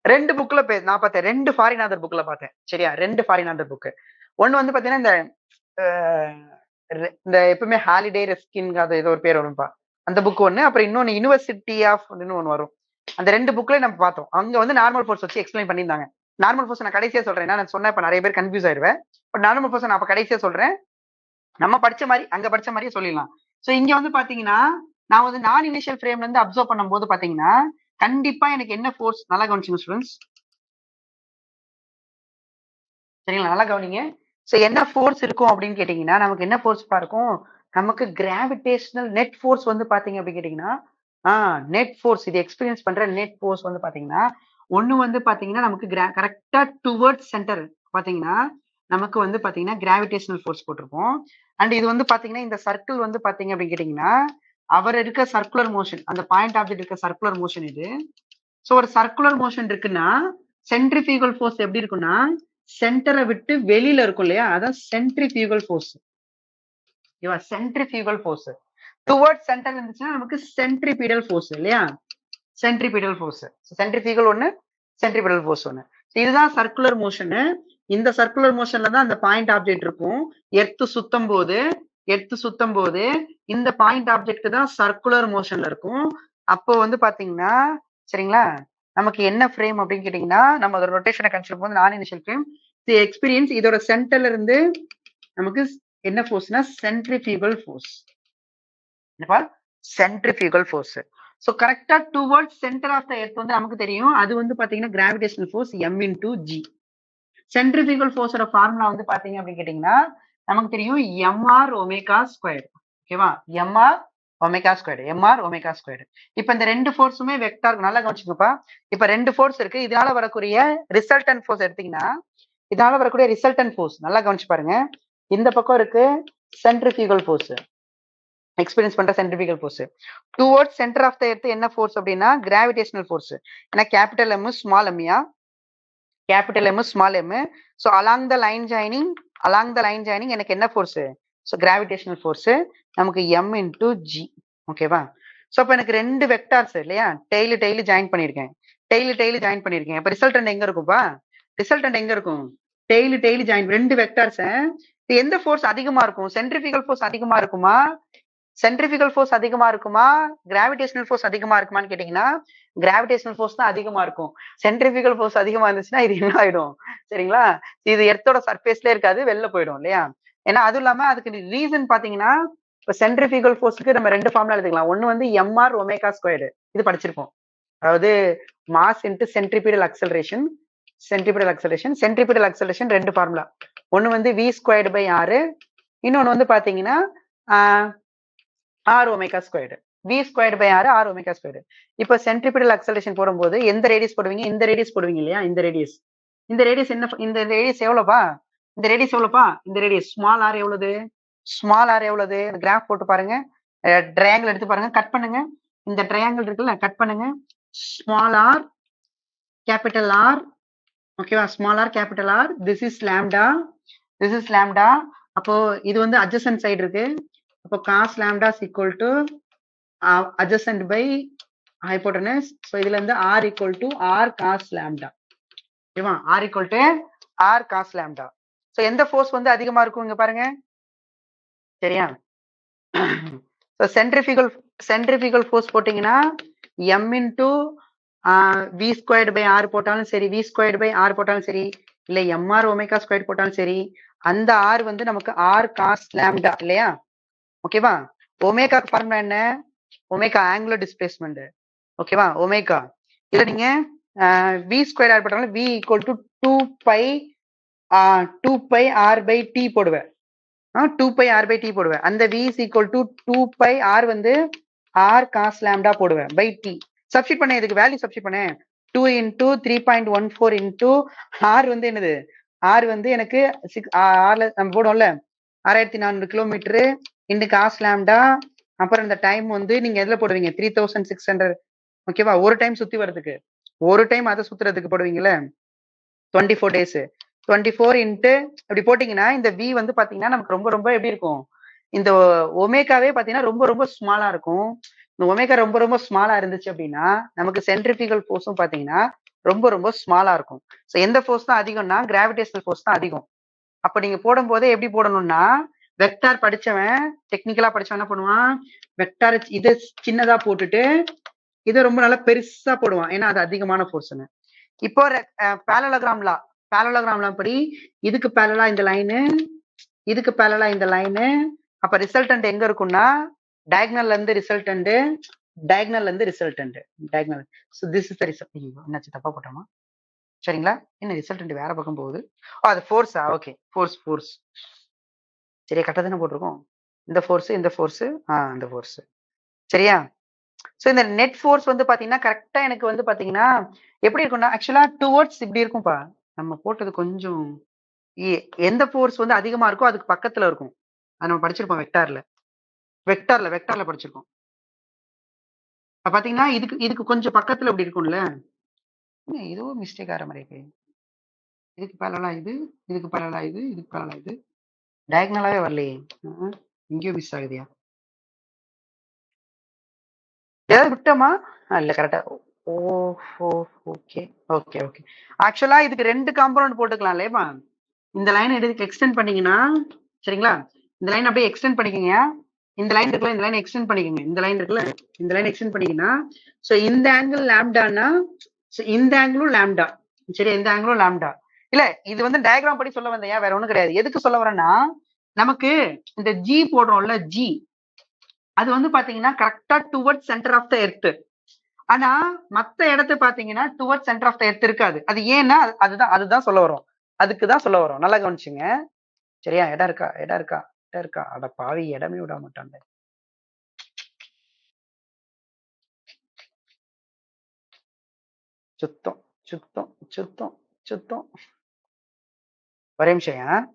2 புக்ல நான் பார்த்தேன், 2 ஃபாரின் ஆதர் புக்ல பார்த்தேன் சரியா. 2 ஃபாரின் ஆதர் புக். ஒன்னு வந்து பாத்தீங்கன்னா இந்த எப்பவுமே ஹாலிடே ரெஸ்கின் அது ஏதோ ஒரு பேர் வரும்பா அந்த புக் ஒண்ணு, அப்புறம் இன்னொன்னு யூனிவர்சிட்டி ஆஃப் ஒன்னு வரும். அந்த 2 புக்ல நம்ம பார்த்தோம். அங்க வந்து நார்மல் ஃபோர்ஸ் வச்சு எக்ஸ்பிளைன் பண்ணியிருந்தாங்க. நார்மல் ஃபோர்ஸ் நான் கடைசியா சொல்றேன், நான் சொன்னேன் இப்ப நிறைய பேர் கன்ஃபியூஸ் ஆயிருவேன். பட் நார்மல் ஃபோர்ஸ் நான் அப்ப கடைசியா சொல்றேன். நம்ம படிச்ச மாதிரி அங்க படிச்ச மாதிரியே சொல்லிடலாம். சோ இங்க வந்து பாத்தீங்கன்னா நான் வந்து நான் இனிஷியல் ஃப்ரேம்ல இருந்து அப்சர்வ் பண்ணும்போது பாத்தீங்கன்னா கண்டிப்பா எனக்கு என்ன ஃபோர்ஸ், நல்லா கவனிச்சுங்க ஸ்டூடெண்ட்ஸ், சரிங்களா, நல்லா கவனிங்க. சோ என்ன ஃபோர்ஸ் இருக்கும் அப்படின்னு கேட்டீங்கன்னா, நமக்கு என்ன ஃபோர்ஸ் இருக்கும், நமக்கு கிராவிடேஷனல் நெட் ஃபோர்ஸ் வந்து பாத்தீங்க அப்படின்னு கேட்டீங்கன்னா, நெட் ஃபோர்ஸ், இது எக்ஸ்பீரியன்ஸ் பண்ற நெட் ஃபோர்ஸ் வந்து பாத்தீங்கன்னா, ஒண்ணு வந்து பாத்தீங்கன்னா நமக்கு கரெக்டா டுவர்ட்ஸ் சென்டர் பாத்தீங்கன்னா நமக்கு வந்து பாத்தீங்கன்னா கிராவிடேஷனல் ஃபோர்ஸ் போட்டிருப்போம். அண்ட் இது வந்து பாத்தீங்கன்னா இந்த சர்க்கிள் வந்து பாத்தீங்க அப்படின்னு கேட்டீங்கன்னா அவர் இருக்க சர்க்குலர் மோஷன், அந்த பாயிண்ட் ஆப்ஜெக்ட் இருக்க சர்க்குலர் மோஷன் இது. சோ ஒரு சர்க்குலர் மோஷன் இருக்குன்னா சென்ட்ரிஃபியூகல் ஃபோர்ஸ் எப்படி இருக்கும்னா சென்டரை விட்டு வெளியில இருக்கும் இல்லையா, அதான் சென்ட்ரிஃபியூகல் ஃபோர்ஸ். ஓகேவா, சென்ட்ரிஃபியூகல் ஃபோர்ஸ். டுவர்ட்ஸ் சென்டர் இருந்துச்சுன்னா நமக்கு சென்ட்ரிபீடல் ஃபோர்ஸ் இல்லையா, சென்ட்ரிபீடல் ஃபோர்ஸ். சென்ட்ரிஃபியூகல் ஒன்னு, சென்ட்ரிபீடல் ஃபோர்ஸ் ஒன்னு. இதுதான் சர்க்குலர் மோஷன். இந்த சர்க்குலர் மோஷன்ல தான் அந்த பாயிண்ட் ஆப்ஜெக்ட் இருக்கும். எர்த்து சுத்தும் போது இந்த பாயிண்ட் ஆப்ஜெக்ட் தான் சர்க்குலர் மோஷன்ல இருக்கும். அப்போ வந்து பாத்தீங்கன்னா சரிங்களா, நமக்கு என்ன ஃப்ரேம் அப்படின்னு கேட்டீங்கன்னா, நம்ம அதோட ரொட்டேஷனை கன்சிடர் பண்ணும்போது நான் இனிஷியல் ஃப்ரேம் எக்ஸ்பீரியன்ஸ், இதோட சென்டர்ல இருந்து நமக்கு என்ன ஃபோர்ஸ்னா சென்ட்ரிஃபியூகல் ஃபோர்ஸ். என்னப்பா, சென்ட்ரிஃபியூகல் ஃபோர்ஸ். சோ கரெக்டா towards centre of the earth வந்து நமக்கு தெரியும், அது வந்து பாத்தீங்கன்னா gravitational force m into g. சென்ட்ரிஃபியூகல் ஃபோர்ஸோட ஃபார்முலா வந்து பாத்தீங்க அப்படின்னு கேட்டீங்கன்னா நமக்கு தெரியும் mr ஒமேகா ஸ்கொயர். ஓகேவா, mr omega square, mr omega square. இப்ப இந்த ரெண்டு ஃபோர்ஸுமே வெக்டார், நல்லா கவனிச்சுங்கப்பா. இப்ப ரெண்டு ஃபோர்ஸ் இருக்கு, இதனால வரக்கூடிய ரிசல்டன்ட் ஃபோர்ஸ் எடுத்தீங்கன்னா, இதனால வரக்கூடிய ரிசல்டன்ட் ஃபோர்ஸ் நல்லா கவனிச்சு பாருங்க. இந்த பக்கம் இருக்கு சென்ட்ரிஃபியூகல் ஃபோர்ஸ், எக்ஸ்பீரியன்ஸ் பண்ற centrifugal force. Towards centre of the earth என்ன ஃபோர்ஸ் அப்படின்னா கிராவிடேஷனல் ஃபோர்ஸ். ஏன்னா கேபிட்டல் எம் ஸ்மால் எம்யா, capital M small M. So along the line joining எனக்கு என்ன ஃபோர்ஸ், ஸோ கிராவிடேஷனல் ஃபோர்ஸ் நமக்கு எம் இன்டூ ஜி. ஓகேவா, so அப்போ எனக்கு ரெண்டு வெக்டார்ஸ் இல்லையா, டெய்லி ஜாயின் பண்ணியிருக்கேன், இப்போ ரிசல்டன்ட் எங்க இருக்கும்பா, ரிசல்டன்ட் எங்க இருக்கும், டெய்லி ஜாயின், ரெண்டு வெக்டார்ஸ். எந்த ஃபோர்ஸ் அதிகமா இருக்கும், சென்ட்ரிஃபியூகல் ஃபோர்ஸ் அதிகமா இருக்குமா, சென்ட்ரிஃபியூகல் ஃபோர்ஸ் அதிகமா இருக்குமா, கிராவிடேஷனல் ஃபோர்ஸ் அதிகமா இருக்குமான்னு கேட்டீங்கன்னா கிராவிடேஷனல் ஃபோர்ஸ் தான் அதிகமா இருக்கும். சென்ட்ரிஃபியூகல் ஃபோர்ஸ் அதிகமா இருந்துச்சுன்னா இது என்ன ஆயிடும், சரிங்களா, இது எர்த்தோட சர்ஃபேஸ்ல இருக்காது, வெளில போயிடும் இல்லையா. ஏன்னா அதுவும் இல்லாம அதுக்கு ரீசன் பாத்தீங்கன்னா, இப்ப சென்ட்ரிஃபியூகல் ஃபோர்ஸ்க்கு நம்ம ரெண்டு ஃபார்முலா எடுத்துக்கலாம். ஒன்னு வந்து mr ஒமேகா ஸ்கொயர், இது படிச்சிருப்போம், அதாவது mass into centripetal acceleration. Centripetal acceleration ரெண்டு ஃபார்முலா, ஒன்னு வந்து v ஸ்கொயர்டு பை r, இன்னொன்னு வந்து பாத்தீங்கன்னா r omega squared, v squared by r, r omega squared. இப்போ சென்ட்ரிபீடல் அக்சலரேஷன் போடும்போது எந்த ரேடியஸ் போடுவீங்க, இந்த ரேடியஸ் போடுவீங்க இல்லையா, இந்த ரேடியஸ் என்ன, இந்த ரேடியஸ் எவ்வளவுப்பா, இந்த ரேடியஸ் ஸ்மால் r எவ்வளவு, கிராஃப் போட்டு பாருங்க, ட்ரையாங்கிள் எடுத்து பாருங்க, கட் பண்ணுங்க, இந்த ட்ரையாங்கிள் இருக்குல்ல, கட் பண்ணுங்க, ஸ்மால் r கேபிட்டல் R, ஓகேவா, small r capital R, this is lambda. அப்போ இது வந்து அட்ஜசன்ட் சைடு இருக்கு, அப்போ cos lambda is equal to adjacent by hypotenuse. So இதுல இருந்து r equal to r cos lambda. ஓகேவா, r equal to r cos lambda. So எந்த force வந்து அதிகமா இருக்கும் இங்க பாருங்க, சரியா. So சென்ட்ரிஃபியூகல் ஃபோர்ஸ் போட்டீங்கன்னா m into v squared by r போட்டாலும் சரி, v squared by r போட்டாலும் சரி, இல்ல mr ஒமேகா ஸ்கொயர் போட்டாலும் சரி, அந்த r வந்து நமக்கு r cos lambda இல்லையா. ஓகேவா, ஒமேகா ஃபார்முலா என்ன, ஒமேகா ஆங்குலர் டிஸ்பிளேஸ்மெண்ட். ஓகேவா, ஒமேகா இல்ல நீங்க v ஸ்கொயர் ஆர் போட்டாலும் v equal to 2 by r by t போடுவேன், 2 பை r பை t போடுவேன். அந்த v is equal to 2 by r வந்து r cos lambda போடுவேன் பை t. சப்ஸ்டிட் பண்ண, இதுக்கு வேல்யூ சப்ஸ்டிட் பண்ண, 2 into 3.14 into r வந்து என்னது, r வந்து எனக்கு நம்ம போடுவோம்ல 6400 கிலோமீட்டர் இந்த cos lambda. அப்புறம் இந்த டைம் வந்து நீங்க எதுல போடுவீங்க, 3600. ஓகேவா, ஒரு டைம் சுத்தி வர்றதுக்கு, ஒரு டைம் அதை சுத்துறதுக்கு போடுவீங்கல்ல 24 days, 24 into அப்படி போட்டீங்கன்னா இந்த v வந்து பாத்தீங்கன்னா நமக்கு ரொம்ப ரொம்ப எப்படி இருக்கும், இந்த ஒமேகாவே பாத்தீங்கன்னா ரொம்ப ரொம்ப ஸ்மாலா இருக்கும். இந்த ஒமேகா ரொம்ப ரொம்ப ஸ்மாலா இருந்துச்சு அப்படின்னா நமக்கு சென்ட்ரிஃபியூகல் ஃபோர்ஸும் பாத்தீங்கன்னா ரொம்ப ரொம்ப ஸ்மாலா இருக்கும். ஸோ எந்த ஃபோர்ஸ் தான் அதிகம்னா கிராவிடேஷனல் ஃபோர்ஸ் தான் அதிகம். அப்ப நீங்க போடும் போதே எப்படி போடணும்னா, வெக்டார் படிச்சவன், டெக்னிக்கலா படிச்சவன் என்ன பண்ணுவான், வெக்டார் இது சின்னதா போட்டுட்டு இது ரொம்ப நல்லா பெருசா போடுவான், ஏன்னா அது அதிகமான ஃபோர்ஸ்னு. இப்போ பேரலோகிராம் படி இதுக்கு பேரலா இந்த லைனு, இதுக்கு பேரலா இந்த லைனு, அப்ப ரிசல்டன்ட் எங்க இருக்கும்னா டயகனல்ல இருந்து ரிசல்டன்ட், டயகனல்ல இருந்து resultant, diagonal. So this is the result. ஐயோ என்னாச்சு தப்பா போட்டோமா? சரிங்களா? என்ன ரிசல்டன்ட் வேற பக்கம் போகுது. அது ஃபோர்ஸா? ஓகே. ஃபோர்ஸ். சரியா கரெக்ட்டா தானே போட்டிருக்கோம். இந்த ஃபோர்ஸ், இந்த ஃபோர்ஸ், இந்த ஃபோர்ஸ். சரியா? ஸோ இந்த நெட் ஃபோர்ஸ் வந்து பாத்தீங்கன்னா கரெக்ட்டா எனக்கு வந்து பாத்தீங்கன்னா எப்படி இருக்கும்னா ஆக்சுவலா டுவர்ட்ஸ் இப்படி இருக்கும்பா. நம்ம போட்டது கொஞ்சம் எந்த ஃபோர்ஸ் வந்து அதிகமா இருக்கோ அதுக்கு பக்கத்துல இருக்கும். அது நம்ம படிச்சிருப்போம் வெக்டார்ல. வெக்டார்ல படிச்சிருக்கோம். அப்ப பாத்தீங்கன்னா இதுக்கு இதுக்கு கொஞ்சம் பக்கத்துல இப்படி இருக்கும்ல. என்ன ஏதோ மிஸ்டேக் ஆற மாதிரி இருக்கு. இதுக்கு பேரலா இது, இதுக்கு பேரலா இது, இதுக்கு பேரலா இது. டயகனலாவே வரலையே. இங்கேயும் மிஸ் ஆகுதியா? ஏதாவது விட்டோமா? இல்ல கரெக்டா. ஓ ஓகே ஓகே ஓகே. ஆக்சுவலா இதுக்கு 2 காம்பவுண்ட் போட்டுக்கலாம் இல்லையமா? இந்த லைன் எடுத்து எக்ஸ்டெண்ட் பண்ணீங்கன்னா சரிங்களா? இந்த லைன் அப்படியே எக்ஸ்டெண்ட் பண்ணிக்கங்க. இந்த லைன் இருக்குல்ல இந்த லைன் எக்ஸ்டெண்ட் பண்ணிக்கங்க. இந்த லைன் இருக்குல்ல இந்த லைன் எக்ஸ்டெண்ட் பண்ணிக்கன்னா சோ இந்த ஆங்கிள் லாம்டானா இந்த ஆங்கிளும் லாம்டா. சரி இந்த ஆங்கிளும் லாம்டா. இல்ல இது வந்து டயகிராம் படி சொல்ல வந்தேன் வேற ஒண்ணும் கிடையாது. எதுக்கு சொல்ல வரேன்னா நமக்கு இந்த ஜி போடுறோம்ல ஜி அது வந்து பாத்தீங்கன்னா கரெக்டா toward centre of the earth. ஆனா மத்த இடத்த பாத்தீங்கன்னா toward centre of the earth இருக்காது. அது ஏன்னா அதுதான் சொல்ல வரும். அதுக்கு தான் சொல்ல வரும். நல்லா கவனிச்சுங்க. சரியா? இடம் இருக்கா? அட பாவி இடமே விட மாட்டாங்க. சுத்தம். ஒரே நிமிஷம்.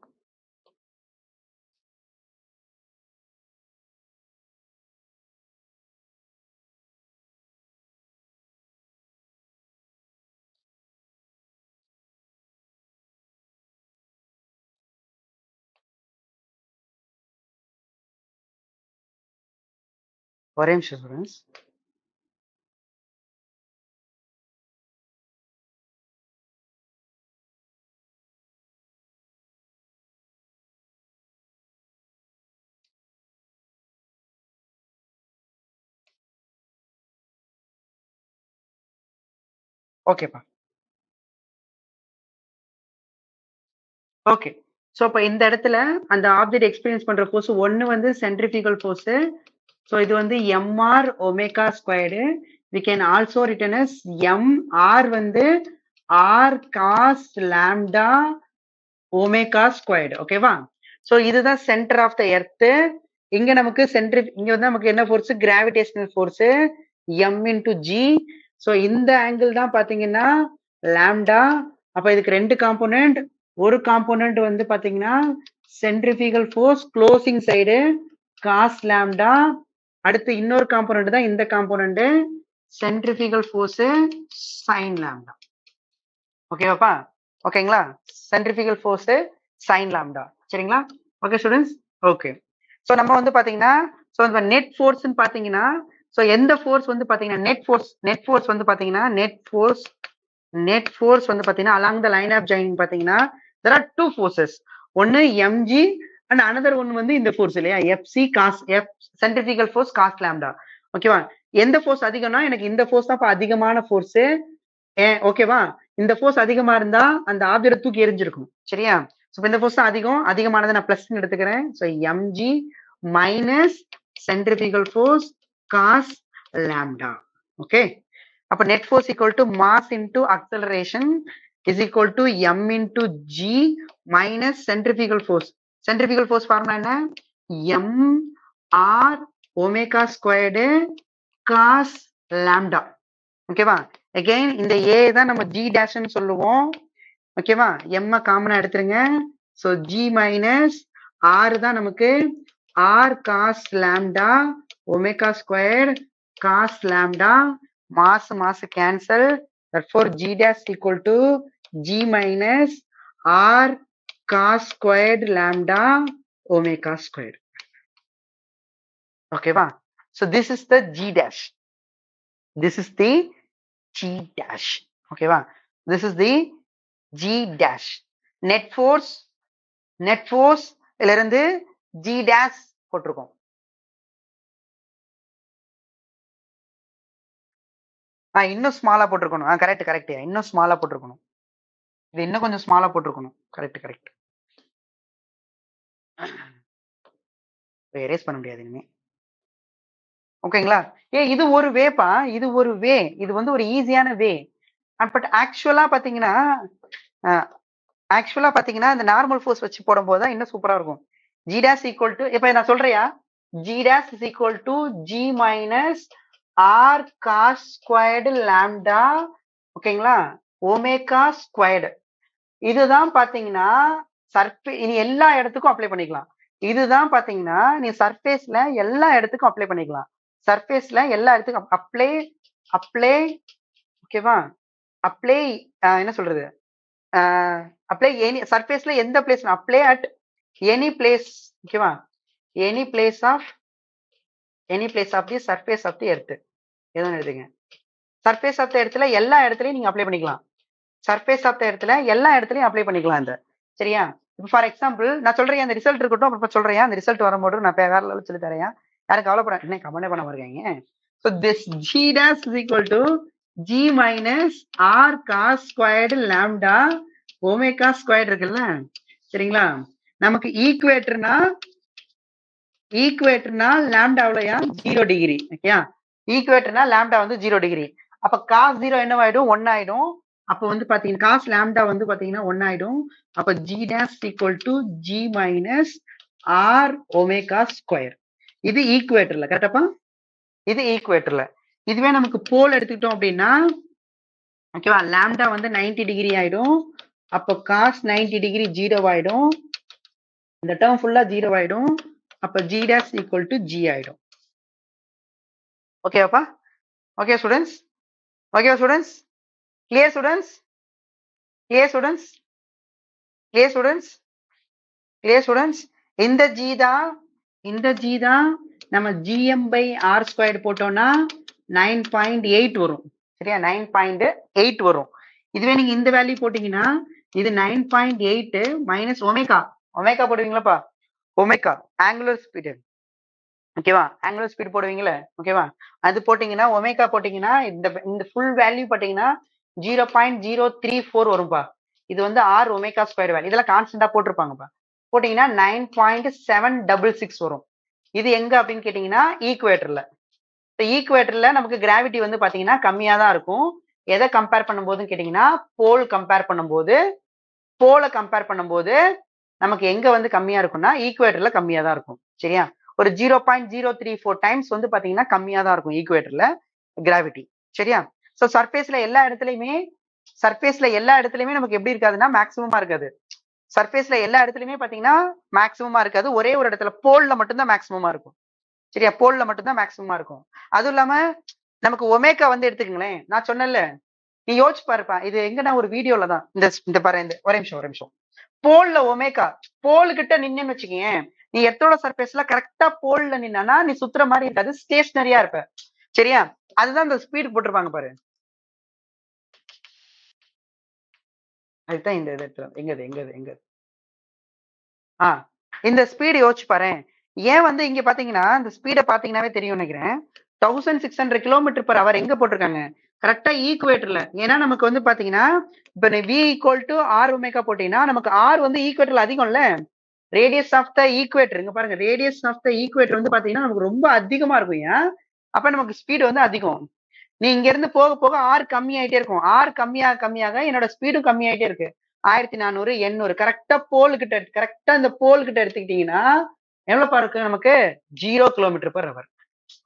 ஒரே நிமிஷம் ஸ்டூடெண்ட்ஸ். ஓகேப்பா. ஓகே. சோ அப்ப இந்த இடத்துல அந்த ஆப்ஜெக்ட் எக்ஸ்பீரியன்ஸ் பண்ற ஃபோர்ஸ் ஒன்னு வந்து சென்ட்ரிஃபியூகல் ஃபோர்ஸ். சோ இது வந்து mr omega squared. we can also written as mr வந்து r cos lambda omega squared. ஓகேவா? சோ இதுதான் சென்டர் ஆஃப் த எர்த். இங்க நமக்கு இங்க வந்து நமக்கு என்ன force? Gravitational force m into g. So இந்த ஆங்கிள் தான் பாத்தீங்கன்னா லாம்டா. அப்ப இதுக்கு 2 காம்போனன்ட். ஒரு காம்போனன்ட் வந்து பாத்தீங்கன்னா centrifugal force closing side cos lambda. அடுத்து இன்னொரு காம்போனன்ட் தான் இந்த component centrifugal force sine lambda. ஓகேவாப்பா? ஓகேங்களா? Centrifugal force sine lambda. சரிங்களா? Okay students. ஓகே. சோ நம்ம வந்து பாத்தீங்கன்னா சோ இந்த நெட் ஃபோர்ஸ்னு பாத்தீங்கன்னா சோ எந்த ஃபோர்ஸ் வந்து பாத்தீங்கன்னா நெட் ஃபோர்ஸ் வந்து பாத்தீங்கன்னா நெட் ஃபோர்ஸ் வந்து பாத்தீங்கன்னா along the line of joining பாத்தீங்கன்னா there are two forces. ஒன்னு mg and another one வந்து இந்த ஃபோர்ஸ் இல்லையா? fc cos f centrifugal force cos lambda. ஓகேவா? எந்த ஃபோர்ஸ் அதிகம்னா எனக்கு இந்த ஃபோர்ஸ் தான் அதிகமான ஃபோர்ஸ். ஓகேவா? இந்த ஃபோர்ஸ் அதிகமா இருந்தா அந்த ஆப்ஜெக்ட் தூக்கி எறிஞ்சிருக்கும். சரியா? சோ இந்த ஃபோர்ஸ் அதிகமானதை நான் பிளஸ் எடுத்துக்கிறேன். So mg minus centrifugal force cos lambda. ஓகே? அப்ப net force equal to mass into acceleration is equal to m into g minus centrifugal force. Centrifugal force formula என்ன? m r omega squared cos lambda. ஓகேவா? Again இந்த a தான் நம்ம g டேஷ்னு சொல்லுவோம். ஓகேவா? m காமனா எடுத்துருங்க. சோ g மைனஸ் r தான் நமக்கு r cos lambda omega square cos lambda. Mass cancel. therefore g dash equal to g minus r cos squared lambda omega squared. ஓகேவா? so this is the g dash. This is the g dash. ஓகேவா? this is the g dash. net force இதுல இருந்து g dash போட்டிருக்கோம். இன்னும் ஸ்மாலா போட்டிருக்கணும். Correct. இன்னும் ஸ்மாலா போட்டிருக்கணும். இது இன்னும் கொஞ்சம் ஸ்மாலா போட்டிருக்கணும். கரெக்ட். எரேஸ் பண்ண முடியாது இனிமே. ஓகேங்களா? இது ஒரு வேப்பா, இது ஒரு வே. இது வந்து ஒரு ஈஸியான வே. பட் ஆக்சுவலா பாத்தீங்கன்னா இந்த நார்மல் ஃபோர்ஸ் வச்சு போடும்போது தான் இன்னும் சூப்பரா இருக்கும். G dash equal to இப்ப நான் சொல்றேன்யா. G dash is equal to G minus R cos squared lambda ஓகேங்களா? Omega squared. இதுதான் பாத்தீங்கன்னா இனி எல்லா இடத்துக்கும் அப்ளை பண்ணிக்கலாம். இதுதான் பாத்தீங்கன்னா நீ சர்ஃபேஸ்ல எல்லா இடத்துக்கும் அப்ளை பண்ணிக்கலாம். சர்ஃபேஸ்ல எல்லா இடத்துக்கும் அப்ளை அப்ளை ஓகேவா? அப்ளை என்ன சொல்றது? அப்ளை எனி சர்ஃபேஸ்ல எந்த place apply at any place ஓகேவா? Any place of the surface of the earth. எதுவும் எழுதுங்க. சர்ஃபேஸ் ஆஃப் தி எர்த்ல எல்லா இடத்துலயும் நீங்க அப்ளை பண்ணிக்கலாம். சர்ஃபேஸ் ஆஃப் தி எர்த்ல எல்லா இடத்துலயும் அப்ளை பண்ணிக்கலாம் இந்த. சரியா? இப்போ ஃபார் எக்ஸாம்பிள் நான் சொல்றேன் அந்த ரிசல்ட் இருக்கட்டும் அப்புறம் சொல்றேன் அந்த ரிசல்ட் வரும்போது நான் வேற லெவல் சொல்லி தரேன். யாரும் கவலைப்பட என்ன கமெண்ட் பண்ண இருக்காங்க. So this G dash is equal to G minus R cos squared lambda omega squared இருக்குல்ல சரிங்களா? நமக்கு ஈக்குவேட்டர்னா lambda எவ்வளோயா 0 டிகிரி. ஓகேயா? ஈக்குவேட்டர்னா lambda வந்து 0 டிகிரி. அப்ப cos 0 என்னவாயிடும் 1 ஆயிடும். அப்ப வந்து பாத்தீங்கன்னா cos lambda வந்து பாத்தீங்கன்னா 1 ஆயிடும். அப்ப G dash equal to G minus R omega square. இது ஈக்குவேட்டர்ல கரெக்டாப்பா? இது ஈக்குவேட்டர்ல. இதுவே நமக்கு போல் எடுத்துக்கிட்டோம் அப்படின்னா ஓகேவா lambda வந்து 90 டிகிரி ஆயிடும். அப்ப cos 90 டிகிரி 0 ஆயிடும். இந்த டேர்ம் ஃபுல்லா 0 ஆயிடும். அப்ப G dash equal to G ஆயிடும். ஓகேவாப்பா? Okay students? ஓகேவா students? Clear students? Clear students? Clear students? Clear students? இந்த G தான் நம்ம GM by R squared போட்டோம்னா 9.8 வரும். சரியா? 9.8 வரும். இதுவே நீங்க இந்த வேல்யூ போட்டீங்கன்னா இது 9.8 மைனஸ் ஒமேகா. ஒமேகா போடுவீங்களாப்பா? Omega angular speed. ஓகேவா? ஆங்குலர் ஸ்பீடு போடுவீங்களே ஓகேவா? அது போட்டீங்கன்னா ஒமேகா போட்டீங்கன்னா இந்த ஃபுல் வேல்யூ போட்டீங்கன்னா 0.034 வரும்பா. இது வந்து R ஒமேகா ஸ்கொயர் வேல்யூ. இதெல்லாம் கான்ஸ்டன்டா போட்டிருப்பாங்கப்பா. போட்டீங்கன்னா 9.766 வரும். இது எங்க அப்படின்னு கேட்டீங்கன்னா ஈக்குவேட்டர்ல. ஈக்குவேட்டர்ல நமக்கு கிராவிட்டி வந்து பாத்தீங்கன்னா கம்மியா தான் இருக்கும். எதை கம்பேர் பண்ணும்போதுன்னு கேட்டீங்கன்னா போலை கம்பேர் பண்ணும்போது நமக்கு எங்க வந்து கம்மியா இருக்கும்னா ஈக்குவேட்டர்ல கம்மியா தான் இருக்கும். சரியா? ஒரு 0.034 டைம்ஸ் வந்து பாத்தீங்கன்னா கம்மியா தான் இருக்கும் ஈக்குவேட்டர்ல கிராவிட்டி. சரியா? சோ சர்ஃபேஸ்ல எல்லா இடத்துலயுமே நமக்கு எப்படி இருக்காதுன்னா மேக்ஸிமமா இருக்காது. சர்ஃபேஸ்ல எல்லா இடத்துலயுமே பாத்தீங்கன்னா மேக்ஸிமமா இருக்காது. ஒரே ஒரு இடத்துல போல்ல மட்டும்தான் மேக்ஸிமமா இருக்கும். சரியா? போல்ல மட்டும்தான் மேக்ஸிமமா இருக்கும். அதுவும் இல்லாம நமக்கு ஒமேகா வந்து எடுத்துக்கங்களேன். நான் சொன்னேன்ல நீ யோசிச்சு பாருப்பா. இது எங்கன்னா ஒரு வீடியோல தான் இந்த பாரு இந்த ஒரே நிமிஷம் போல்ல ஒமேகா போல் கிட்ட நின்னு வச்சுக்கீங்க. நீ எர்த்தோட சர்ஃபேஸ்ல கரெக்டா போல்ல நின்னா நீ சுத்துற மாதிரி இருக்காது. ஸ்டேஷனரியா இருப்ப. சரியா? அதுதான் இந்த ஸ்பீடு போட்டிருப்பாங்க பாரு. அதுதான் இந்த இடத்துல எங்க இந்த ஸ்பீடு யோசிச்சு பாரு. ஏன் வந்து இங்க பாத்தீங்கன்னா இந்த ஸ்பீட பாத்தீங்கன்னாவே தெரியும் நினைக்கிறேன். 1600 கிலோமீட்டர் பர் அவர் எங்க போட்டிருக்காங்க? கரெக்டா ஈக்குவேட்டர்ல. ஏன்னா நமக்கு வந்து பாத்தீங்கன்னா இப்ப V equal to R omega போட்டீங்கன்னா நமக்கு R வந்து ஈக்குவேட்டர்ல அதிகம்ல. ரேடியஸ் ஆஃப் த ஈக்குவேட்டர் இங்க பாருங்க. ரேடியஸ் ஆஃப் த ஈக்குவேட்டர் வந்து பாத்தீங்கன்னா நமக்கு ரொம்ப அதிகமா இருக்கும். ஏன் அப்ப நமக்கு ஸ்பீடு வந்து அதிகம். நீ இங்க இருந்து போக போக R கம்மி ஆயிட்டே இருக்கும். R கம்மியாக என்னோட ஸ்பீடும் கம்மி ஆயிட்டே இருக்கு. 1400 800 கரெக்டா இந்த போல் கிட்ட எடுத்துக்கிட்டீங்கன்னா எவ்வளவு இருக்கு நமக்கு 0 கிலோமீட்டர் பர் ஹவர்.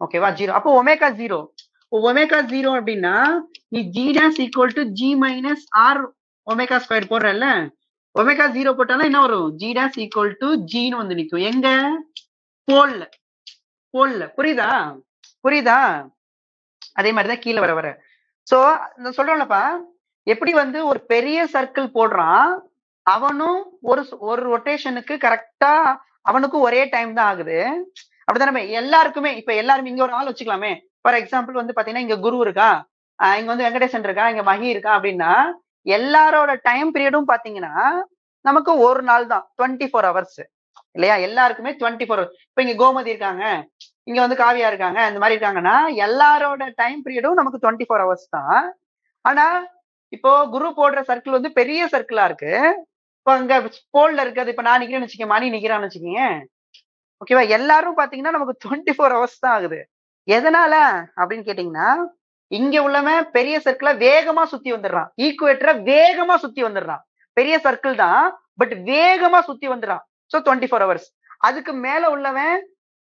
ஓகேவா? 0. அப்போ ஒமேகா 0. ஒமேகா 0 அப்படின்னா நீ G dash equal to G minus R omega square போடுறல்ல. ஒமேகா 0 போட்டாலும் என்ன வரும்? G dash equal to G ன்னு வந்து நிக்கும். எங்க? போல்ல. புரியுதா? அதே மாதிரிதான் கீழே வர சோ நான் சொல்றேன்லப்பா எப்படி வந்து ஒரு பெரிய சர்க்கிள் போடுறான் அவனும் ஒரு ரொட்டேஷனுக்கு கரெக்டா அவனுக்கும் ஒரே டைம் தான் ஆகுது. அப்படித்தானே எல்லாருக்குமே. இப்ப எல்லாருமே இங்க ஒரு ஆள் வச்சுக்கலாமே. ஃபார் எக்ஸாம்பிள் வந்து பாத்தீங்கன்னா இங்க குரு இருக்கா, இங்க வந்து வெங்கடேசன் இருக்கா, இங்க மகி இருக்கா அப்படின்னா எல்லாரோட டைம் பீரியடும் பாத்தீங்கன்னா நமக்கு ஒரு நாள் தான் 24 ஹவர்ஸ் இல்லையா? எல்லாருக்குமே 24 ஹவர்ஸ். இப்ப இங்க கோமதி இருக்காங்க, இங்க வந்து காவியா இருக்காங்க, இந்த மாதிரி இருக்காங்கன்னா எல்லாரோட டைம் பீரியடும் நமக்கு 24 ஹவர்ஸ் தான். ஆனா இப்போ குரு போடுற சர்க்கிள் வந்து பெரிய சர்க்கிளா இருக்கு. இப்போ அங்க போல்ல இருக்கிறது இப்ப நான் நிக்கிறேன்னு வச்சுக்கேன், மணி நிக்கிறான்னு வச்சுக்கீங்க. ஓகேவா? எல்லாரும் பாத்தீங்கன்னா நமக்கு 24 ஹவர்ஸ் தான் ஆகுது. எதனால அப்படின்னு கேட்டீங்கன்னா, இங்க உள்ளவன் பெரிய சர்க்கிள வேகமா சுத்தி வந்துடுறான். ஈக்குவேட்டரை வேகமா சுத்தி வந்துடுறான். பெரிய சர்க்கிள் தான், பட் வேகமா சுத்தி வந்துடுறான். So 24 hours. அதுக்கு மேல உள்ளவன்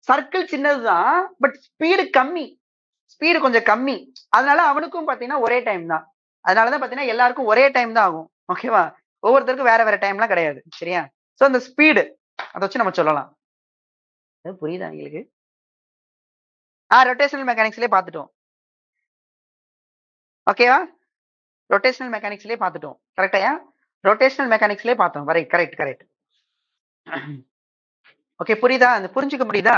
சர்க்கிள் சின்னதுதான், பட் ஸ்பீடு கம்மி. ஸ்பீடு கொஞ்சம் கம்மி. அதனால அவனுக்கும் பாத்தீங்கன்னா ஒரே டைம் தான். அதனாலதான் பாத்தீங்கன்னா எல்லாருக்கும் ஒரே டைம் தான் ஆகும். ஓகேவா? ஒவ்வொருத்தருக்கும் வேற வேற டைம்லாம் கிடையாது. சரியா? சோ அந்த ஸ்பீடு அதை வச்சு நம்ம சொல்லலாம். அது புரியுதா உங்களுக்கு? ரொட்டேஷனல் மெக்கானிக்ஸ்லயே பார்த்துட்டோம். ஓகேவா? ரொட்டேஷனல் மெக்கானிக்ஸ்லயே பார்த்துட்டோம். கரெக்டாயா? ரொட்டேஷனல் மெக்கானிக்ஸ்லயே பார்த்தோம். Correct correct. ஓகே, புரியுதா? அந்த புரிஞ்சுக்க முடியுதா?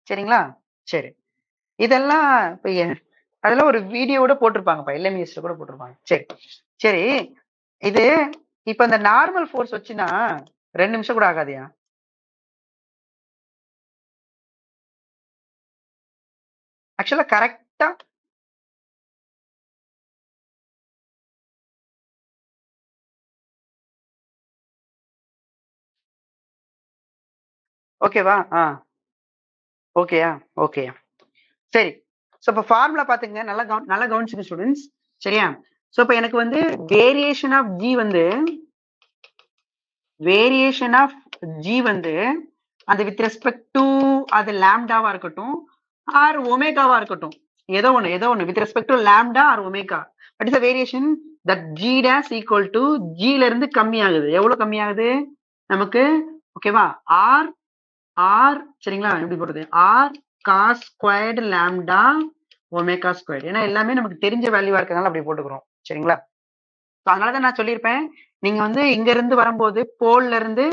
சரிங்களா? சரி. இதெல்லாம் இப்ப அதெல்லாம் ஒரு வீடியோட போட்டிருப்பாங்கப்பா. எல்எம்எஸ்ல கூட போட்டிருப்பாங்க. சரி சரி. இது இப்ப இந்த நார்மல் ஃபோர்ஸ் வச்சுனா 2 நிமிஷம் கூட ஆகாதியா? ஆக்சுவலா கரெக்டா ஓகேவா? ஓகேயா? ஓகேயா? சரி. சோ இப்ப ஃபார்முலா பாத்துங்க. நல்லா கவனிச்சுங்க ஸ்டூடண்ட்ஸ். சரியா? சோ இப்ப எனக்கு வந்து வேரியேஷன் ஆஃப் ஜி வந்து அது வித் ரெஸ்பெக்ட் டு அது லாம்டாவா இருக்கட்டும் ஆர் ஒமேகாவா இருக்கட்டும், ஏதோ ஒண்ணு with respect to lambda or omega. What is the variation? That g dash equal to ஜில இருந்து கம்மி ஆகுது. எவ்வளவு கம்மி ஆகுது நமக்கு? ஓகேவா? ஆர் ஆர் சரிங்களா? எப்படி போடுறது? R cos squared lambda omega squared. ஏன்னா எல்லாமே நமக்கு தெரிஞ்ச வேல்யூவா இருக்கிறதுனால அப்படி போட்டுக்கிறோம். சரிங்களா? அதனாலதான் நான் சொல்லியிருப்பேன், நீங்க வந்து இங்க இருந்து வரும்போது போல்ல இருந்து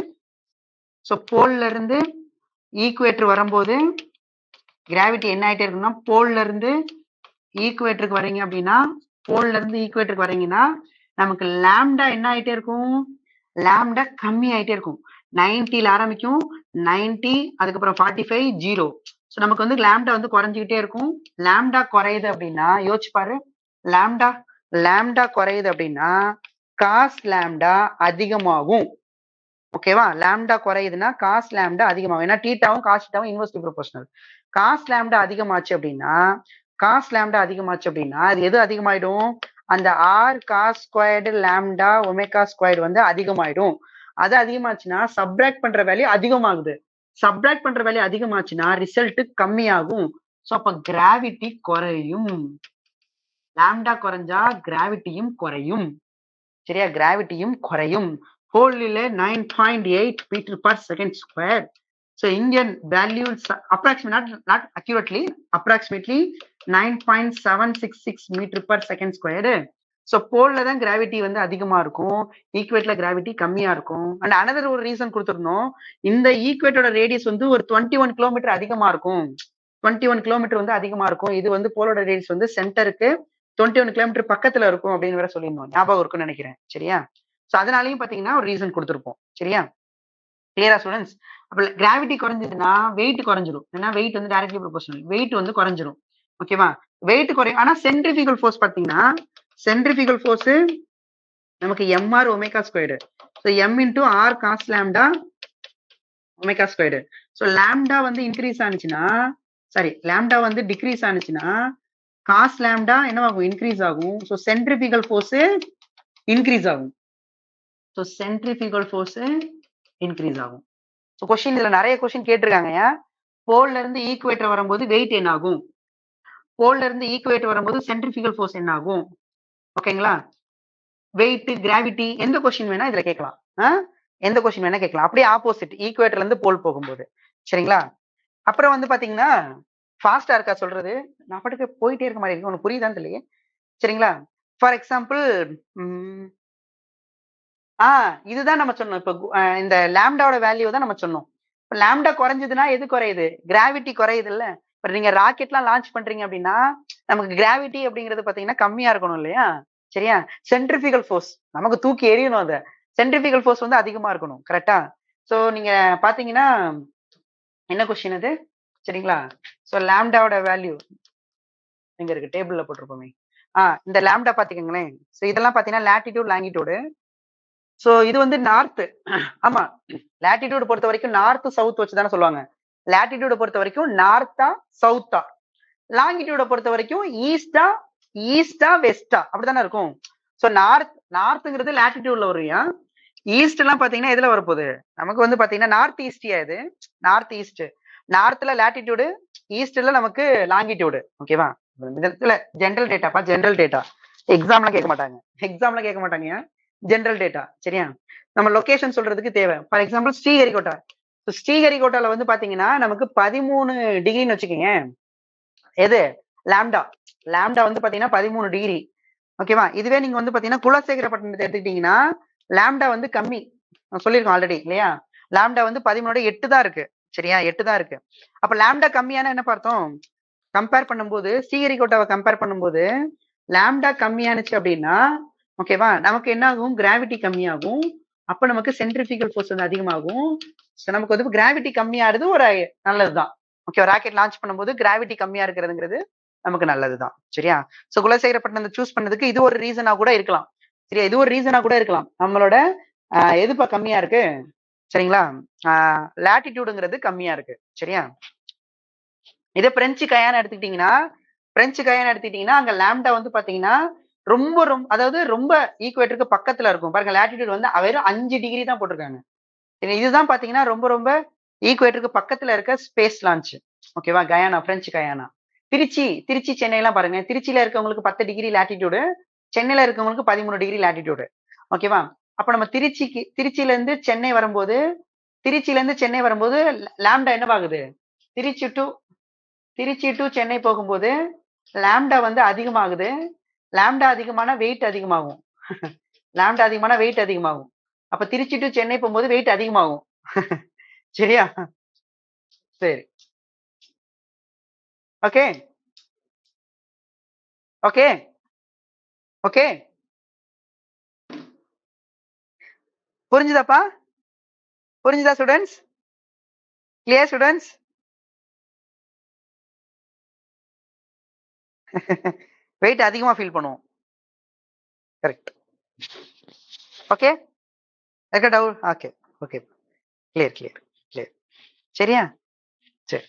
ஈக்குவேட்டர் வரும்போது கிராவிட்டி என்ன ஆயிட்டே இருக்குன்னா, போல்ல இருந்து ஈக்குவேட்டருக்கு வரீங்க அப்படின்னா, நமக்கு லாம்டா என்ன ஆயிட்டே இருக்கும்? லாம்டா கம்மி ஆயிட்டே இருக்கும். 90ல ஆரம்பிக்கும், 90 அதுக்கப்புறம் 45 0. ஸோ நமக்கு வந்து லாம்டா வந்து குறைஞ்சிக்கிட்டே இருக்கும். லாம்டா குறையுது அப்படின்னா யோசிச்சு பாரு. லாம்டா குறையுது அப்படின்னா காஸ் லாம்டா அதிகமாகும். ஓகேவா? லாம்டா குறையுதுன்னா காஸ் லாம்டா அதிகமாகும். ஏன்னா டீட்டாவும் காஸ் டீட்டாவும் இன்வெர்ஸ்லி ப்ரொபோர்ஷனல். காஸ் லாம்டா அதிகமாச்சு அப்படின்னா அது எது அதிகமாயிடும்? அந்த r cos squared lambda omega squared வந்து அதிகமாயிடும். அது அதிகமாச்சுன்னா சப்ராக்ட் பண்ற வேல்யூ அதிகமாச்சுன்னா ரிசல்ட் கம்மியாகும். சோ அப்ப கிராவிட்டி குறையும். லாம்டா குறைஞ்சா கிராவிட்டியும் குறையும். சரியா? கிராவிட்டியும் குறையும். ஹோல்ல 9.8 metre per second square. So Indian values approximately, not accurately, approximately 9.766 meter per second square. So போல்ல தான் கிராவிட்டி வந்து அதிகமா இருக்கும், ஈக்குவேட்ல கிராவிட்டி கம்மியா இருக்கும். அண்ட் அனதர் ஒரு ரீசன் கொடுத்துருந்தோம், இந்த ஈக்குவேட்டோட ரேடியஸ் வந்து ஒரு 21 கிலோமீட்டர் அதிகமா இருக்கும். 21 கிலோமீட்டர் வந்து அதிகமா இருக்கும். இது வந்து போலோட ரேடியஸ் வந்து சென்டருக்கு 21 கிலோமீட்டர் பக்கத்துல இருக்கும் அப்படின்னு வேற சொல்லியிருந்தோம். ஞாபகம் இருக்குன்னு நினைக்கிறேன். சரியா? ஸோ அதனாலயும் பாத்தீங்கன்னா ஒரு ரீசன் கொடுத்துருப்போம். சரியா? கிளியரா ஸ்டூடெண்ட்ஸ்? அப்ப கிராவிட்டி குறைஞ்சதுன்னா வெயிட் குறைஞ்சிரும். ஏன்னா வெயிட் வந்து டைரக்ட்லி ப்ரொபோர்ஷனல். வெயிட் வந்து குறைஞ்சிரும். ஓகேவா? வெயிட் குறையும். ஆனா சென்ட்ரிஃபிகல் ஃபோர்ஸ் பாத்தீங்கன்னா, சென்ட்ரிஃபிகல் ஃபோர்ஸ் நமக்கு mr omega squared. So m into R cos lambda omega squared. So lambda வந்து இன்க்ரீஸ் ஆனிச்சுன்னா, லாம்டா வந்து டிக்ரீஸ் ஆனிச்சுன்னா காஸ் லாம்டா என்னவாகும்? இன்க்ரீஸ் ஆகும். ஸோ சென்ட்ரிஃபிகல் ஃபோர்ஸ் இன்க்ரீஸ் ஆகும். ஸோ சென்ட்ரிஃபிகல் ஃபோர்ஸ் இன்க்ரீஸ் ஆகும். ஸோ கொஸ்டின் இதுல நிறைய கொஸ்டின் கேட்டிருக்காங்க. போல்ல இருந்து ஈக்குவேட்டர் வரும்போது வெயிட் என்ன ஆகும்? போல்ல இருந்து ஈக்குவேட்டர் வரும்போது சென்ட்ரிஃபிகல் ஃபோர்ஸ் என்ன ஆகும்? ஓகேங்களா? வெயிட், கிராவிட்டி எந்த கொஸ்டின் வேணா இதுல கேட்கலாம். எந்த கொஸ்டின் வேணா கேட்கலாம். அப்படியே ஆப்போசிட் ஈக்குவேட்டர்ல இருந்து போல் போகும்போது. சரிங்களா? அப்புறம் வந்து பாத்தீங்கன்னா ஃபாஸ்டா இருக்கா சொல்றது? நான் பாட்டுக்கு போயிட்டே இருக்க மாதிரி இருக்கு. உனக்கு புரியுதான்னு தெரியல. சரிங்களா? ஃபார் எக்ஸாம்பிள் இதுதான் நம்ம சொன்னோம். இப்ப இந்த லாம்டாவோட வேல்யூ தான் நம்ம சொன்னோம். இப்ப லாம்டா குறைஞ்சதுன்னா எது குறையுது? கிராவிட்டி குறையுது இல்ல? இப்ப நீங்க ராக்கெட்லாம் லான்ச் பண்றீங்க அப்படின்னா நமக்கு கிராவிட்டி அப்படிங்கிறது பாத்தீங்கன்னா கம்மியா இருக்கணும் இல்லையா? சரியா? சென்ட்ரிஃபிகல் ஃபோர்ஸ் நமக்கு தூக்கி எறியணும். அத சென்ட்ரிஃபிகல் ஃபோர்ஸ் வந்து அதிகமா இருக்கணும். கரெக்டா? சோ நீங்க பாத்தீங்கன்னா என்ன கொஸ்டின் அது? சரிங்களா? சோ லாம்டாவோட வேல்யூ எங்க இருக்கு? டேபிள்ல போட்டிருப்போமே. இந்த லாம்டா பாத்துக்கங்களேன். சோ இதெல்லாம் பாத்தீங்கன்னா லாட்டிடியூட், லாங்கிடியூடு. சோ இது வந்து நார்த். ஆமா, லாட்டிடியூட் பொறுத்த வரைக்கும் நார்த் சவுத் வச்சு தானே சொல்லுவாங்க. லாட்டிடியூட் பொறுத்த வரைக்கும் நார்த்தா சவுத்தா? லாங்கிடியூட பொறுத்த வரைக்கும் ஈஸ்டா வெஸ்டா அப்படிதானே இருக்கும். சோ நார்த்ங்கிறது லாட்டிடியூட்ல வருவியா, ஈஸ்ட் எல்லாம் பாத்தீங்கன்னா எதுல வரப்போகுது, நமக்கு வந்து பாத்தீங்கன்னா நார்த் ஈஸ்டியா, இது நார்த் ஈஸ்ட். நார்த்ல லாட்டிடியூடு, ஈஸ்ட்ல நமக்கு லாங்கிடியூடு. ஓகேவா, ஜெனரல் டேட்டாப்பா, ஜெனரல் டேட்டா. எக்ஸாம்ல கேட்க மாட்டாங்க, ஜெனரல் டேட்டா. சரியா, நம்ம லொகேஷன் சொல்றதுக்கு தேவை. For example Sriharikota. ஸ்ரீஹரிகோட்டால வந்து பாத்தீங்கன்னா நமக்கு 13 டிகிரின்னு வச்சுக்கோங்க. எது லாம்டா வந்து பாத்தீங்கன்னா 13 டிகிரி. ஓகேவா, இதுவே நீங்க வந்து பாத்தீங்கன்னா குலசேகரப்பட்டினத்தை எடுத்துக்கிட்டீங்கன்னா லாம்டா வந்து கம்மி, சொல்லியிருக்கோம் ஆல்ரெடி இல்லையா. லாம்டா வந்து 13.8 தான் இருக்கு. சரியா, 8 தான் இருக்கு. அப்ப லாம்டா கம்மியான என்ன பார்த்தோம், கம்பேர் பண்ணும்போது ஸ்ரீஹரிகோட்டாவை கம்பேர் பண்ணும்போது லாம்டா கம்மியானுச்சு அப்படின்னா ஓகேவா, நமக்கு என்ன ஆகும், கிராவிட்டி கம்மியாகும். அப்ப நமக்கு சென்ட்ரிஃபிகல் ஃபோர்ஸ் வந்து அதிகமாகும். நமக்கு வந்து கிராவிட்டி கம்மியாகிறது ஒரு நல்லதுதான். ஓகே, ராக்கெட் லான்ச் பண்ணும்போது கிராவிட்டி கம்மியா இருக்கிறதுங்கிறது நமக்கு நல்லதுதான். சரியா, சோ குலசேகரப்பட்டினத்தை சூஸ் பண்ணதுக்கு இது ஒரு ரீசனா கூட இருக்கலாம். சரியா, இது ஒரு ரீசனா கூட இருக்கலாம். நம்மளோட எதுப்பா கம்மியா இருக்கு, சரிங்களா, லாட்டிடியூடுங்கிறது கம்மியா இருக்கு. சரியா, இதே பிரெஞ்சு கயானா எடுத்துக்கிட்டீங்கன்னா அங்க லாம்டா வந்து பாத்தீங்கன்னா ரொம்ப அதாவது ரொம்ப ஈக்குவேட்டருக்கு பக்கத்துல இருக்கும். பாருங்க, லாட்டிடியூட் வந்து வெறும் 5 டிகிரி தான் போட்டிருக்காங்க. இதுதான் பாத்தீங்கன்னா ரொம்ப ஈக்குவேட்டருக்கு பக்கத்துல இருக்க ஸ்பேஸ் லான்ச். ஓகேவா, Guyana, French Guiana. Tiruchi Chennai எல்லாம் பாருங்க, திருச்சியில இருக்கவங்களுக்கு 10 டிகிரி லாட்டிடியூடு, சென்னையில இருக்கவங்களுக்கு 13 டிகிரி லாட்டிடியூடு. ஓகேவா, அப்ப நம்ம திருச்சியில இருந்து சென்னை வரும்போது லாம்டா என்னவாகுது, திருச்சி டு சென்னை போகும்போது லாம்டா வந்து அதிகமாகுது. லாம்டா அதிகமான வெயிட் அதிகமாகும். லாம்டா அதிகமான வெயிட் அதிகமாகும். அப்ப திருச்சி டு சென்னை போகும்போது வெயிட் அதிகமாகும். சரியா, சரி, ஓகே ஓகே ஓகே, புரிஞ்சுதாப்பா, புரிஞ்சுதா ஸ்டூடெண்ட்ஸ், கிளியர் ஸ்டூடெண்ட்ஸ்? வெயிட் அதிகமா ஃபீல் பண்ணுவோம். கரெக்ட், ஓகே, இருக்க டவுட்? Okay okay, clear. சரியா, சரி.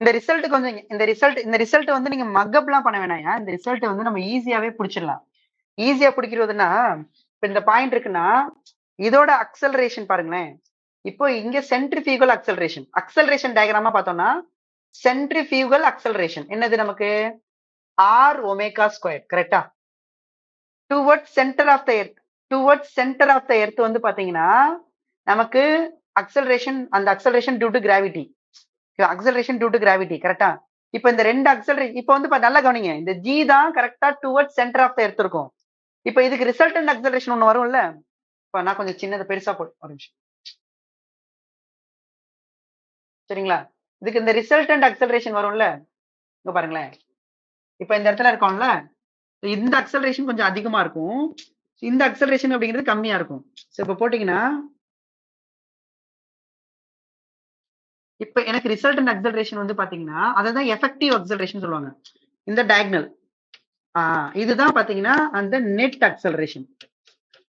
இந்த ரிசல்ட் வந்து நீங்க மக்கப்லாம் பண்ண வேணாம். இந்த ரிசல்ட் வந்து நம்ம ஈஸியாவே பிடிச்சிடலாம். ஈஸியா பிடிக்கிறதுனா, இப்ப இந்த பாயிண்ட் இருக்குன்னா இதோட அக்சலரேஷன் பாருங்களேன். இப்போ இங்க சென்ட்ரிஃபியூகல் அக்சலரேஷன் டயக்ராமா பார்த்தோம்னா சென்ட்ரிஃபியூகல் அக்சலரேஷன் என்னது நமக்கு, ஆர் ஒமேகா ஸ்கொயர். கரெக்டா, towards centre of the earth வந்து பாத்தீங்கன்னா நமக்கு அந்த அக்சலரேஷன் டியூ டு கிராவிட்டி. கரெக்டா, இப்ப இந்த ரெண்டு அக்சலரேஷன் இப்ப வந்து நல்லா கவனிங்க, இந்த ஜி தான் கரெக்டா towards centre of the earth இருக்கும். இப்ப இதுக்கு ரிசல்டன்ட் அக்சலரேஷன் ஒண்ணு வரும்ல, இப்ப நான் கொஞ்சம் சின்னதை பெருசா போட்டு ஒரு நிமிஷம். சரிங்களா, இதுக்கு இந்த ரிசல்டன்ட் அக்சலரேஷன் வரும்ல, இங்க பாருங்களேன். இப்ப இந்த இடத்துல இருக்கோம்ல, இந்த அக்சலரேஷன் கொஞ்சம் அதிகமா இருக்கும், இந்த அக்சலரேஷன் அப்படிங்கிறது கம்மியா இருக்கும். இப்ப போட்டீங்கன்னா இப்ப எனக்கு ரிசல்டன்ட் அக்சலரேஷன் வந்து பாத்தீங்கன்னா அதான் எஃபெக்டிவ் அக்சலரேஷன் சொல்லுவாங்க. இந்த டயகனல் இதுதான் பாத்தீங்கன்னா அந்த நெட் அக்சலரேஷன்.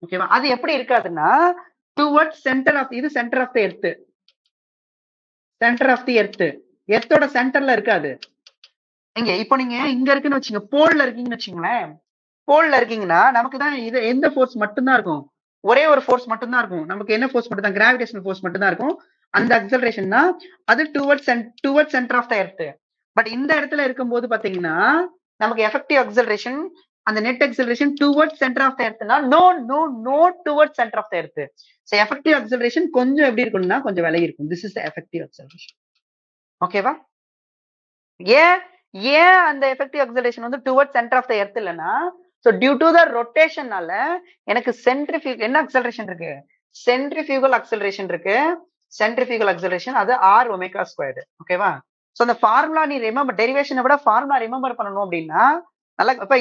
ஓகேவா, அது எப்படி இருக்காதுன்னா டுவர்ட்ஸ் சென்டர் ஆஃப் த எர்த்தோட சென்டர்ல இருக்காது. இங்க இப்போ நீங்க இங்க இருக்குன்னு வச்சுங்க, போல்ல இருக்கீங்கன்னு வச்சுங்களேன், போல்ல இருக்கீங்கன்னா நமக்கு தான் இது எந்த ஃபோர்ஸ் மட்டும்தான் இருக்கும், ஒரே ஒரு ஃபோர்ஸ் மட்டும்தான் இருக்கும். நமக்கு என்ன ஃபோர்ஸ் மட்டும் தான், கிராவிடேஷனல் ஃபோர்ஸ் மட்டும் தான் இருக்கும். அந்த அக்சலரேஷன் தான் அது towards centre of the earth. But இந்த இடத்துல இருக்கும்போது பாத்தீங்கன்னா நமக்கு எஃபெக்டிவ் அக்சலரேஷன், அந்த net acceleration towards centre of the எர்த்னா no towards centre of the earth. So effective acceleration கொஞ்சம் எப்படி இருக்கும்னா கொஞ்சம் விலகி இருக்கும். This is the effective acceleration. ஓகேவா, ஏன் அந்த எஃபெக்டிவ் அக்சலரேஷன் வந்து towards centre of the earth இல்லனா, சோ டியூ டு த ரொட்டேஷனால எனக்கு என்ன அக்சலரேஷன் இருக்கு, சென்ட்ரிஃபியூகல் அக்சலரேஷன் இருக்கு. சென்ட்ரிஃபியூகல் அக்சலரேஷன் அது r ஒமேகா ஸ்கொயர்டு. ஓகேவா, சோ அந்த ஃபார்முலா நீ ரிமெம்பர், டெரிவேஷனை விட ஃபார்முலா ரிமெம்பர் பண்ணணும் அப்படின்னா நல்லா இப்ப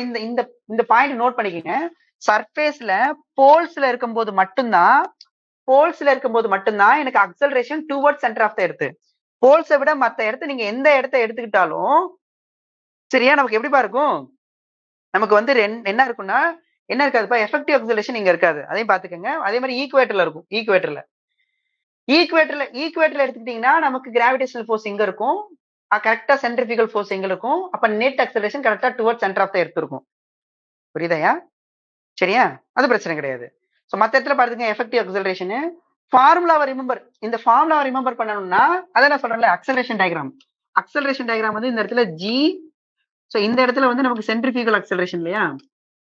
இந்த பாயிண்ட் நோட் பண்ணிக்கங்க. சர்ஃபேஸ்ல போல்ஸ்ல இருக்கும்போது மட்டும்தான் எனக்கு acceleration towards centre of the earth. போல்ஸை விட மத்த இடத்த நீங்க எந்த இடத்த எடுத்துக்கிட்டாலும் சரியா நமக்கு எப்படிப்பா இருக்கும், நமக்கு வந்து என்ன இருக்கும்னா என்ன இருக்காதுப்பா, எஃபெக்டிவ் அக்சலரேஷன் இங்க இருக்காது. அதையும் பாத்துக்கோங்க. அதே மாதிரி ஈக்குவேட்டர்ல இருக்கும். ஈக்குவேட்டர்ல எடுத்துக்கிட்டீங்கன்னா நமக்கு கிராவிடேஷனல் ஃபோர்ஸ் இங்க இருக்கும், கரெக்டா சென்ட்ரிபிகல் ஃபோர்ஸ் எங்க இருக்கும்? அப்ப நெட் அக்ஸலரேஷன் கரெக்டா towards centre of the earth இருக்கும். புரியுதாயா? சரியா? அது பிரச்சனை கிடையாது. சோ மத்த இடத்துல பாருங்க எஃபெக்டிவ் அக்ஸலரேஷன் ஃபார்முலாவை ரிமெம்பர். இந்த ஃபார்முலாவை ரிமெம்பர் பண்ணணும்னா அதான் நான் சொல்றேன்ல அக்ஸலரேஷன் டயகிராம். அக்ஸலரேஷன் டயகிராம் வந்து இந்த இடத்துல G. சோ இந்த இடத்துல வந்து நமக்கு சென்ட்ரிபியூகல் அக்ஸலரேஷன் இல்லையா?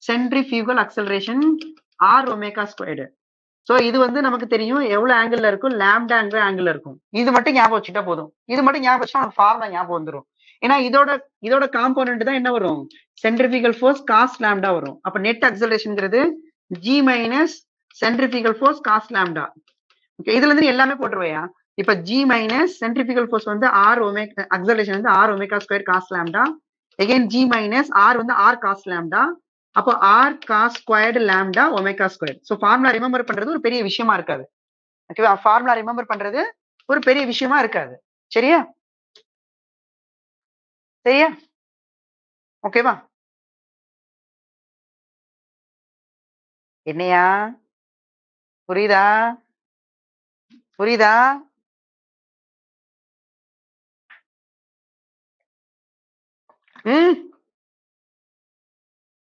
Centrifugal acceleration R omega squared. So இது வந்து நமக்கு தெரியும் எவ்வளவு ஆங்கிள் இருக்கும், லாம்டாங்கிற ஆங்கிள் இருக்கும். இது மட்டும் ஞாபகம் வச்சுட்டா போதும். இது மட்டும் ஞாபகம் வச்சா நமக்கு ஃபார்முலா ஞாபகம் வந்துரும். ஏன்னா இதோட காம்போனன்ட் தான் என்ன வரும்? சென்ட்ரிபிகல் ஃபோர்ஸ் காஸ் லாம்டா வரும். அப்ப நெட் அக்ஸலரேஷன்ங்கிறது G minus centrifugal force cos lambda. Okay, இதுல இருந்து எல்லாமே போட்டுருவையா? இப்ப G மைனஸ் சென்ட்ரிபிகல் ஃபோர்ஸ் வந்து R ஒமேகா அக்ஸலரேஷன் வந்து R omega square cos lambda. Again G minus R வந்து R காஸ் லாம்டா. அப்போ R cos squared lambda omega square. So formula remember பண்றது ஒரு பெரிய விஷயமா இருக்காது. ஓகேவா? ஃபார்முலா ரிமெம்பர் பண்றது ஒரு பெரிய விஷயமா இருக்காது. சரியா? சரியா? ஓகேவா? என்னையா? புரியுதா? புரியுதா? ம்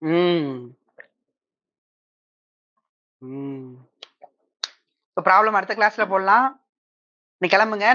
ம் ம் ப்ராப்ளம் அடுத்த கிளாஸ்ல போடலாம். நீ கிளம்புங்க.